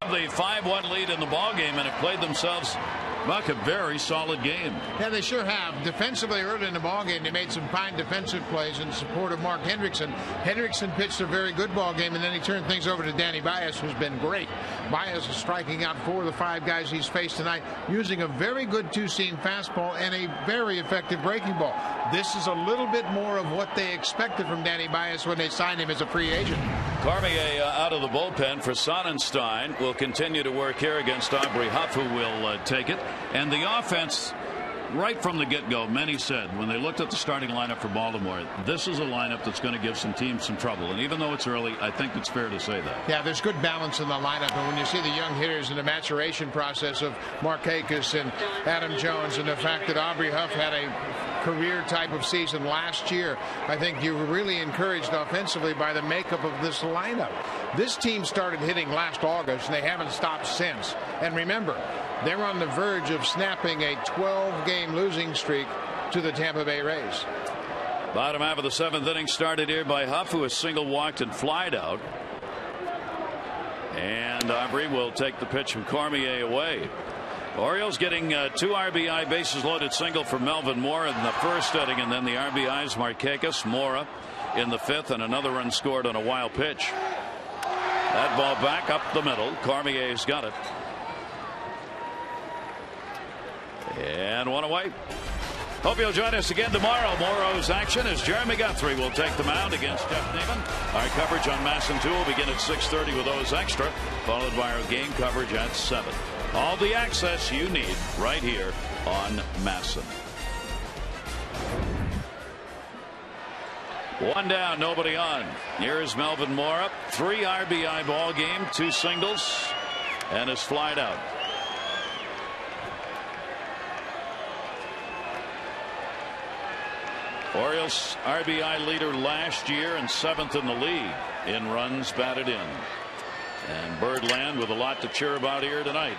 Speaker 1: The 5-1 lead in the ball game and have played themselves a very solid game.
Speaker 2: Yeah, they sure have. Defensively, early in the ball game, they made some fine defensive plays in support of Mark Hendrickson. Hendrickson pitched a very good ball game, and then he turned things over to Danny Baez, who's been great. Baez is striking out 4 of the 5 guys he's faced tonight, using a very good two-seam fastball and a very effective breaking ball. This is a little bit more of what they expected from Danny Baez when they signed him as a free agent.
Speaker 1: Cormier out of the bullpen for Sonnenstein. Will continue to work here against Aubrey Huff, who will take it. And the offense, right from the get-go, many said when they looked at the starting lineup for Baltimore, this is a lineup that's going to give some teams some trouble. And even though it's early, I think it's fair to say that. Yeah, there's good balance in the lineup. And when you see the young hitters in the maturation process of Markakis and Adam Jones, and the fact that Aubrey Huff had a career type of season last year, I think you were really encouraged offensively by the makeup of this lineup. This team started hitting last August, and they haven't stopped since. And remember, they're on the verge of snapping a 12-game losing streak to the Tampa Bay Rays. Bottom half of the 7th inning started here by Huff, who has single walked and flied out. And Aubrey will take the pitch from Cormier away. Orioles getting 2 RBI bases loaded single for Melvin Moore in the 1st inning, and then the RBIs Markakis, Mora in the 5th, and another run scored on a wild pitch. That ball back up the middle. Cormier's got it. And 1 away. Hope you'll join us again tomorrow. Morrow's action as Jeremy Guthrie will take the mound against Jeff Neiman. Our coverage on Masson 2 will begin at 6:30 with O's Extra, followed by our game coverage at 7. All the access you need right here on Masson. 1 down, nobody on. Here's Melvin Mora. 3 RBI ball game, 2 singles, and is flied out. Orioles RBI leader last year and 7th in the league in runs batted in. And Birdland with a lot to cheer about here tonight.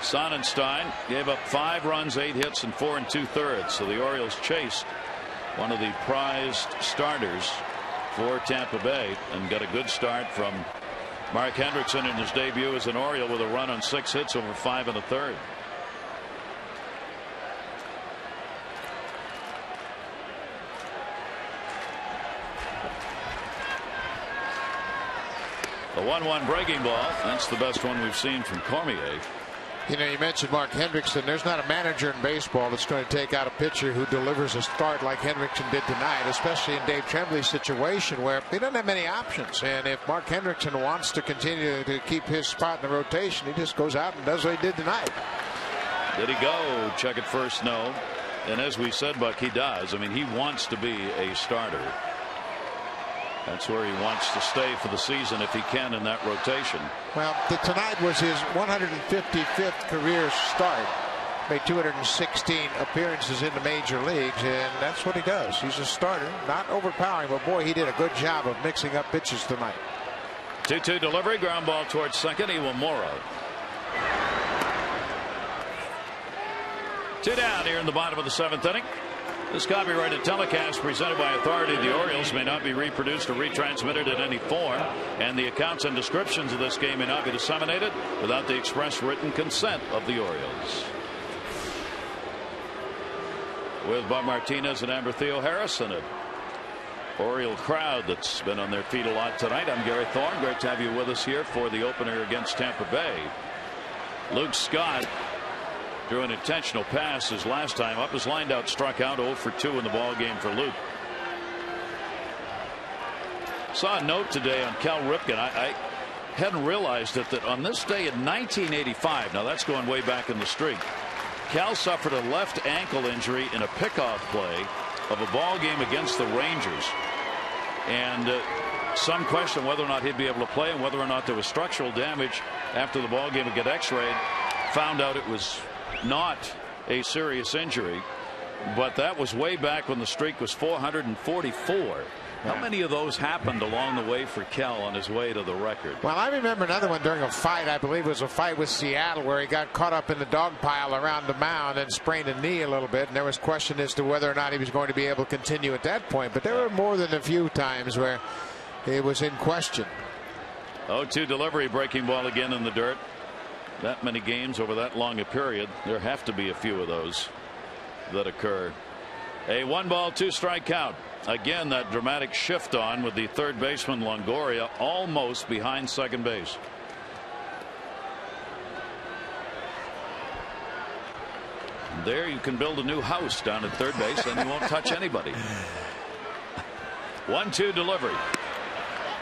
Speaker 1: Sonnenstein gave up 5 runs, 8 hits, and 4 2/3. So the Orioles chased one of the prized starters for Tampa Bay and got a good start from Mark Hendrickson in his debut as an Oriole with a run on 6 hits over 5 1/3. The 1-1 breaking ball. That's the best one we've seen from Cormier.
Speaker 2: You know, you mentioned Mark Hendrickson. There's not a manager in baseball that's going to take out a pitcher who delivers a start like Hendrickson did tonight, especially in Dave Tremblay's situation where he doesn't have many options. And if Mark Hendrickson wants to continue to keep his spot in the rotation, he just goes out and does what he did tonight.
Speaker 1: Did he go? Check it first. No. And as we said, Buck, he does. I mean, he wants to be a starter. That's where he wants to stay for the season if he can in that rotation.
Speaker 2: Well, tonight was his 155th career start. Made 216 appearances in the major leagues, and that's what he does. He's a starter, not overpowering, but boy, he did a good job of mixing up pitches tonight.
Speaker 1: 2-2 delivery, ground ball towards second. Iwamura. 2 down here in the bottom of the 7th inning. This copyrighted telecast presented by authority of the Orioles may not be reproduced or retransmitted in any form, and the accounts and descriptions of this game may not be disseminated without the express written consent of the Orioles. With Bob Martinez and Amber Theo Harris and an Oriole crowd that's been on their feet a lot tonight. I'm Gary Thorne. Great to have you with us here for the opener against Tampa Bay. Luke Scott drew an intentional pass his last time up. His lined out, struck out 0 for 2 in the ball game for Luke. Saw a note today on Cal Ripken. I hadn't realized it, that on this day in 1985, now that's going way back in the streak, Cal suffered a left ankle injury in a pickoff play of a ball game against the Rangers, and some question whether or not he'd be able to play and whether or not there was structural damage after the ball game would get x-rayed. Found out it was not a serious injury, but that was way back when the streak was 444. How many of those happened along the way for Cal on his way to the record?
Speaker 2: Well, I remember another one during a fight. I believe it was a fight with Seattle where he got caught up in the dog pile around the mound and sprained a knee a little bit, and there was question as to whether or not he was going to be able to continue at that point. But there were more than a few times where it was in question.
Speaker 1: 0-2 delivery, breaking ball again in the dirt. That many games over that long a period, there have to be a few of those that occur. A 1-ball 2-strike count. Again, that dramatic shift on with the third baseman Longoria almost behind second base. There you can build a new house down at third base and you won't touch anybody. 1-2 delivery.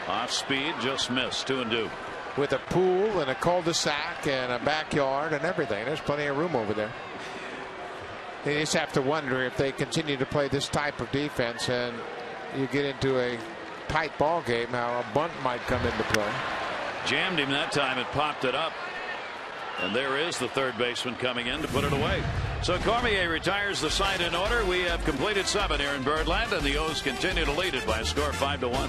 Speaker 1: Off speed, just missed. 2-2.
Speaker 2: With a pool and a cul-de-sac and a backyard and everything. There's plenty of room over there. They just have to wonder if they continue to play this type of defense and you get into a tight ball game, how a bunt might come into play.
Speaker 1: Jammed him that time and popped it up. And there is the third baseman coming in to put it away. So Cormier retires the side in order. We have completed 7 here in Birdland, and the O's continue to lead it by a score of 5-1.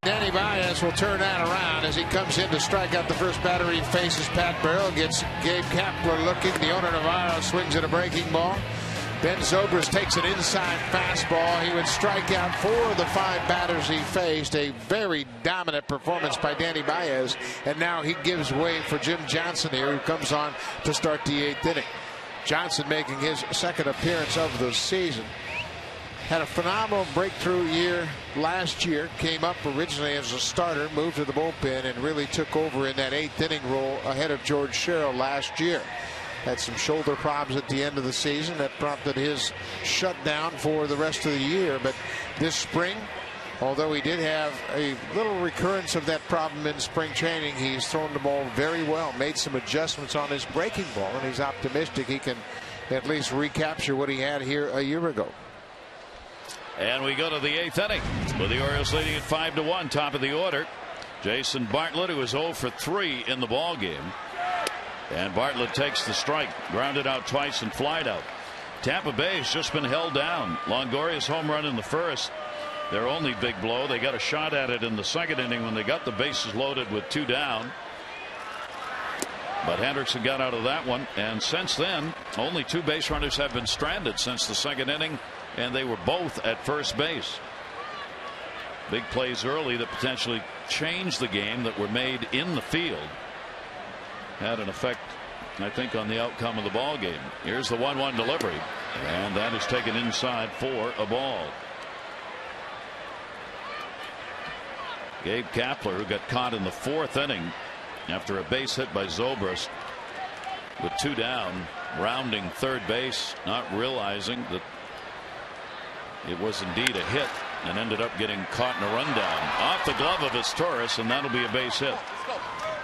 Speaker 2: Danny Baez will turn that around as he comes in to strike out the first batter. He faces Pat Burrell, gets Gabe Kapler looking. The owner Navarro swings at a breaking ball. Ben Zobrist takes an inside fastball. He would strike out 4 of the 5 batters he faced. A very dominant performance by Danny Baez. And now he gives way for Jim Johnson here, who comes on to start the 8th inning. Johnson making his second appearance of the season. Had a phenomenal breakthrough year last year. Came up originally as a starter, moved to the bullpen, and really took over in that 8th inning role ahead of George Sherrill last year. Had some shoulder problems at the end of the season that prompted his shutdown for the rest of the year. But this spring, although he did have a little recurrence of that problem in spring training, he's thrown the ball very well, made some adjustments on his breaking ball, and he's optimistic he can at least recapture what he had here a year ago.
Speaker 1: And we go to the 8th inning with the Orioles leading at 5-1, top of the order. Jason Bartlett, who is 0 for 3 in the ball game. And Bartlett takes the strike, grounded out twice and flied out. Tampa Bay has just been held down. Longoria's home run in the first, their only big blow. They got a shot at it in the second inning when they got the bases loaded with 2 down. But Hendrickson got out of that one, and since then only 2 base runners have been stranded since the second inning, and they were both at first base. Big plays early that potentially changed the game that were made in the field had an effect, I think, on the outcome of the ball game. Here's the 1-1 delivery, and that is taken inside for a ball. Gabe Kapler, who got caught in the 4th inning after a base hit by Zobrist with 2 down, rounding third base, not realizing that it was indeed a hit, and ended up getting caught in a rundown off the glove of his Torres, and that'll be a base hit.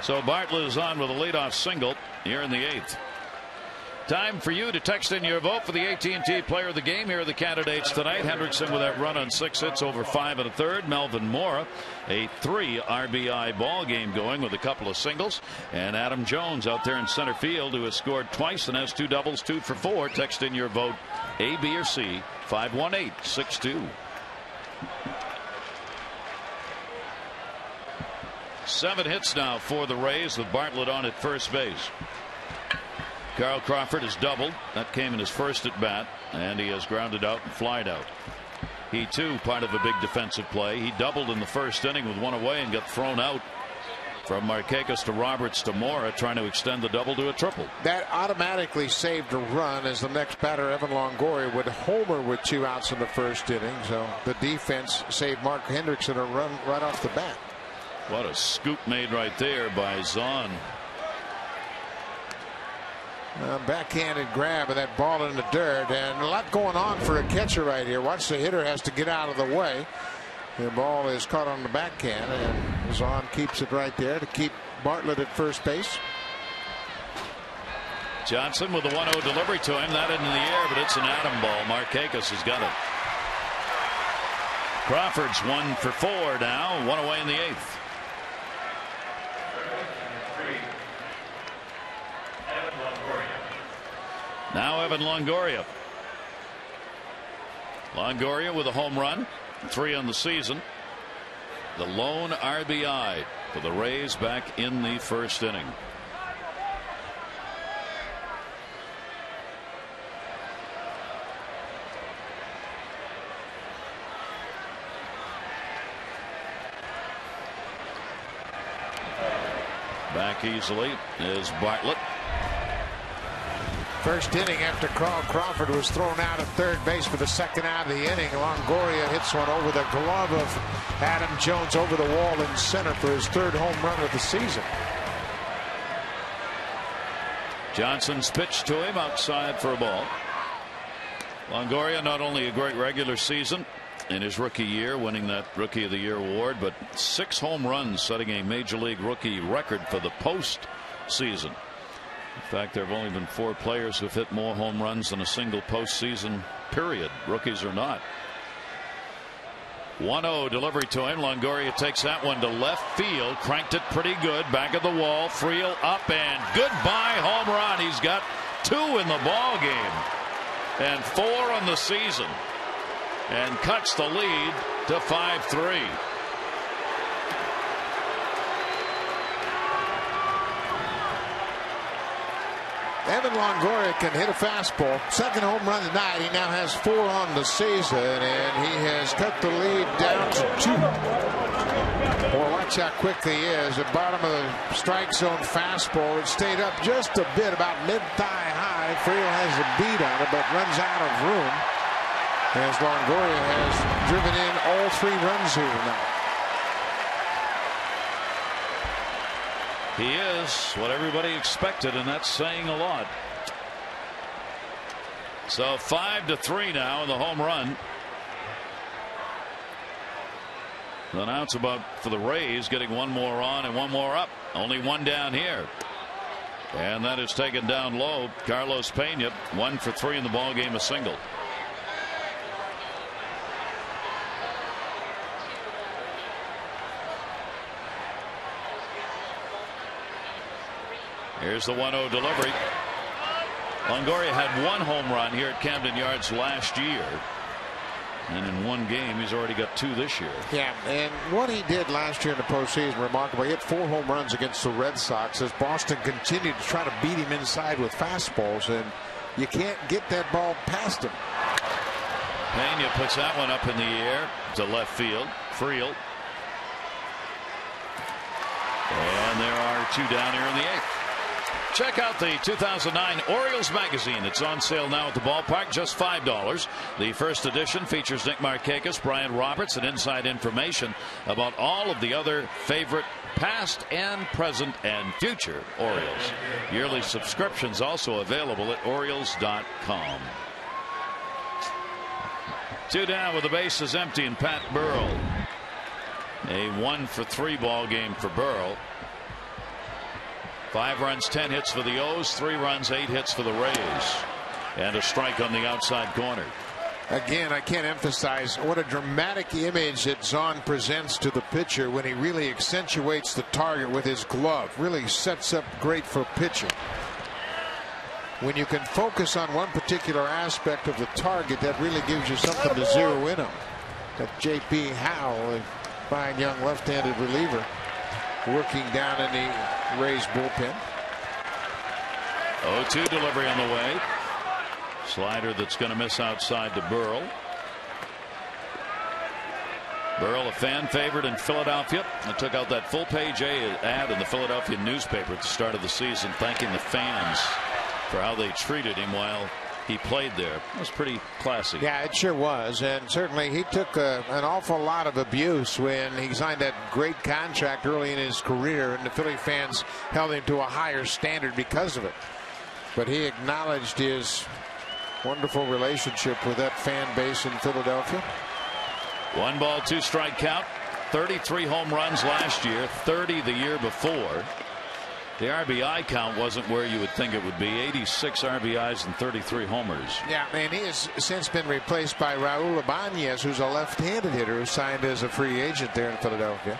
Speaker 1: So Bartlett is on with a leadoff single here in the 8th. Time for you to text in your vote for the AT&T Player of the Game. Here are the candidates tonight. Hendrickson with that run on 6 hits over 5 1/3. Melvin Mora, a 3 RBI ball game going with a couple of singles. And Adam Jones out there in center field, who has scored twice and has 2 doubles, 2 for 4. Text in your vote, A, B, or C, 518-62. 7 hits now for the Rays with Bartlett on at first base. Carl Crawford has doubled. That came in his first at bat, and he has grounded out and flied out. He too part of a big defensive play. He doubled in the first inning with 1 away and got thrown out from Markakis to Roberts to Mora, trying to extend the double to a triple.
Speaker 2: That automatically saved a run, as the next batter, Evan Longoria, would homer with 2 outs in the first inning. So the defense saved Mark Hendrickson a run right off the bat.
Speaker 1: What a scoop made right there by Zahn.
Speaker 2: Backhanded grab of that ball in the dirt, and a lot going on for a catcher right here. Watch, the hitter has to get out of the way. The ball is caught on the backhand, and Zahn keeps it right there to keep Bartlett at first base.
Speaker 1: Johnson with a 1-0 delivery to him. That into the air, but it's an atom ball. Markakis has got it. Crawford's 1 for 4 now, 1 away in the 8th. Now Evan Longoria. Longoria with a home run, 3 on the season. The lone RBI for the Rays back in the first inning. Back easily is Bartlett.
Speaker 2: First inning after Carl Crawford was thrown out at third base for the second out of the inning. Longoria hits one over the glove of Adam Jones over the wall in center for his 3rd home run of the season.
Speaker 1: Johnson's pitch to him outside for a ball. Longoria, not only a great regular season in his rookie year, winning that Rookie of the Year award, but 6 home runs, setting a major league rookie record for the postseason. In fact, there have only been 4 players who've hit more home runs than a single postseason period, rookies or not. 1-0 delivery to him. Longoria takes that one to left field, cranked it pretty good, back of the wall, Friel up, and goodbye home run. He's got 2 in the ball game and 4 on the season, and cuts the lead to 5-3.
Speaker 2: Evan Longoria can hit a fastball. Second home run tonight. He now has 4 on the season, and he has cut the lead down to 2. Boy, watch how quick he is. At bottom of the strike zone fastball. It stayed up just a bit, about mid-thigh high. Friel has a beat on it, but runs out of room as Longoria has driven in all 3 runs here tonight.
Speaker 1: He is what everybody expected, and that's saying a lot. So 5-3 now in the home run. The now it's about for the Rays getting 1 more on and 1 more up. Only 1 down here. And that is taken down low. Carlos Pena 1 for 3 in the ball game, a single. Here's the 1-0 delivery. Longoria had 1 home run here at Camden Yards last year. And in 1 game, he's already got 2 this year.
Speaker 2: Yeah, and what he did last year in the postseason, remarkable. He hit 4 home runs against the Red Sox as Boston continued to try to beat him inside with fastballs, and you can't get that ball past him.
Speaker 1: Pena puts that one up in the air to left field. Friel. And there are 2 down here in the 8th. Check out the 2009 Orioles magazine. It's on sale now at the ballpark, just $5. The first edition features Nick Markakis, Brian Roberts, and inside information about all of the other favorite past and present and future Orioles. Yearly subscriptions also available at Orioles.com. 2 down with the bases empty, and Pat Burrell. A 1 for 3 ball game for Burrell. 5 runs, 10 hits for the O's, 3 runs, 8 hits for the Rays, and a strike on the outside corner.
Speaker 2: Again, I can't emphasize what a dramatic image that Zahn presents to the pitcher when he really accentuates the target with his glove. Really sets up great for pitching. When you can focus on one particular aspect of the target, that really gives you something to zero in on. That J.P. Howell, a fine young left-handed reliever, working down in the Rays bullpen.
Speaker 1: 0-2 delivery on the way. Slider that's going to miss outside to Burrell. Burrell, a fan favorite in Philadelphia. I took out that full-page ad in the Philadelphia newspaper at the start of the season, thanking the fans for how they treated him while he played there. It was pretty classy.
Speaker 2: Yeah, it sure was. And certainly he took an awful lot of abuse when he signed that great contract early in his career, and the Philly fans held him to a higher standard because of it. But he acknowledged his wonderful relationship with that fan base in Philadelphia.
Speaker 1: 1 ball, 2 strike count. 33 home runs last year, 30 the year before. The RBI count wasn't where you would think it would be. 86 RBIs and 33 homers.
Speaker 2: Yeah, and he has since been replaced by Raul Ibanez, who's a left-handed hitter who signed as a free agent there in Philadelphia.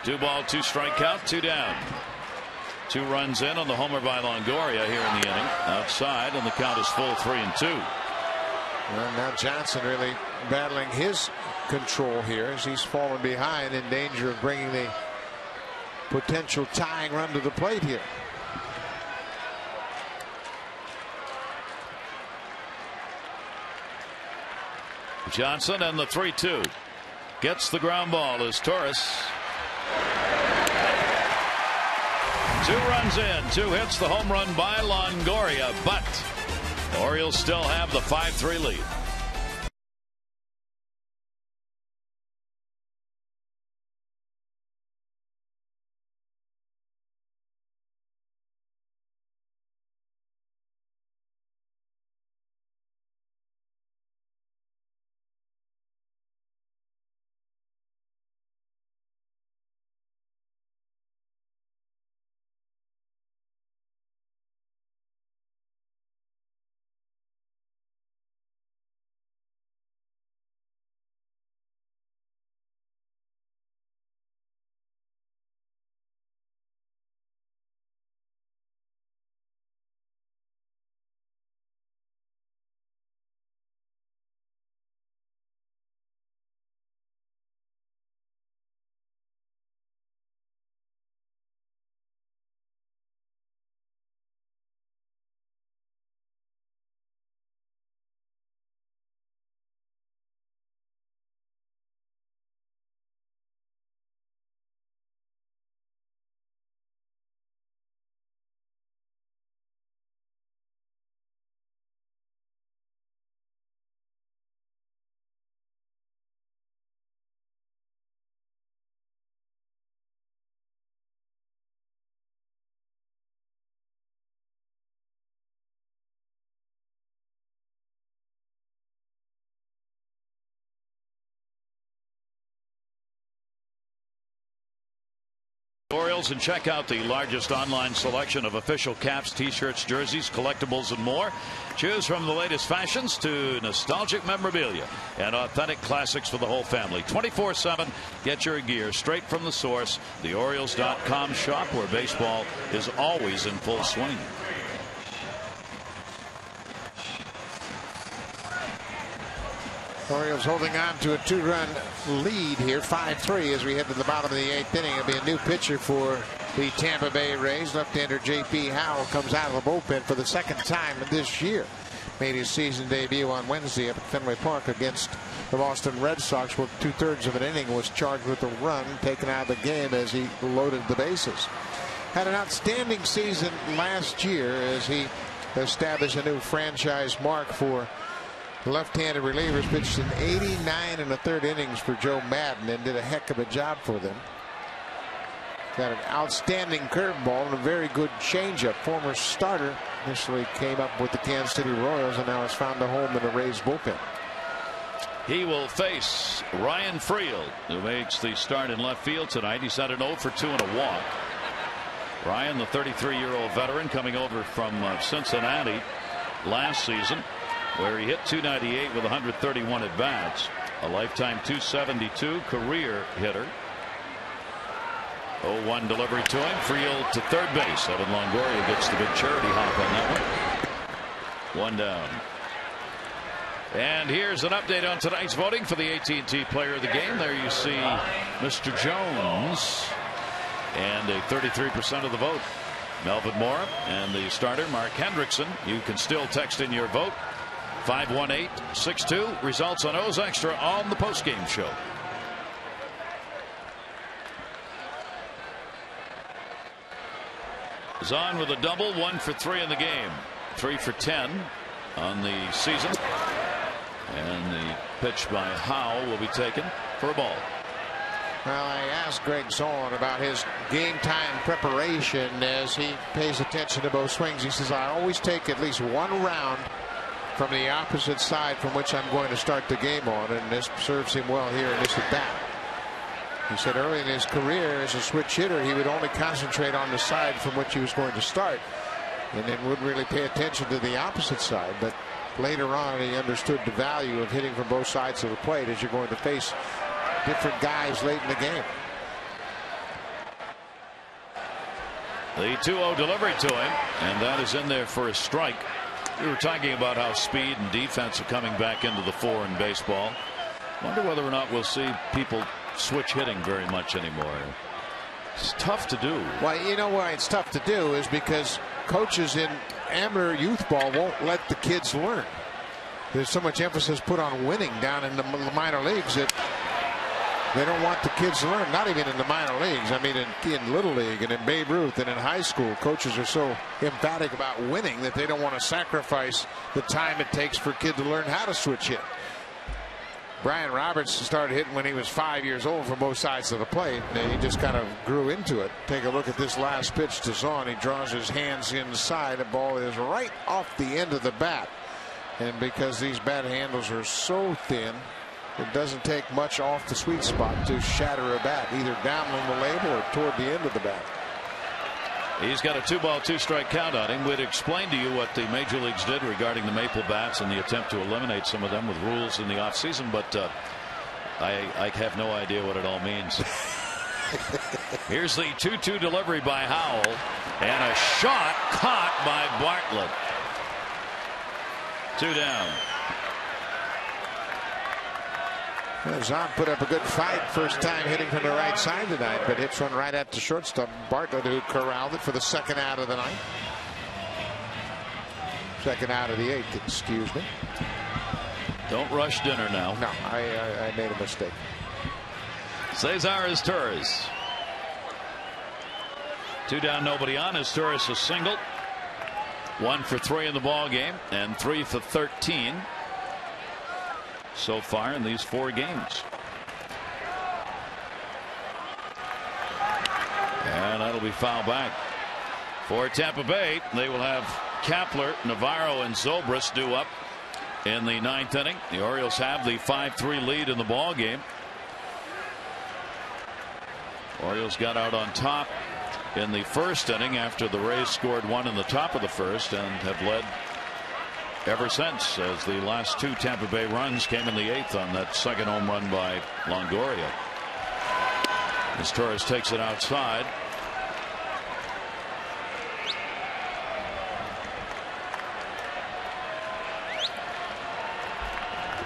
Speaker 1: 2 ball, 2 strike count, 2 down. 2 runs in on the homer by Longoria here in the inning. Outside, and the count is full, 3-2.
Speaker 2: Well, now Johnson really battling his control here as he's fallen behind, in danger of bringing the potential tying run to the plate here.
Speaker 1: Johnson and the 3-2 gets the ground ball as Torres. 2 runs in, 2 hits, the home run by Longoria, but the Orioles still have the 5-3 lead. Orioles and check out the largest online selection of official caps, t-shirts, jerseys, collectibles, and more. Choose from the latest fashions to nostalgic memorabilia and authentic classics for the whole family. 24/7. Get your gear straight from the source. The Orioles.com shop, where baseball is always in full swing.
Speaker 2: Orioles holding on to a 2-run lead here, 5-3 as we head to the bottom of the 8th inning. It'll be a new pitcher for the Tampa Bay Rays. Left-hander J.P. Howell comes out of the bullpen for the second time this year. Made his season debut on Wednesday up at Fenway Park against the Boston Red Sox, where 2/3 of an inning was charged with a run taken out of the game as he loaded the bases. Had an outstanding season last year as he established a new franchise mark for left-handed relievers. Pitched in 89 1/3 innings for Joe Madden and did a heck of a job for them. Got an outstanding curveball and a very good changeup. Former starter, initially came up with the Kansas City Royals and now has found a home in the Rays bullpen.
Speaker 1: He will face Ryan Friel, who makes the start in left field tonight. He's had an 0 for 2 and a walk. Ryan, the 33-year-old veteran, coming over from Cincinnati last season, where he hit .298 with 131 at bats. A lifetime .272 career hitter. 0-1 delivery to him. Friel to third base. Evan Longoria gets the big charity hop on that one. One down. And here's an update on tonight's voting for the AT&T Player of the Game. There you see Mr. Jones, and a 33% of the vote. Melvin Mora and the starter Mark Hendrickson. You can still text in your vote. 518-62. Results on O's Extra on the postgame show. Is on with a double, 1 for 3 in the game, 3 for 10 on the season. And the pitch by Howe will be taken for a ball.
Speaker 2: Well, I asked Greg Zollin about his game time preparation as he pays attention to both swings. He says, I always take at least one round from the opposite side from which I'm going to start the game on, and this serves him well here in this at bat. He said early in his career as a switch hitter, he would only concentrate on the side from which he was going to start and then wouldn't really pay attention to the opposite side. But later on, he understood the value of hitting from both sides of the plate as you're going to face different guys late in the game.
Speaker 1: The 2-0 delivery to him, and that is in there for a strike. We were talking about how speed and defense are coming back into the fore in baseball. Wonder whether or not we'll see people switch hitting very much anymore. It's tough to do.
Speaker 2: Well, you know why it's tough to do is because coaches in amateur youth ball won't let the kids learn. There's so much emphasis put on winning down in the minor leagues that they don't want the kids to learn. Not even in the minor leagues. I mean, in Little League and in Babe Ruth and in high school, coaches are so emphatic about winning that they don't want to sacrifice the time it takes for a kid to learn how to switch hit. Brian Roberts started hitting when he was 5 years old from both sides of the plate, and he just kind of grew into it. Take a look at this last pitch to Zahn. He draws his hands inside. The ball is right off the end of the bat. And because these bat handles are so thin, it doesn't take much off the sweet spot to shatter a bat, either down on the label or toward the end of the bat.
Speaker 1: He's got a 2-ball, 2-strike count on him. We'd explain to you what the major leagues did regarding the maple bats and the attempt to eliminate some of them with rules in the offseason, but I have no idea what it all means. Here's the 2-2 delivery by Howell, and a shot caught by Bartlett. 2 down.
Speaker 2: Zahn put up a good fight first time hitting from the right side tonight, but hits one right at the shortstop. Bartlett, who corralled it for the second out of the ninth. Second out of the 8th, excuse me.
Speaker 1: Don't rush dinner now.
Speaker 2: No, I made a mistake.
Speaker 1: Cesar Izturis. 2 down, nobody on. Izturis a single. 1 for 3 in the ball game and 3 for 13. So far in these 4 games. And that'll be foul back for Tampa Bay. They will have Kapler, Navarro, and Zobrist due up in the 9th inning. The Orioles have the 5-3 lead in the ball game. Orioles got out on top in the first inning after the Rays scored one in the top of the first and have led ever since, as the last two Tampa Bay runs came in the eighth on that second home run by Longoria. As Torres takes it outside.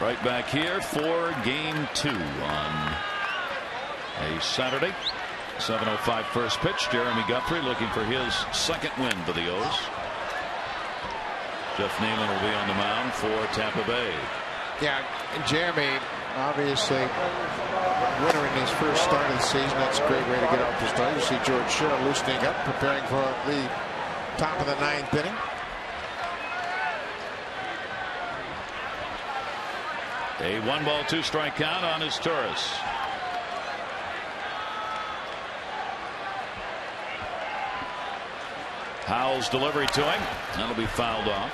Speaker 1: Right back here for game 2 on a Saturday. 7:05 first pitch. Jeremy Guthrie looking for his second win for the O's. Jeff Neyland will be on the mound for Tampa Bay.
Speaker 2: Yeah, and Jeremy obviously winner in his first start of the season. That's a great way to get off the start. You see George Sherrill loosening up, preparing for the top of the ninth inning.
Speaker 1: A 1-ball 2-strike count on his Torres. Howell's delivery to him. That'll be fouled off.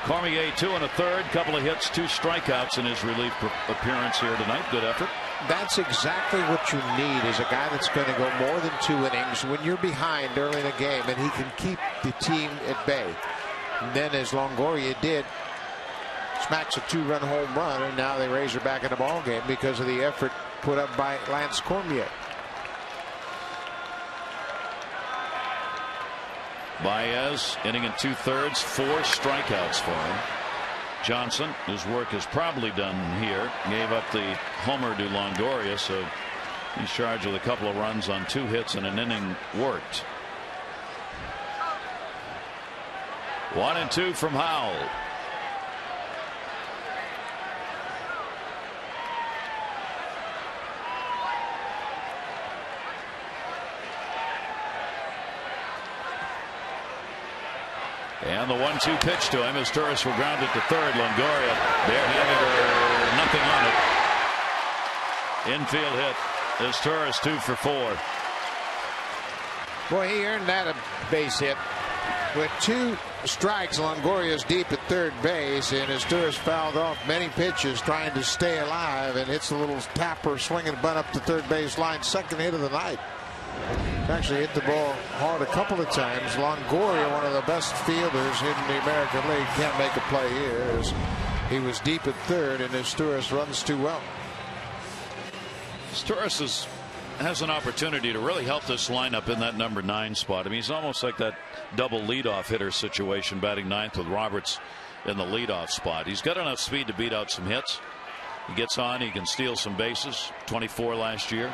Speaker 1: Cormier 2 1/3, couple of hits, 2 strikeouts in his relief appearance here tonight. Good effort.
Speaker 2: That's exactly what you need, is a guy that's going to go more than 2 innings when you're behind early in a game, and he can keep the team at bay. And then, as Longoria did, smacks a 2-run home run, and now the Rays are back in the ball game because of the effort put up by Lance Cormier.
Speaker 1: Baez, inning and 2/3, 4 strikeouts for him. Johnson, his work is probably done here, gave up the homer to Longoria, so he's charged with a couple of runs on 2 hits and an inning worked. 1-2 from Howell. And the 1-2 pitch to him as Torres will ground it to third. Longoria barehanded or nothing on it. Infield hit as Torres 2 for 4.
Speaker 2: Boy, he earned that a base hit. With 2 strikes, Longoria's deep at third base, and as Torres fouled off many pitches trying to stay alive, and hits a little tapper swinging a bunt up the third base line. Second hit of the night. Actually hit the ball hard a couple of times. Longoria, one of the best fielders in the American League, can't make a play here as he was deep at third, and as Torres runs too well.
Speaker 1: Torres has an opportunity to really help this lineup in that number 9 spot. I mean, he's almost like that double leadoff hitter situation, batting 9th with Roberts in the leadoff spot. He's got enough speed to beat out some hits. He gets on, he can steal some bases. 24 last year.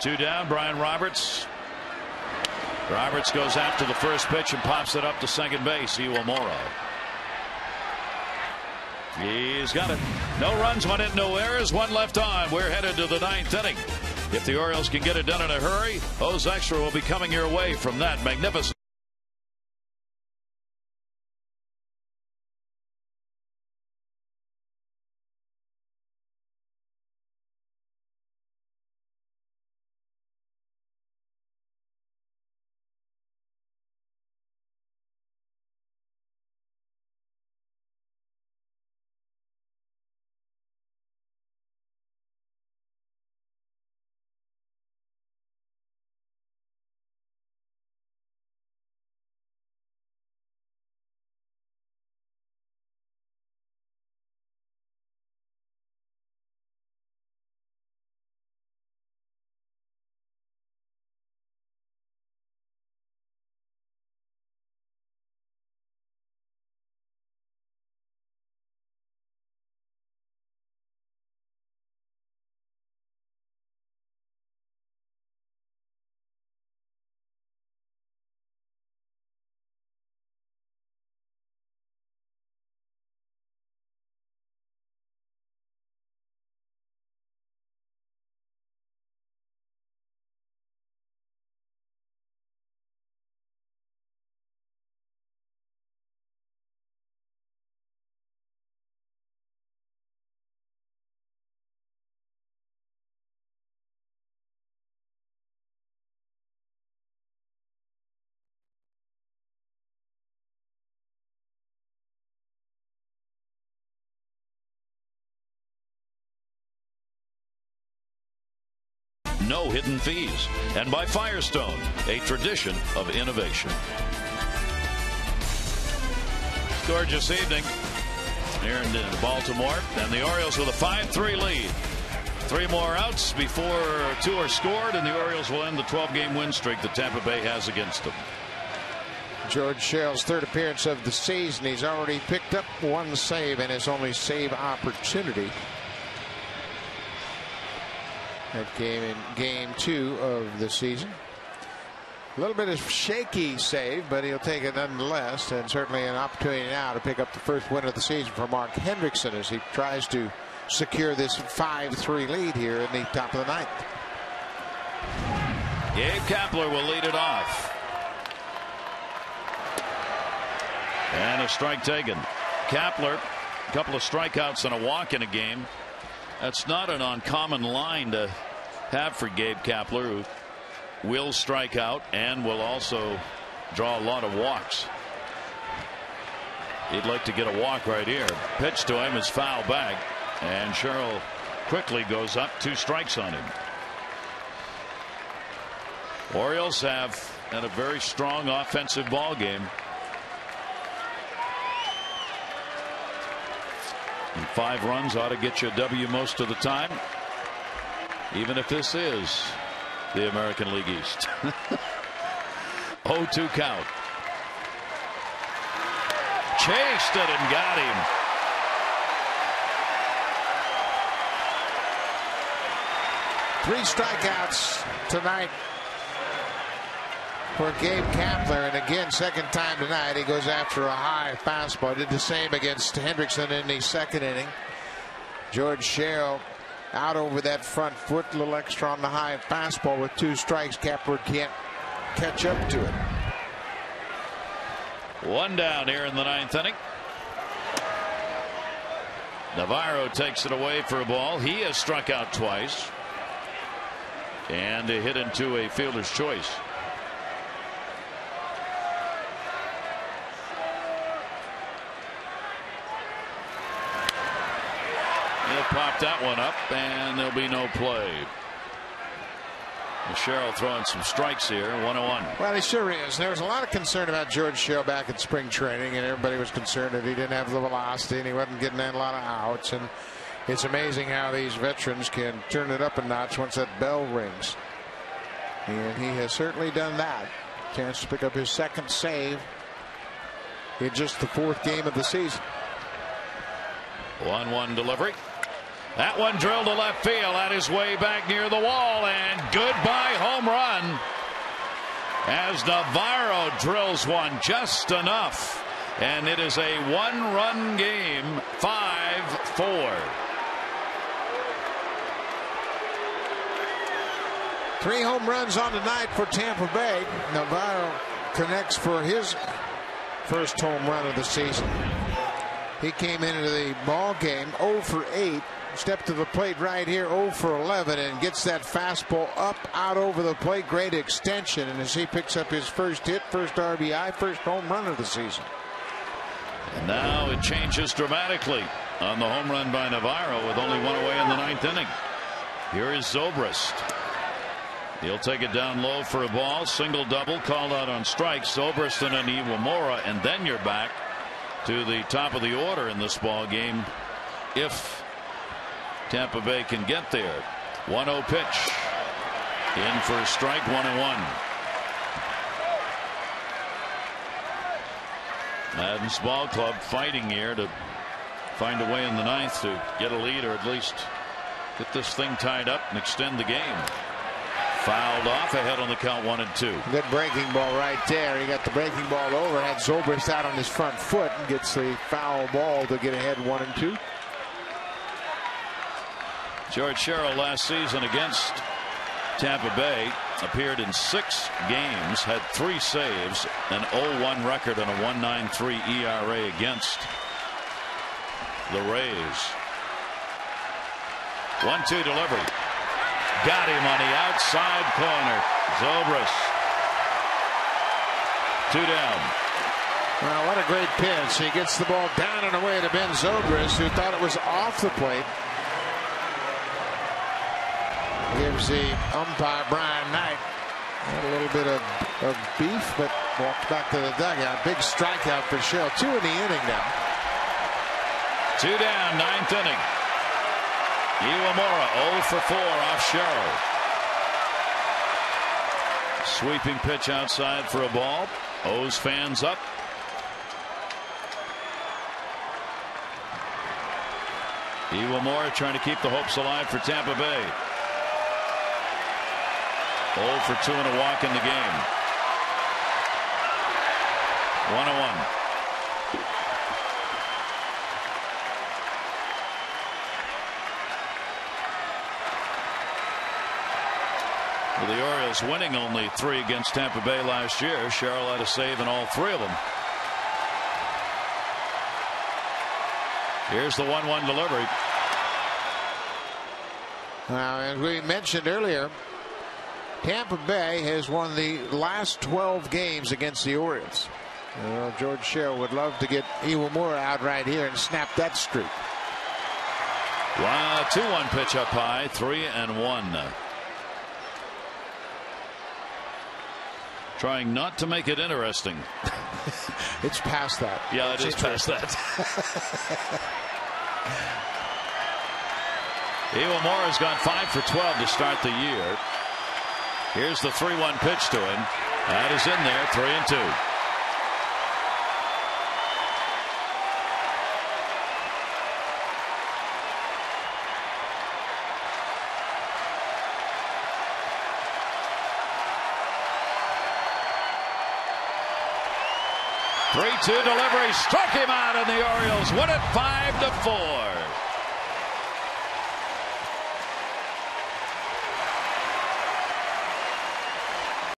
Speaker 1: 2 down, Brian Roberts. Roberts goes after the first pitch and pops it up to second base. Iwamura. He's got it. No runs, 1 hit, no errors, 1 left on. We're headed to the 9th inning. If the Orioles can get it done in a hurry, O's Extra will be coming your way from that magnificent no hidden fees. And by Firestone, a tradition of innovation. Gorgeous evening here in Baltimore, and the Orioles with a 5-3 lead. 3 more outs before 2 are scored, and the Orioles will end the 12-game win streak that Tampa Bay has against them.
Speaker 2: George Sherrill's 3rd appearance of the season. He's already picked up 1 save in his only save opportunity. That game in game 2 of the season. A little bit of shaky save, but he'll take it nonetheless, and certainly an opportunity now to pick up the first win of the season for Mark Hendrickson as he tries to secure this 5-3 lead here in the top of the 9th.
Speaker 1: Gabe Kapler will lead it off. And a strike taken. Kapler, a couple of strikeouts and a walk in a game. That's not an uncommon line to have for Gabe Kapler, who will strike out and will also draw a lot of walks. He'd like to get a walk right here. Pitch to him is foul back, and Sherrill quickly goes up, 2 strikes on him. Orioles have had a very strong offensive ball game. And 5 runs ought to get you a W most of the time, even if this is the American League East. 0-2 count. Chased it and got him.
Speaker 2: Three strikeouts tonight for Gabe Kapler, and again, second time tonight he goes after a high fastball. Did the same against Hendrickson in the 2nd inning. George Sherrill out over that front foot, a little extra on the high fastball with 2 strikes. Kapler can't catch up to it.
Speaker 1: 1 down here in the 9th inning. Navarro takes it away for a ball. He has struck out twice, and a hit into a fielder's choice. He'll pop that one up, and there'll be no play. Sherrill throwing some strikes here. 1-1.
Speaker 2: Well, he sure is. There was a lot of concern about George Sherrill back in spring training, and everybody was concerned that he didn't have the velocity and he wasn't getting a lot of outs. And it's amazing how these veterans can turn it up a notch once that bell rings. And he has certainly done that. Chance to pick up his 2nd save in just the 4th game of the season.
Speaker 1: 1-1 delivery. That one drilled to left field at his way back near the wall, and goodbye home run as Navarro drills one just enough, and it is a 1-run game. 5-4.
Speaker 2: 3 home runs on the night for Tampa Bay. Navarro connects for his first home run of the season. He came into the ball game 0 for 8. Step to the plate right here, 0 for 11, and gets that fastball up out over the plate. Great extension, and as he picks up his first hit, first RBI, first home run of the season.
Speaker 1: And now it changes dramatically on the home run by Navarro with only 1 away in the 9th inning. Here is Zobrist. He'll take it down low for a ball. Single double called out on strikes. Zobrist and an Iwamura, and then you're back to the top of the order in this ball game if Tampa Bay can get there. 1-0 pitch. In for a strike. 1-1. Madden's ball club fighting here to find a way in the 9th to get a lead, or at least get this thing tied up and extend the game. Fouled off, ahead on the count. 1-2.
Speaker 2: Good breaking ball right there. He got the breaking ball over, had Zobrist out on his front foot, and gets the foul ball to get ahead 1-2.
Speaker 1: George Sherrill last season against Tampa Bay appeared in 6 games, had 3 saves, an 0-1 record, and a 1.93 ERA against the Rays. 1-2 delivery. Got him on the outside corner. Zobrist. 2 down.
Speaker 2: Well, what a great pitch. He gets the ball down and away to Ben Zobrist, who thought it was off the plate. gives the umpire Brian Knight a little bit of beef, but walked back to the dugout. Big strikeout for Sherrill. 2 in the inning now.
Speaker 1: 2 down, 9th inning. Iwamura 0 for 4 off Sherrill. Sweeping pitch outside for a ball. O's fans up. Iwamura trying to keep the hopes alive for Tampa Bay. 0 for 2 and a walk in the game. 1-1. With the Orioles winning only 3 against Tampa Bay last year, Sherrill had a save in all 3 of them. Here's the 1-1 delivery.
Speaker 2: Now, as we mentioned earlier, Tampa Bay has won the last 12 games against the Orioles. George Sherrill would love to get Iwamura out right here and snap that streak.
Speaker 1: Wow, 2-1 pitch up high, 3-1. Trying not to make it interesting.
Speaker 2: It's past that.
Speaker 1: Yeah, it is past that. Iwamura's gone 5 for 12 to start the year. Here's the 3-1 pitch to him. That is in there, 3-2. Three-two delivery struck him out, and the Orioles win it 5-4.